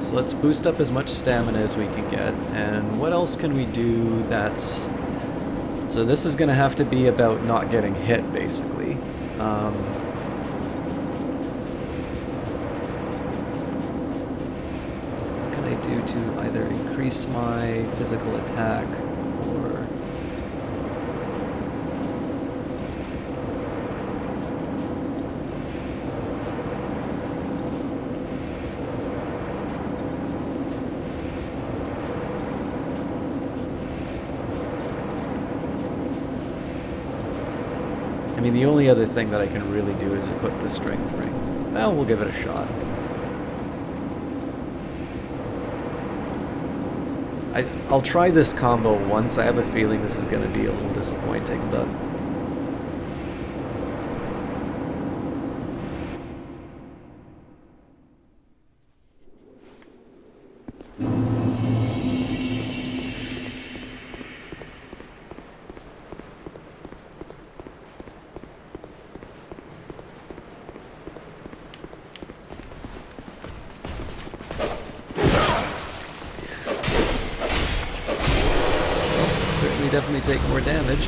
So let's boost up as much stamina as we can get, and what else can we do that's... So this is going to have to be about not getting hit, basically. So what can I I do to either increase my physical attack or... I mean, the only other thing that I can really do is equip the strength ring. Well, we'll give it a shot. I'll try this combo once. I have a feeling this is going to be a little disappointing, but... definitely take more damage.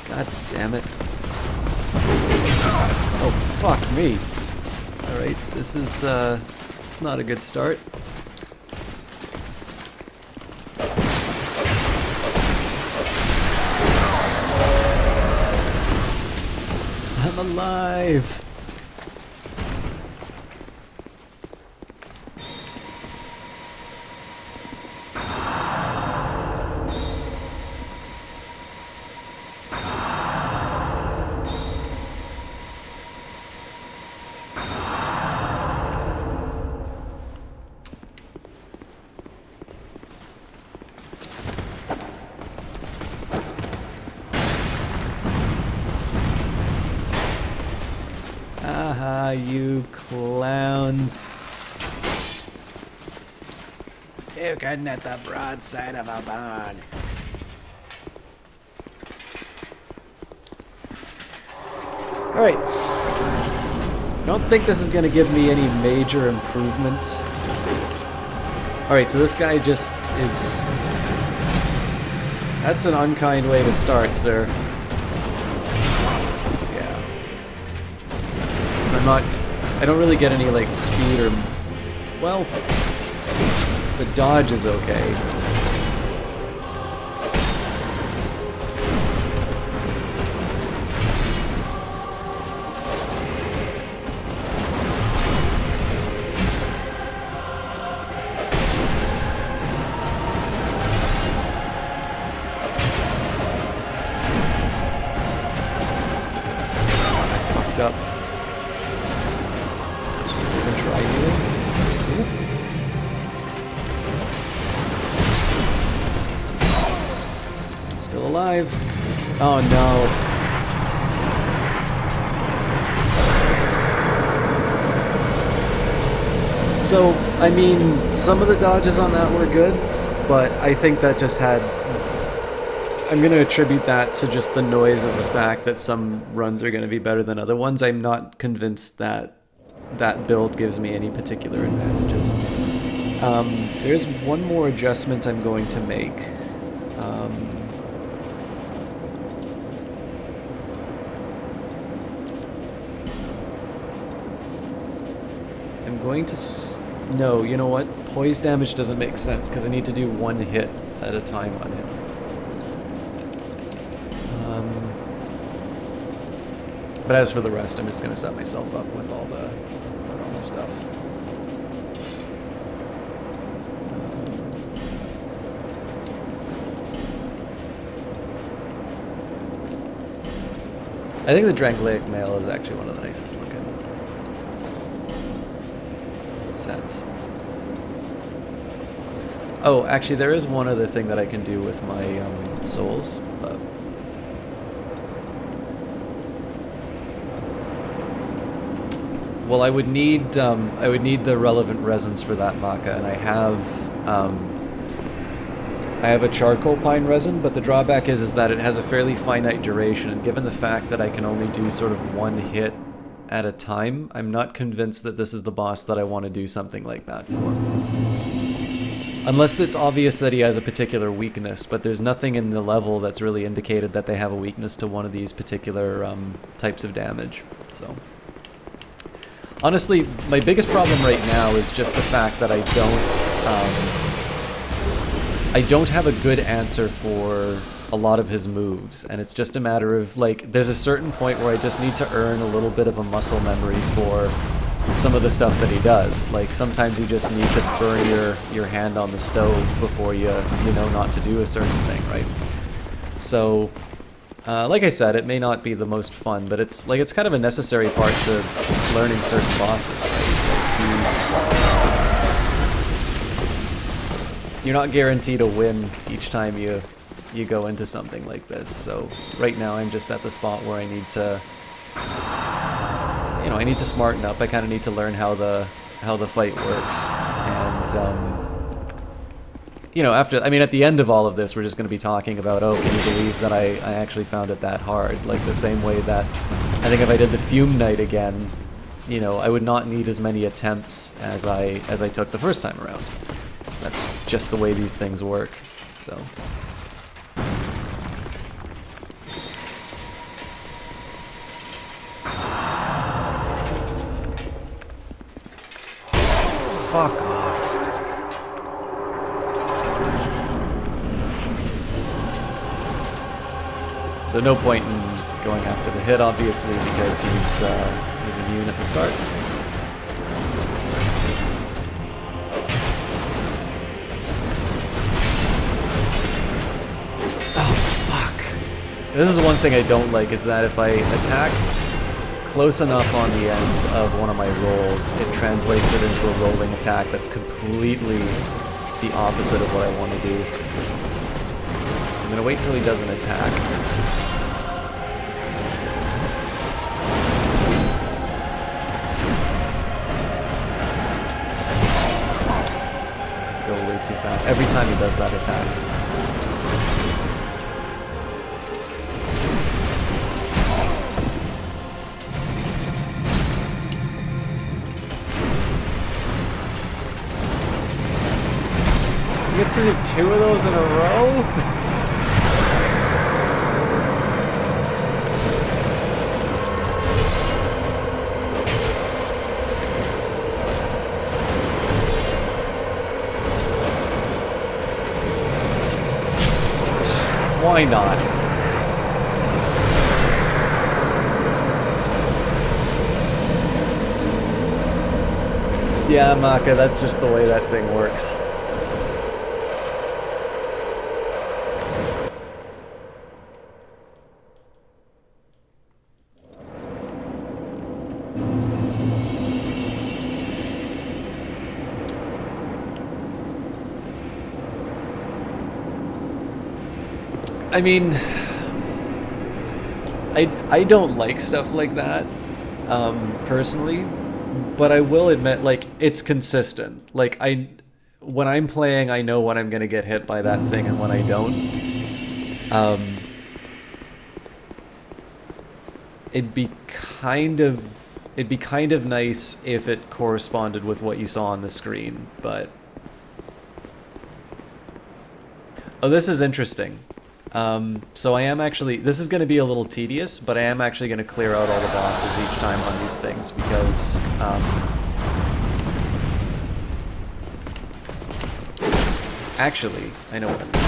God damn it. Oh, fuck me. Alright, this is, it's not a good start. I'm alive! Aha, you clowns. You couldn't hit the broadside of a barn. Alright. I don't think this is going to give me any major improvements. Alright, so this guy just is... That's an unkind way to start, sir. I don't really get any, like, speed or... Well, the dodge is okay. I fucked up. Still alive. Oh no. So, I mean, some of the dodges on that were good, but I think that just had... I'm going to attribute that to just the noise of the fact that some runs are going to be better than other ones. I'm not convinced that that build gives me any particular advantages. There's one more adjustment I'm going to make. I'm going to... No, you know what? Poise damage doesn't make sense because I need to do one hit at a time on him. But as for the rest, I'm just going to set myself up with all the normal stuff. I think the Drangleic male is actually one of the nicest looking sets. Oh, actually, there is one other thing that I can do with my souls, but... Well, I would need the relevant resins for that maca, and I have a charcoal pine resin, but the drawback is that it has a fairly finite duration, and given the fact that I can only do sort of one hit at a time, I'm not convinced that this is the boss that I want to do something like that for. Unless it's obvious that he has a particular weakness, but there's nothing in the level that's really indicated that they have a weakness to one of these particular types of damage. So, honestly, my biggest problem right now is just the fact that I don't have a good answer for a lot of his moves, and it's just a matter of, like, there's a certain point where I just need to earn a little bit of a muscle memory for some of the stuff that he does. Like, sometimes you just need to burn your hand on the stove before you know not to do a certain thing, right? So, like I said, it may not be the most fun, but it's kind of a necessary part to learning certain bosses, right? You're not guaranteed a win each time you go into something like this. So right now I'm just at the spot where I need to, I need to smarten up. I kind of need to learn how the fight works. And at the end of all of this, we're just going to be talking about, oh, can you believe that I actually found it that hard? Like the same way that I think if I did the Fume night again, I would not need as many attempts as I took the first time around. That's just the way these things work. So. Fuck off. So no point in going after the hit, obviously, because he's immune at the start. Oh, fuck. This is one thing I don't like, is that if I attack close enough on the end of one of my rolls, it translates it into a rolling attack that's completely the opposite of what I want to do. So I'm going to wait till he does an attack. Go way too fast. Every time he does that attack. Gets to do 2 of those in a row? Why not? Yeah, Maka, that's just the way that thing works. I mean, I don't like stuff like that, personally, but I will admit, like, it's consistent. Like, when I'm playing, I know when I'm gonna get hit by that thing and when I don't. It'd be kind of nice if it corresponded with what you saw on the screen, but... Oh, this is interesting. So I am actually, this is going to be a little tedious, but I am actually going to clear out all the bosses each time on these things, because, actually, I know what I'm doing.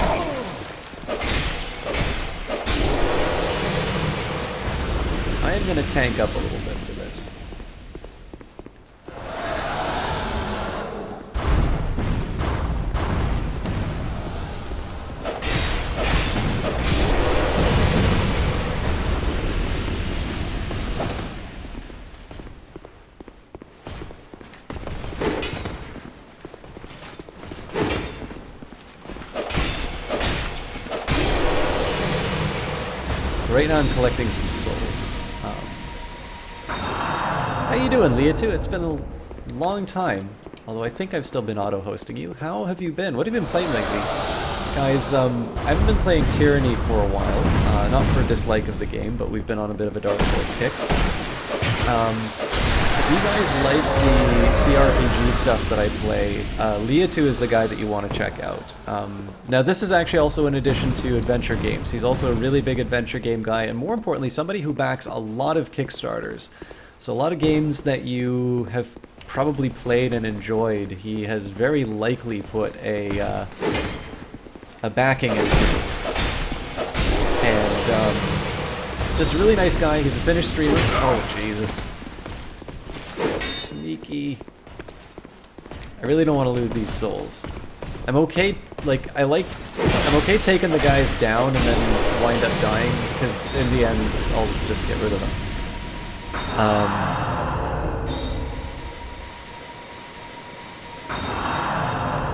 I am going to tank up a little bit for this. Right now I'm collecting some souls. How you doing, Leah, too? It's been a long time. Although I think I've still been auto-hosting you. How have you been? What have you been playing lately? Guys, I haven't been playing Tyranny for a while. Not for dislike of the game, but we've been on a bit of a Dark Souls kick. If you guys like the CRPG stuff that I play, Leah 2 is the guy that you want to check out. Now this is actually also in addition to adventure games. He's also a really big adventure game guy, and more importantly, somebody who backs a lot of Kickstarters. So a lot of games that you have probably played and enjoyed, he has very likely put a backing into. And just a really nice guy. He's a Finnish streamer. Oh, Jesus. Sneaky. I really don't want to lose these souls. I'm okay, like, I'm okay taking the guys down and then wind up dying, because in the end, I'll just get rid of them.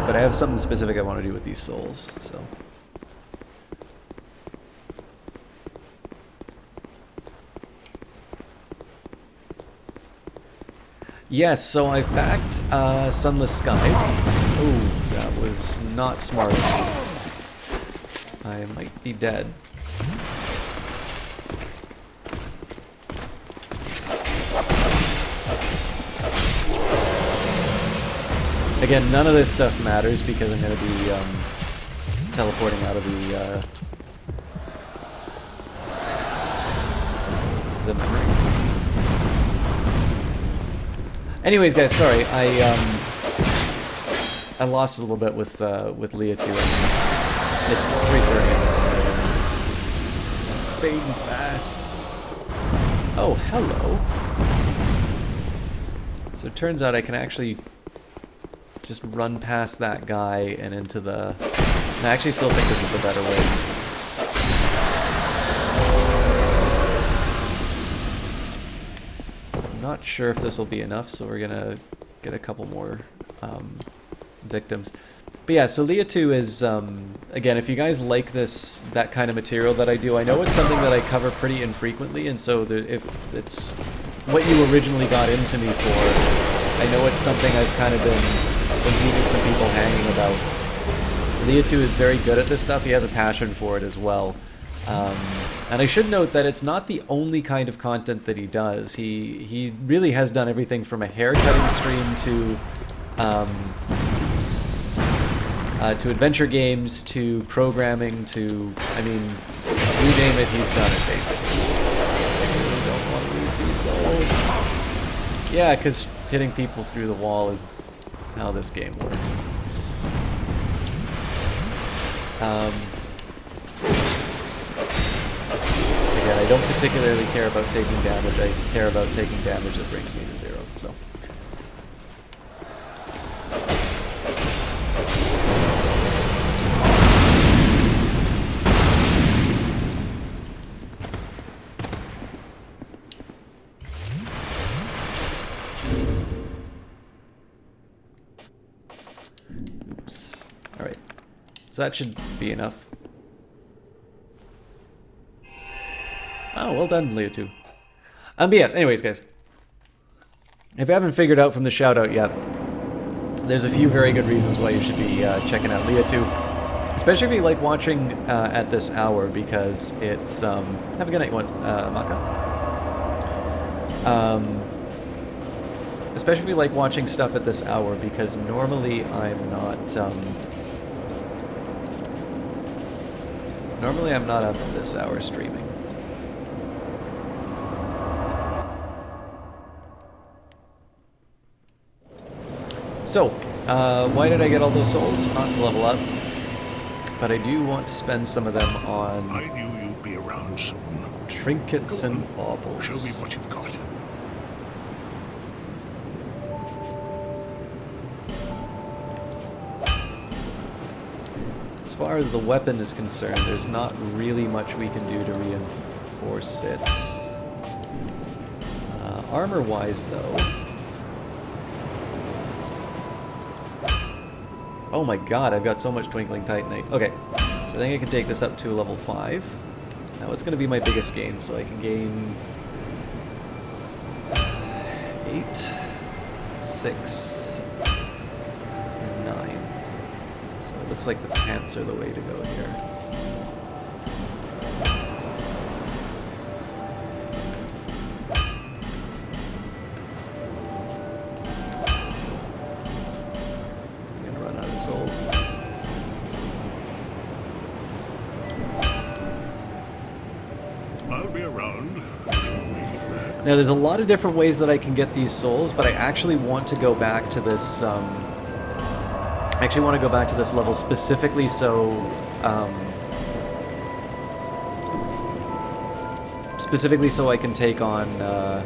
But I have something specific I want to do with these souls, so... Yes, so I've backed Sunless Skies. Oh, that was not smart of me. I might be dead. Again, none of this stuff matters because I'm going to be teleporting out of the memory. Anyways, guys, sorry, I lost a little bit with Leah 2. It's 3:30. I'm fading fast. Oh, hello. So it turns out I can actually just run past that guy and into the... I actually still think this is the better way. Not sure if this will be enough, so we're gonna get a couple more victims. But yeah, so Leah 2 is, again, if you guys like that kind of material that I do, I know it's something that I cover pretty infrequently, and so if it's what you originally got into me for, I know it's something I've kind of been leaving some people hanging about. Leah 2 is very good at this stuff. He has a passion for it as well. And I should note that it's not the only kind of content that he does. He really has done everything from a haircutting stream to adventure games, to programming, to, I mean, you name it, he's done it, basically. I really don't want to lose these souls. Yeah, because hitting people through the wall is how this game works. Again, I don't particularly care about taking damage. I care about taking damage that brings me to 0, so... Oops. Alright. So that should be enough. Oh, well done, Leah 2. But yeah, anyways, guys. If you haven't figured out from the shout-out yet, there's a few very good reasons why you should be checking out Leah 2. Especially if you like watching at this hour, because it's... have a good night, Maka. Especially if you like watching stuff at this hour, because normally I'm not... normally I'm not up at this hour streaming. So, why did I get all those souls? Not to level up, but I do want to spend some of them on... I knew you'd be around soon. Trinkets and baubles. Show me what you've got. As far as the weapon is concerned, there's not really much we can do to reinforce it. Armor-wise, though... Oh my god, I've got so much Twinkling Titanite. Okay, so I think I can take this up to level 5. Now it's going to be my biggest gain, so I can gain... 8, 6, and 9. So it looks like the pants are the way to go here. Souls. I'll be around. Now, there's a lot of different ways that I can get these souls, but I actually want to go back to this. I actually want to go back to this level specifically so. Specifically so I can take on. I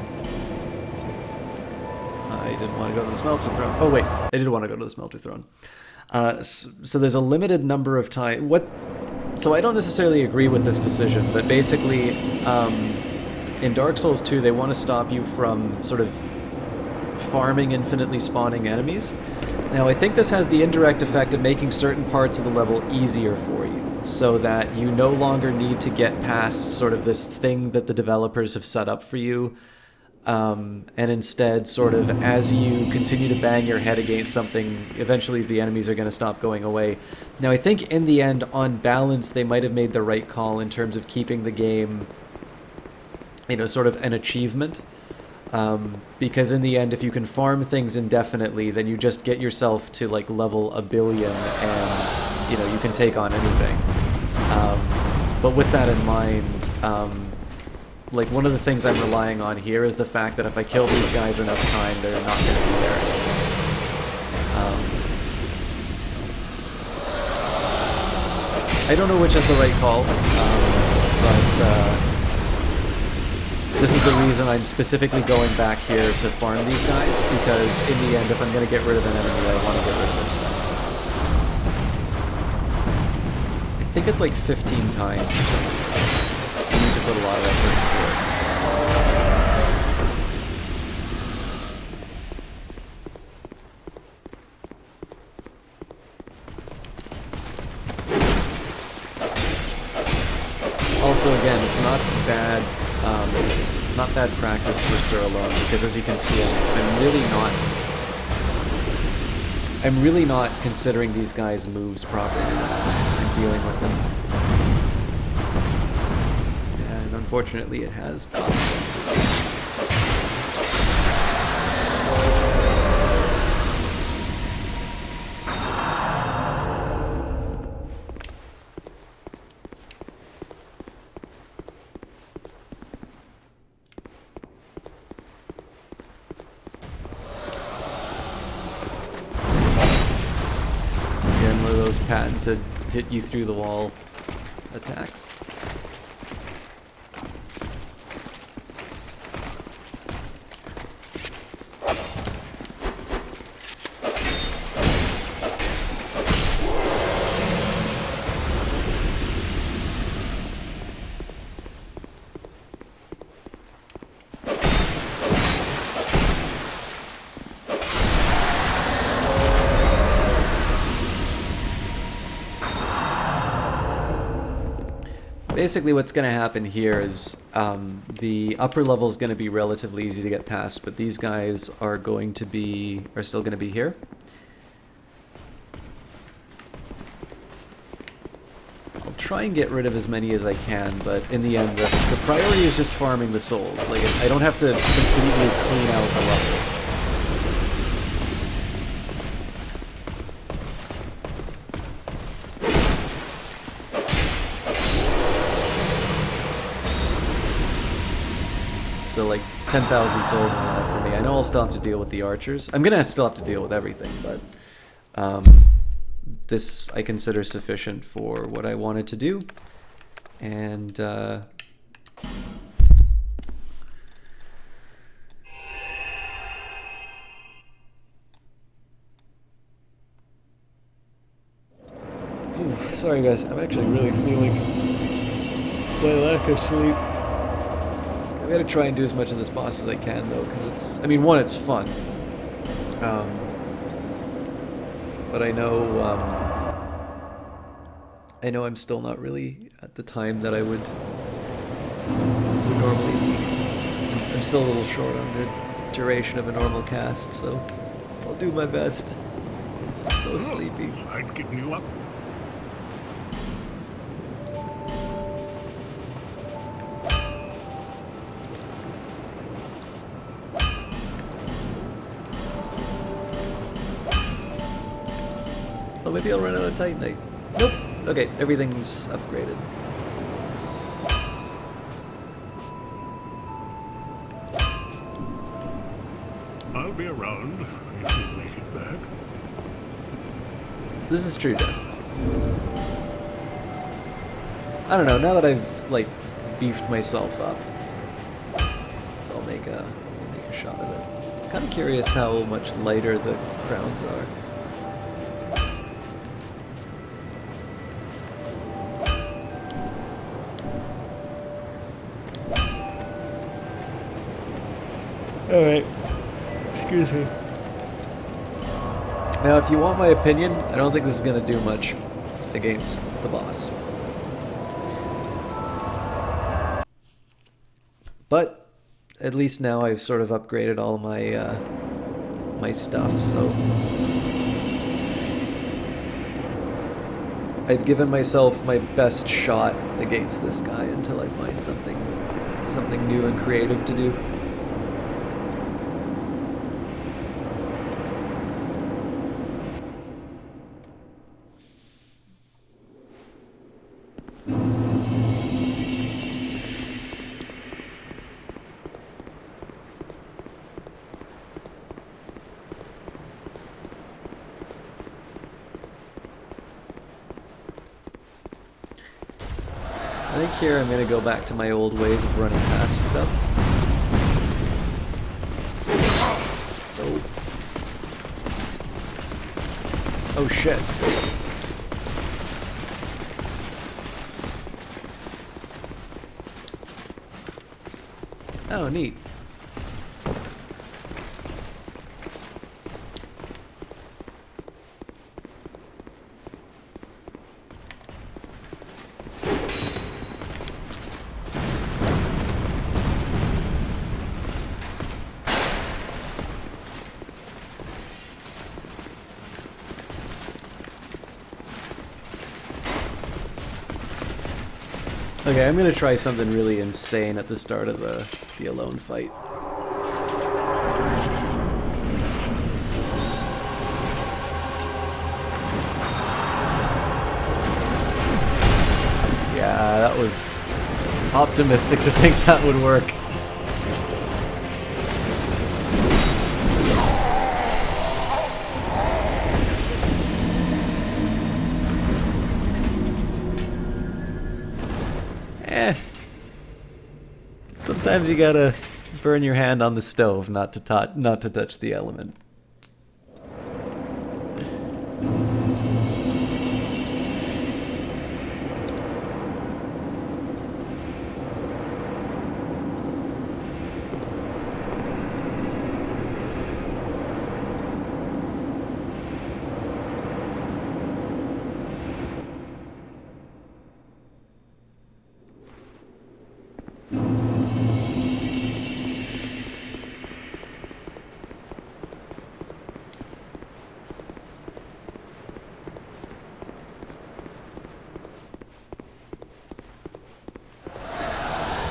didn't want to go to the Smelter Throne. Oh wait, I did want to go to the Smelter Throne. So there's a limited number of time. So I don't necessarily agree with this decision, but basically, in Dark Souls 2, they want to stop you from sort of farming infinitely spawning enemies. Now, I think this has the indirect effect of making certain parts of the level easier for you, so that you no longer need to get past sort of this thing that the developers have set up for you, and instead, sort of, as you continue to bang your head against something, eventually the enemies are going to stop going away. Now, I think in the end, on balance, they might have made the right call in terms of keeping the game, you know, sort of an achievement. Because in the end, if you can farm things indefinitely, then you just get yourself to, like, level 1 billion, and, you know, you can take on anything. But with that in mind, like, one of the things I'm relying on here is the fact that if I kill these guys enough time, they're not going to be there anymore. So. I don't know which is the right call, but this is the reason I'm specifically going back here to farm these guys, because in the end, if I'm going to get rid of an enemy, I want to get rid of this stuff. I think it's like 15 times or something. You need to put a lot of effort into it. Also, again, it's not bad. It's not bad practice for Sir alone, because as you can see, I'm really not considering these guys' moves properly when I'm dealing with them. And unfortunately, it has consequences. Patented hit you through the wall attacks. Basically what's going to happen here is the upper level is going to be relatively easy to get past, but these guys are still going to be here. I'll try and get rid of as many as I can, but in the end, the priority is just farming the souls. Like, I don't have to completely clean out the level. So like 10,000 souls is enough for me. I know I'll still have to deal with the archers. I'm gonna still have to deal with everything, but this I consider sufficient for what I wanted to do. And sorry guys, I'm actually really feeling my lack of sleep. I'm gonna try and do as much of this boss as I can, though, because it's, I mean, one, it's fun. But I know I'm still not really at the time that I would normally be. I'm still a little short on the duration of a normal cast, so I'll do my best. I'm so sleepy. I'd given you up. Oh, maybe I'll run out of Titanite. Nope. Okay, everything's upgraded. I'll be around if you make it back. This is true, Jess. I don't know, now that I've, like, beefed myself up, I'll make a shot at it. Kind of curious how much lighter the crowns are. Alright. Excuse me. Now, if you want my opinion, I don't think this is going to do much against the boss. But at least now I've sort of upgraded all my my stuff, so I've given myself my best shot against this guy until I find something new and creative to do. I think here I'm going to go back to my old ways of running past stuff. Oh. Oh shit. Oh, neat. Okay, I'm gonna try something really insane at the start of the alone fight. Yeah, that was optimistic to think that would work. Sometimes you gotta burn your hand on the stove not to touch the element.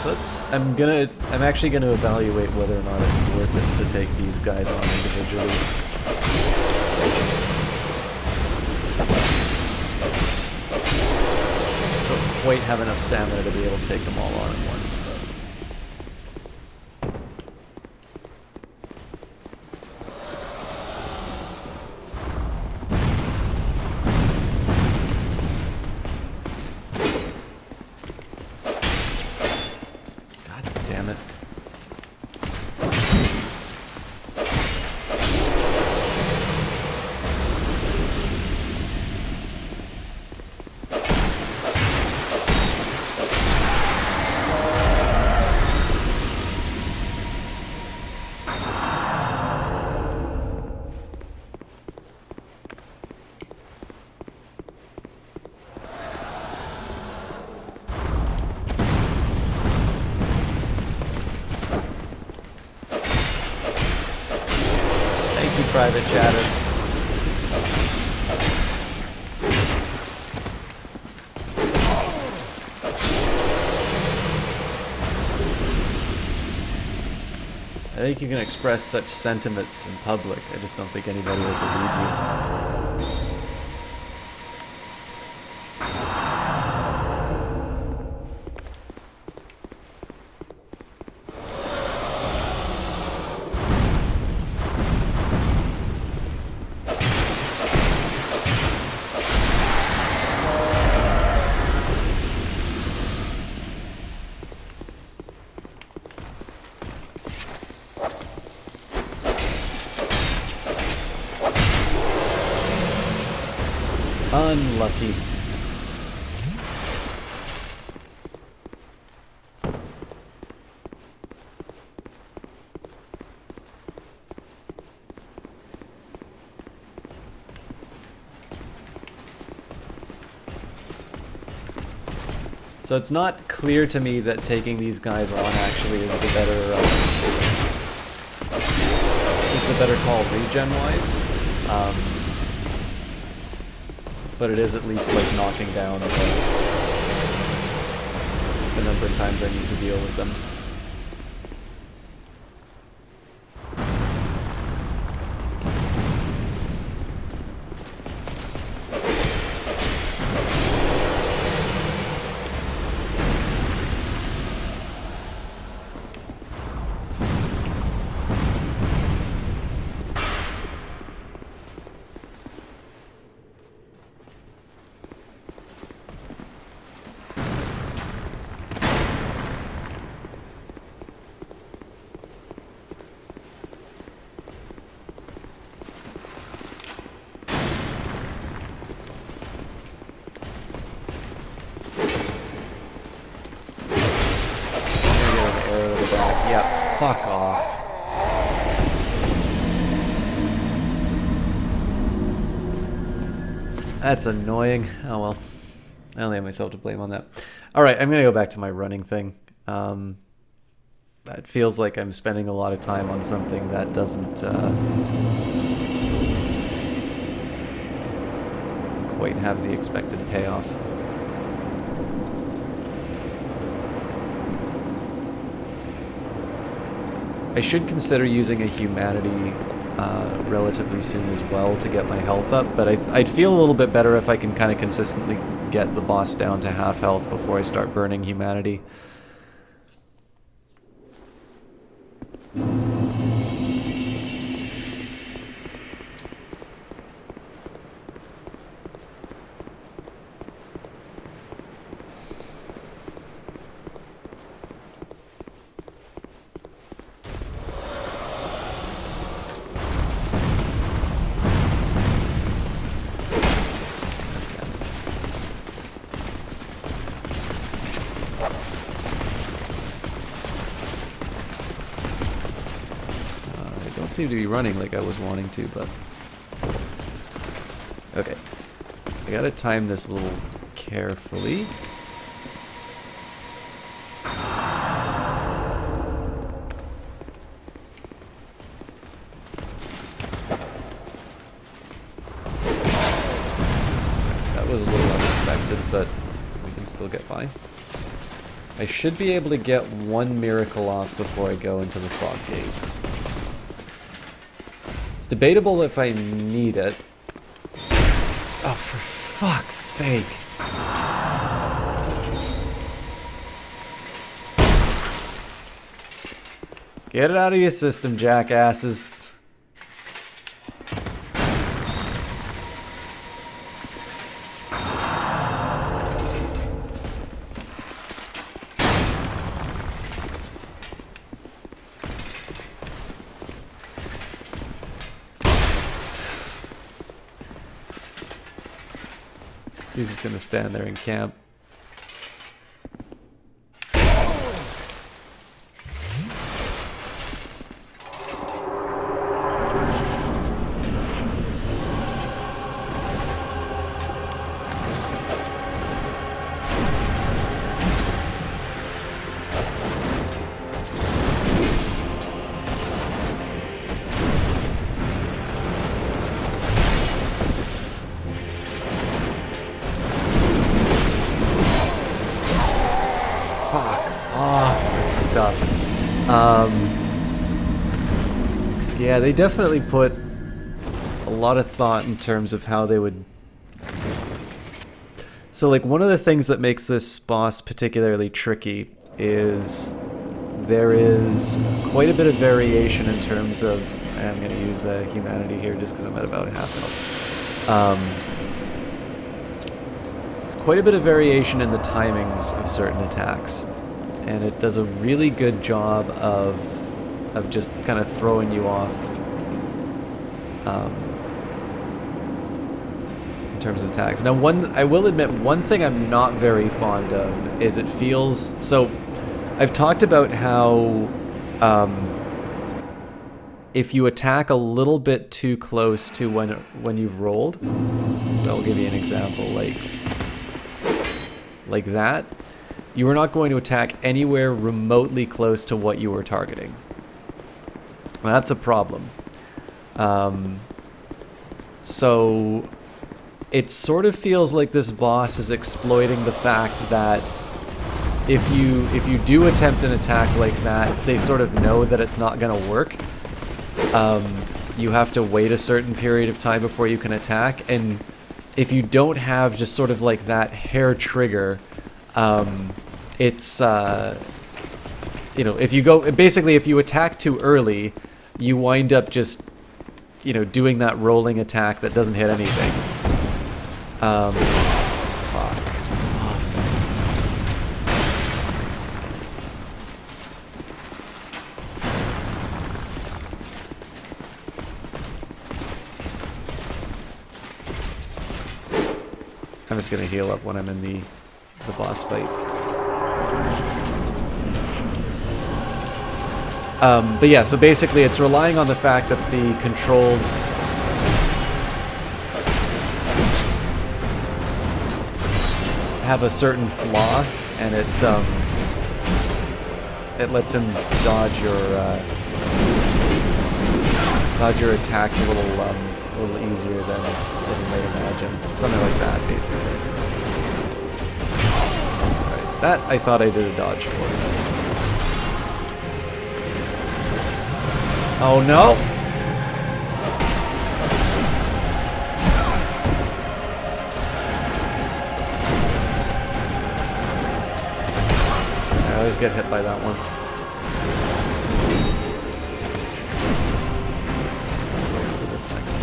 So I'm actually gonna evaluate whether or not it's worth it to take these guys on individually. Don't quite have enough stamina to be able to take them all on at once, but damn it. Private chatter. I think you can express such sentiments in public. I just don't think anybody will believe you. Unlucky. So it's not clear to me that taking these guys on actually is the better call regen-wise. But it is at least like knocking down the number of times I need to deal with them. Yeah, fuck off. That's annoying. Oh well. I only have myself to blame on that. Alright, I'm gonna go back to my running thing. It feels like I'm spending a lot of time on something that doesn't quite have the expected payoff. I should consider using a humanity relatively soon as well to get my health up, but I'd feel a little bit better if I can kind of consistently get the boss down to half health before I start burning humanity. Seem to be running like I was wanting to, but okay. I gotta time this a little carefully. That was a little unexpected, but we can still get by. I should be able to get one miracle off before I go into the fog gate. Debatable if I need it. Oh, for fuck's sake. Get it out of your system, jackasses. He's just gonna stand there and camp. Yeah, they definitely put a lot of thought in terms of how they would... So, like, one of the things that makes this boss particularly tricky is there is quite a bit of variation in terms of... I'm going to use humanity here just because I'm at about half health. There's quite a bit of variation in the timings of certain attacks, and it does a really good job of just kind of throwing you off terms of attacks. Now, I will admit, one thing I'm not very fond of is it feels... So, I've talked about how if you attack a little bit too close to when you've rolled, so I'll give you an example, like that, you are not going to attack anywhere remotely close to what you were targeting. Now, that's a problem. So it sort of feels like this boss is exploiting the fact that if you do attempt an attack like that, they sort of know that it's not going to work. You have to wait a certain period of time before you can attack, and if you don't have just sort of like that hair trigger, it's you know, if you attack too early, you wind up just, you know, doing that rolling attack that doesn't hit anything. Fuck off. I'm just gonna heal up when I'm in the boss fight. But yeah, so basically it's relying on the fact that the controls have a certain flaw, and it lets him dodge your attacks a little easier than you might imagine. Something like that, basically. Alright, that I thought I did a dodge for. Oh no! I always get hit by that one. Let's wait for this next one.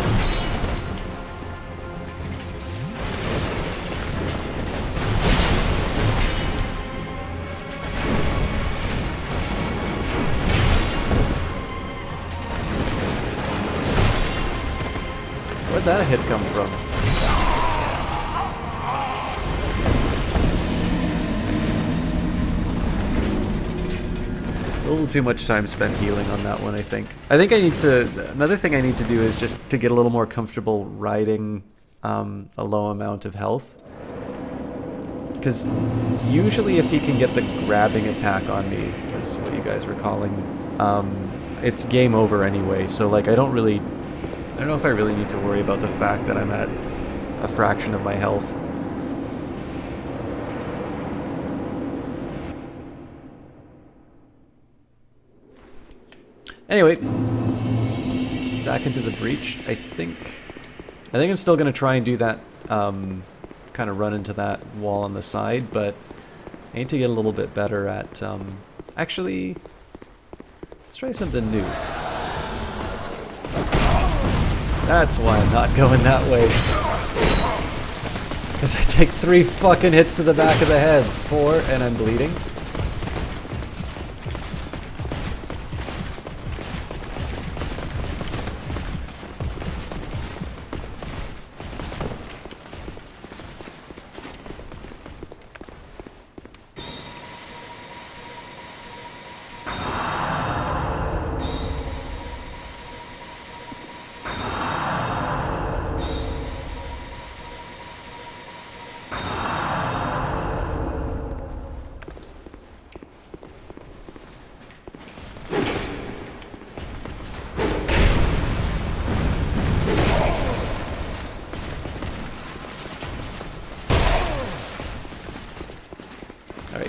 Where'd that hit come from? A little too much time spent healing on that one, I think. I think I need to... Another thing I need to do is just to get a little more comfortable riding a low amount of health. Because usually if he can get the grabbing attack on me, is what you guys were calling, it's game over anyway. So like I don't know if I really need to worry about the fact that I'm at a fraction of my health. Anyway, back into the breach. I think I'm still going to try and do that, kind of run into that wall on the side, but I need to get a little bit better at, actually, let's try something new. That's why I'm not going that way. Because I take 3 fucking hits to the back of the head. 4, and I'm bleeding.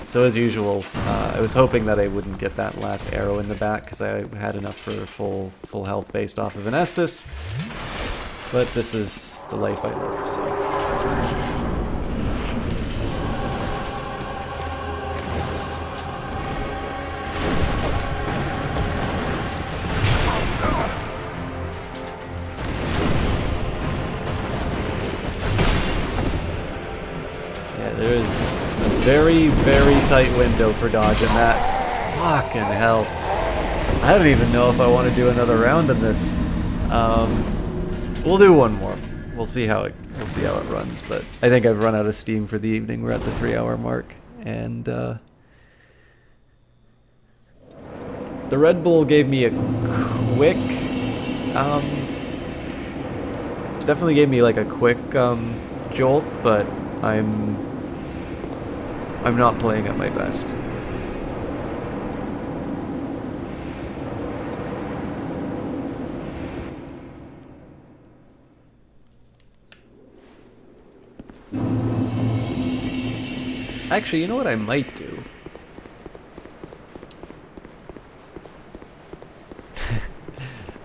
So as usual, I was hoping that I wouldn't get that last arrow in the back because I had enough for full health based off of an Estus. But this is the life I live, so... Yeah, there's a very, very tight window for dodging that. Fucking hell. I don't even know if I want to do another round in this. We'll do one more. we'll see how it runs. But I think I've run out of steam for the evening. We're at the 3-hour mark, and the Red Bull gave me a quick, definitely gave me like a quick jolt, but I'm not playing at my best. Actually, you know what I might do?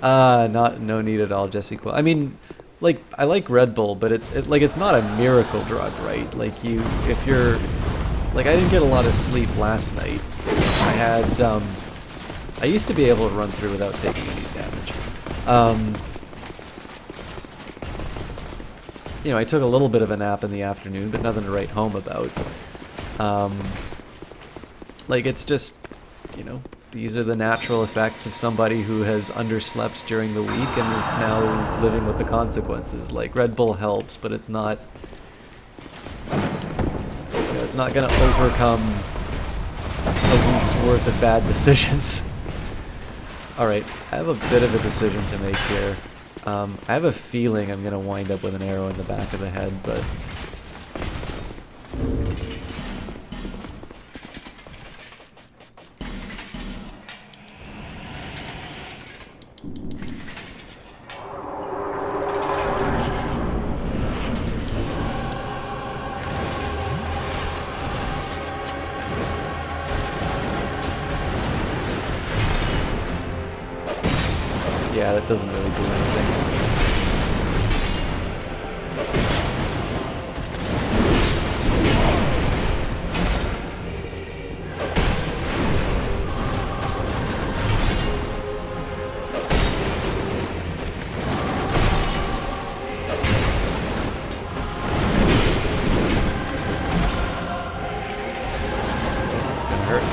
No need at all, Jesse Quill. I mean, like, I like Red Bull, but it's not a miracle drug, right? Like, if you're, like, I didn't get a lot of sleep last night. I used to be able to run through without taking any damage. You know, I took a little bit of a nap in the afternoon, but nothing to write home about. Like, it's just, you know, these are the natural effects of somebody who has underslept during the week and is now living with the consequences. Like, Red Bull helps, but it's not, you know, it's not going to overcome a week's worth of bad decisions. Alright, I have a bit of a decision to make here. I have a feeling I'm going to wind up with an arrow in the back of the head, but... yeah, that doesn't really do anything. It's gonna hurt.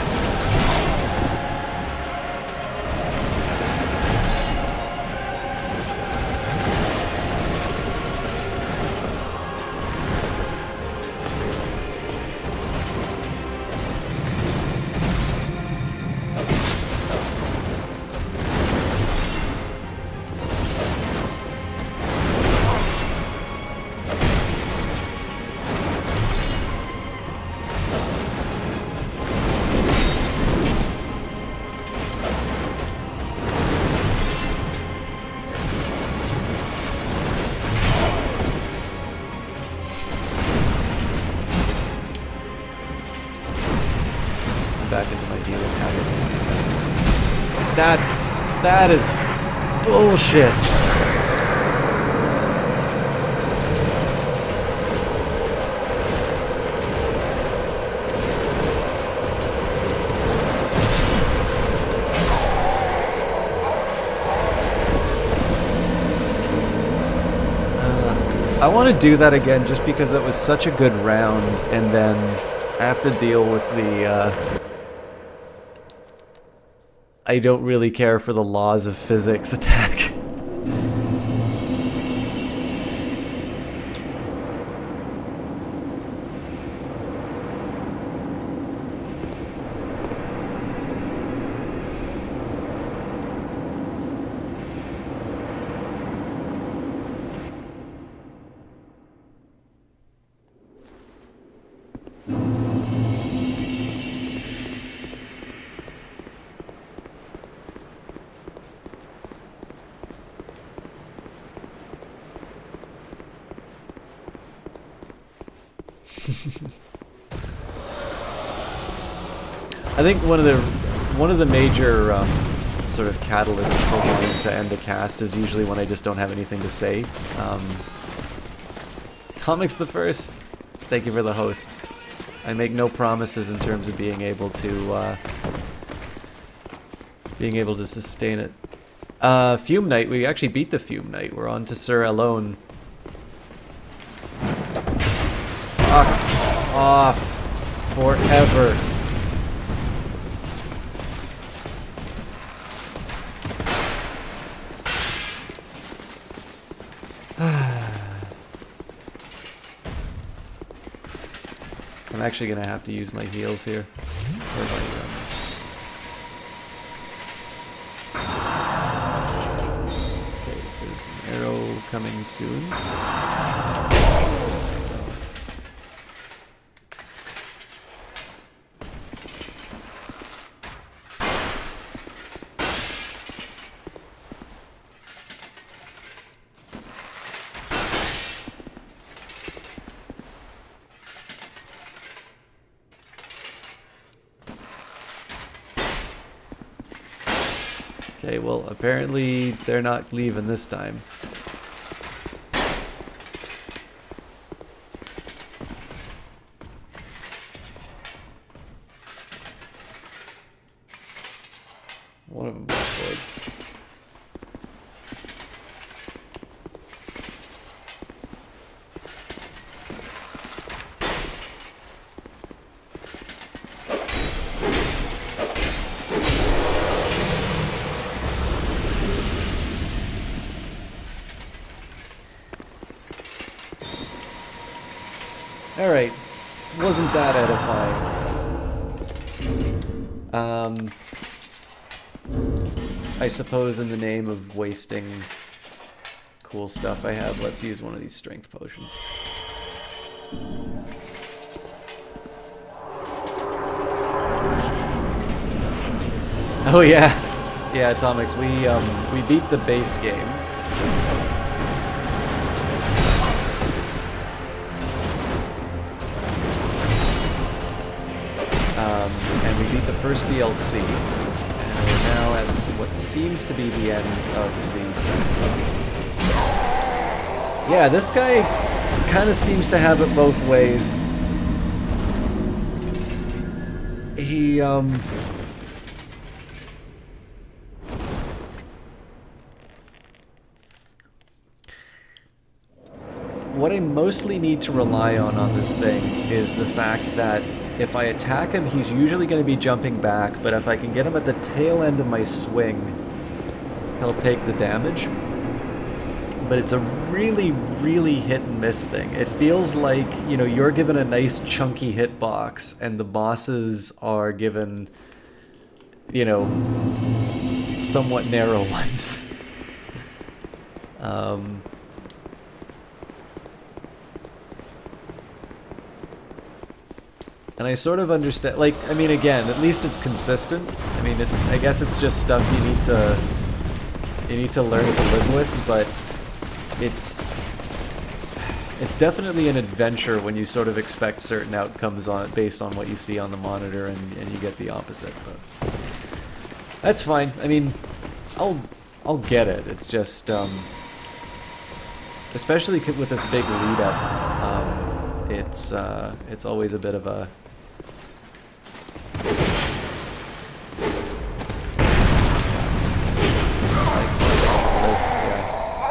Back into my healing habits. That is bullshit. I want to do that again just because it was such a good round, and then I have to deal with the I don't really care for the laws of physics attack. I think one of the major sort of catalysts for wanting to end the cast is usually when I just don't have anything to say. Tomix the First, thank you for the host. I make no promises in terms of being able to sustain it. Fume Knight, we actually beat the Fume Knight. We're on to Sir Alone. Fuck off forever. I'm actually gonna have to use my heals here. Or okay, there's an arrow coming soon. Okay, well, apparently they're not leaving this time. One of them got killed. Alright, wasn't that edifying. I suppose in the name of wasting cool stuff I have, let's use one of these strength potions. Oh yeah, yeah, Atomics, we beat the base game. And we beat the first DLC, and we're now at what seems to be the end of the second. Yeah, this guy kind of seems to have it both ways. He, what I mostly need to rely on this thing is the fact that if I attack him, he's usually going to be jumping back, but if I can get him at the tail end of my swing, he'll take the damage. But it's a really, really hit and miss thing. It feels like, you know, you're given a nice chunky hitbox, and the bosses are given, you know, somewhat narrow ones. And I sort of understand, like, I mean, again, at least it's consistent. I mean, I guess it's just stuff you need to learn to live with, but it's definitely an adventure when you sort of expect certain outcomes on it based on what you see on the monitor, and you get the opposite. But that's fine. I mean, I'll get it. It's just, especially with this big lead up, it's always a bit of a.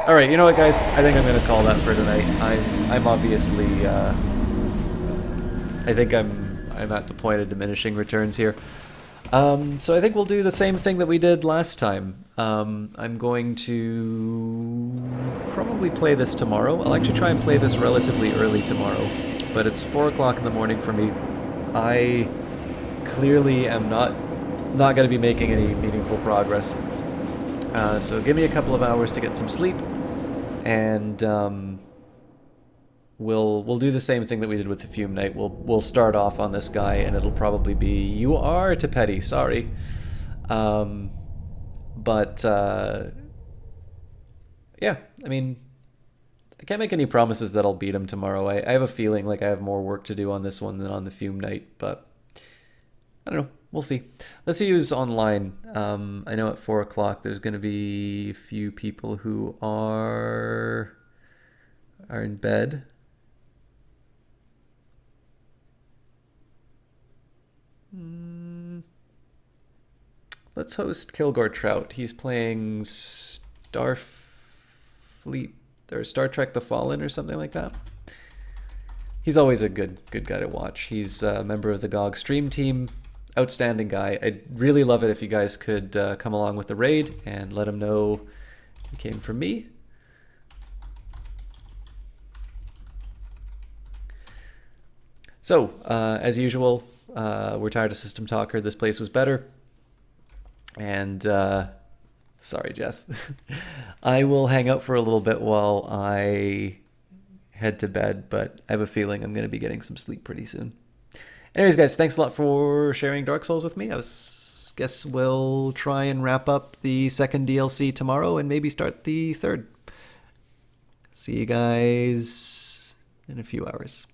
Alright, you know what, guys? I think I'm going to call that for tonight. I'm obviously, I think I'm at the point of diminishing returns here. So I think we'll do the same thing that we did last time. I'm going to probably play this tomorrow. I'll actually try and play this relatively early tomorrow, but it's 4 o'clock in the morning for me. I clearly am not going to be making any meaningful progress. So give me a couple of hours to get some sleep, and we'll do the same thing that we did with the Fume Night. We'll start off on this guy, and it'll probably be "You are Tapeti, sorry," but yeah, I mean, I can't make any promises that I'll beat him tomorrow. I have a feeling like I have more work to do on this one than on the Fume Night, but I don't know. We'll see. Let's see who's online. I know at 4 o'clock there's going to be a few people who are in bed. Let's host Kilgore Trout. He's playing Starfleet or Star Trek: The Fallen or something like that. He's always a good guy to watch. He's a member of the GOG stream team. Outstanding guy. I'd really love it if you guys could come along with the raid and let him know he came from me. So So, as usual, we're tired of System Talker. This place was better. And, sorry, Jess. I will hang out for a little bit while I head to bed, but I have a feeling I'm going to be getting some sleep pretty soon. Anyways, guys, thanks a lot for sharing Dark Souls with me. Guess we'll try and wrap up the second DLC tomorrow and maybe start the third. See you guys in a few hours.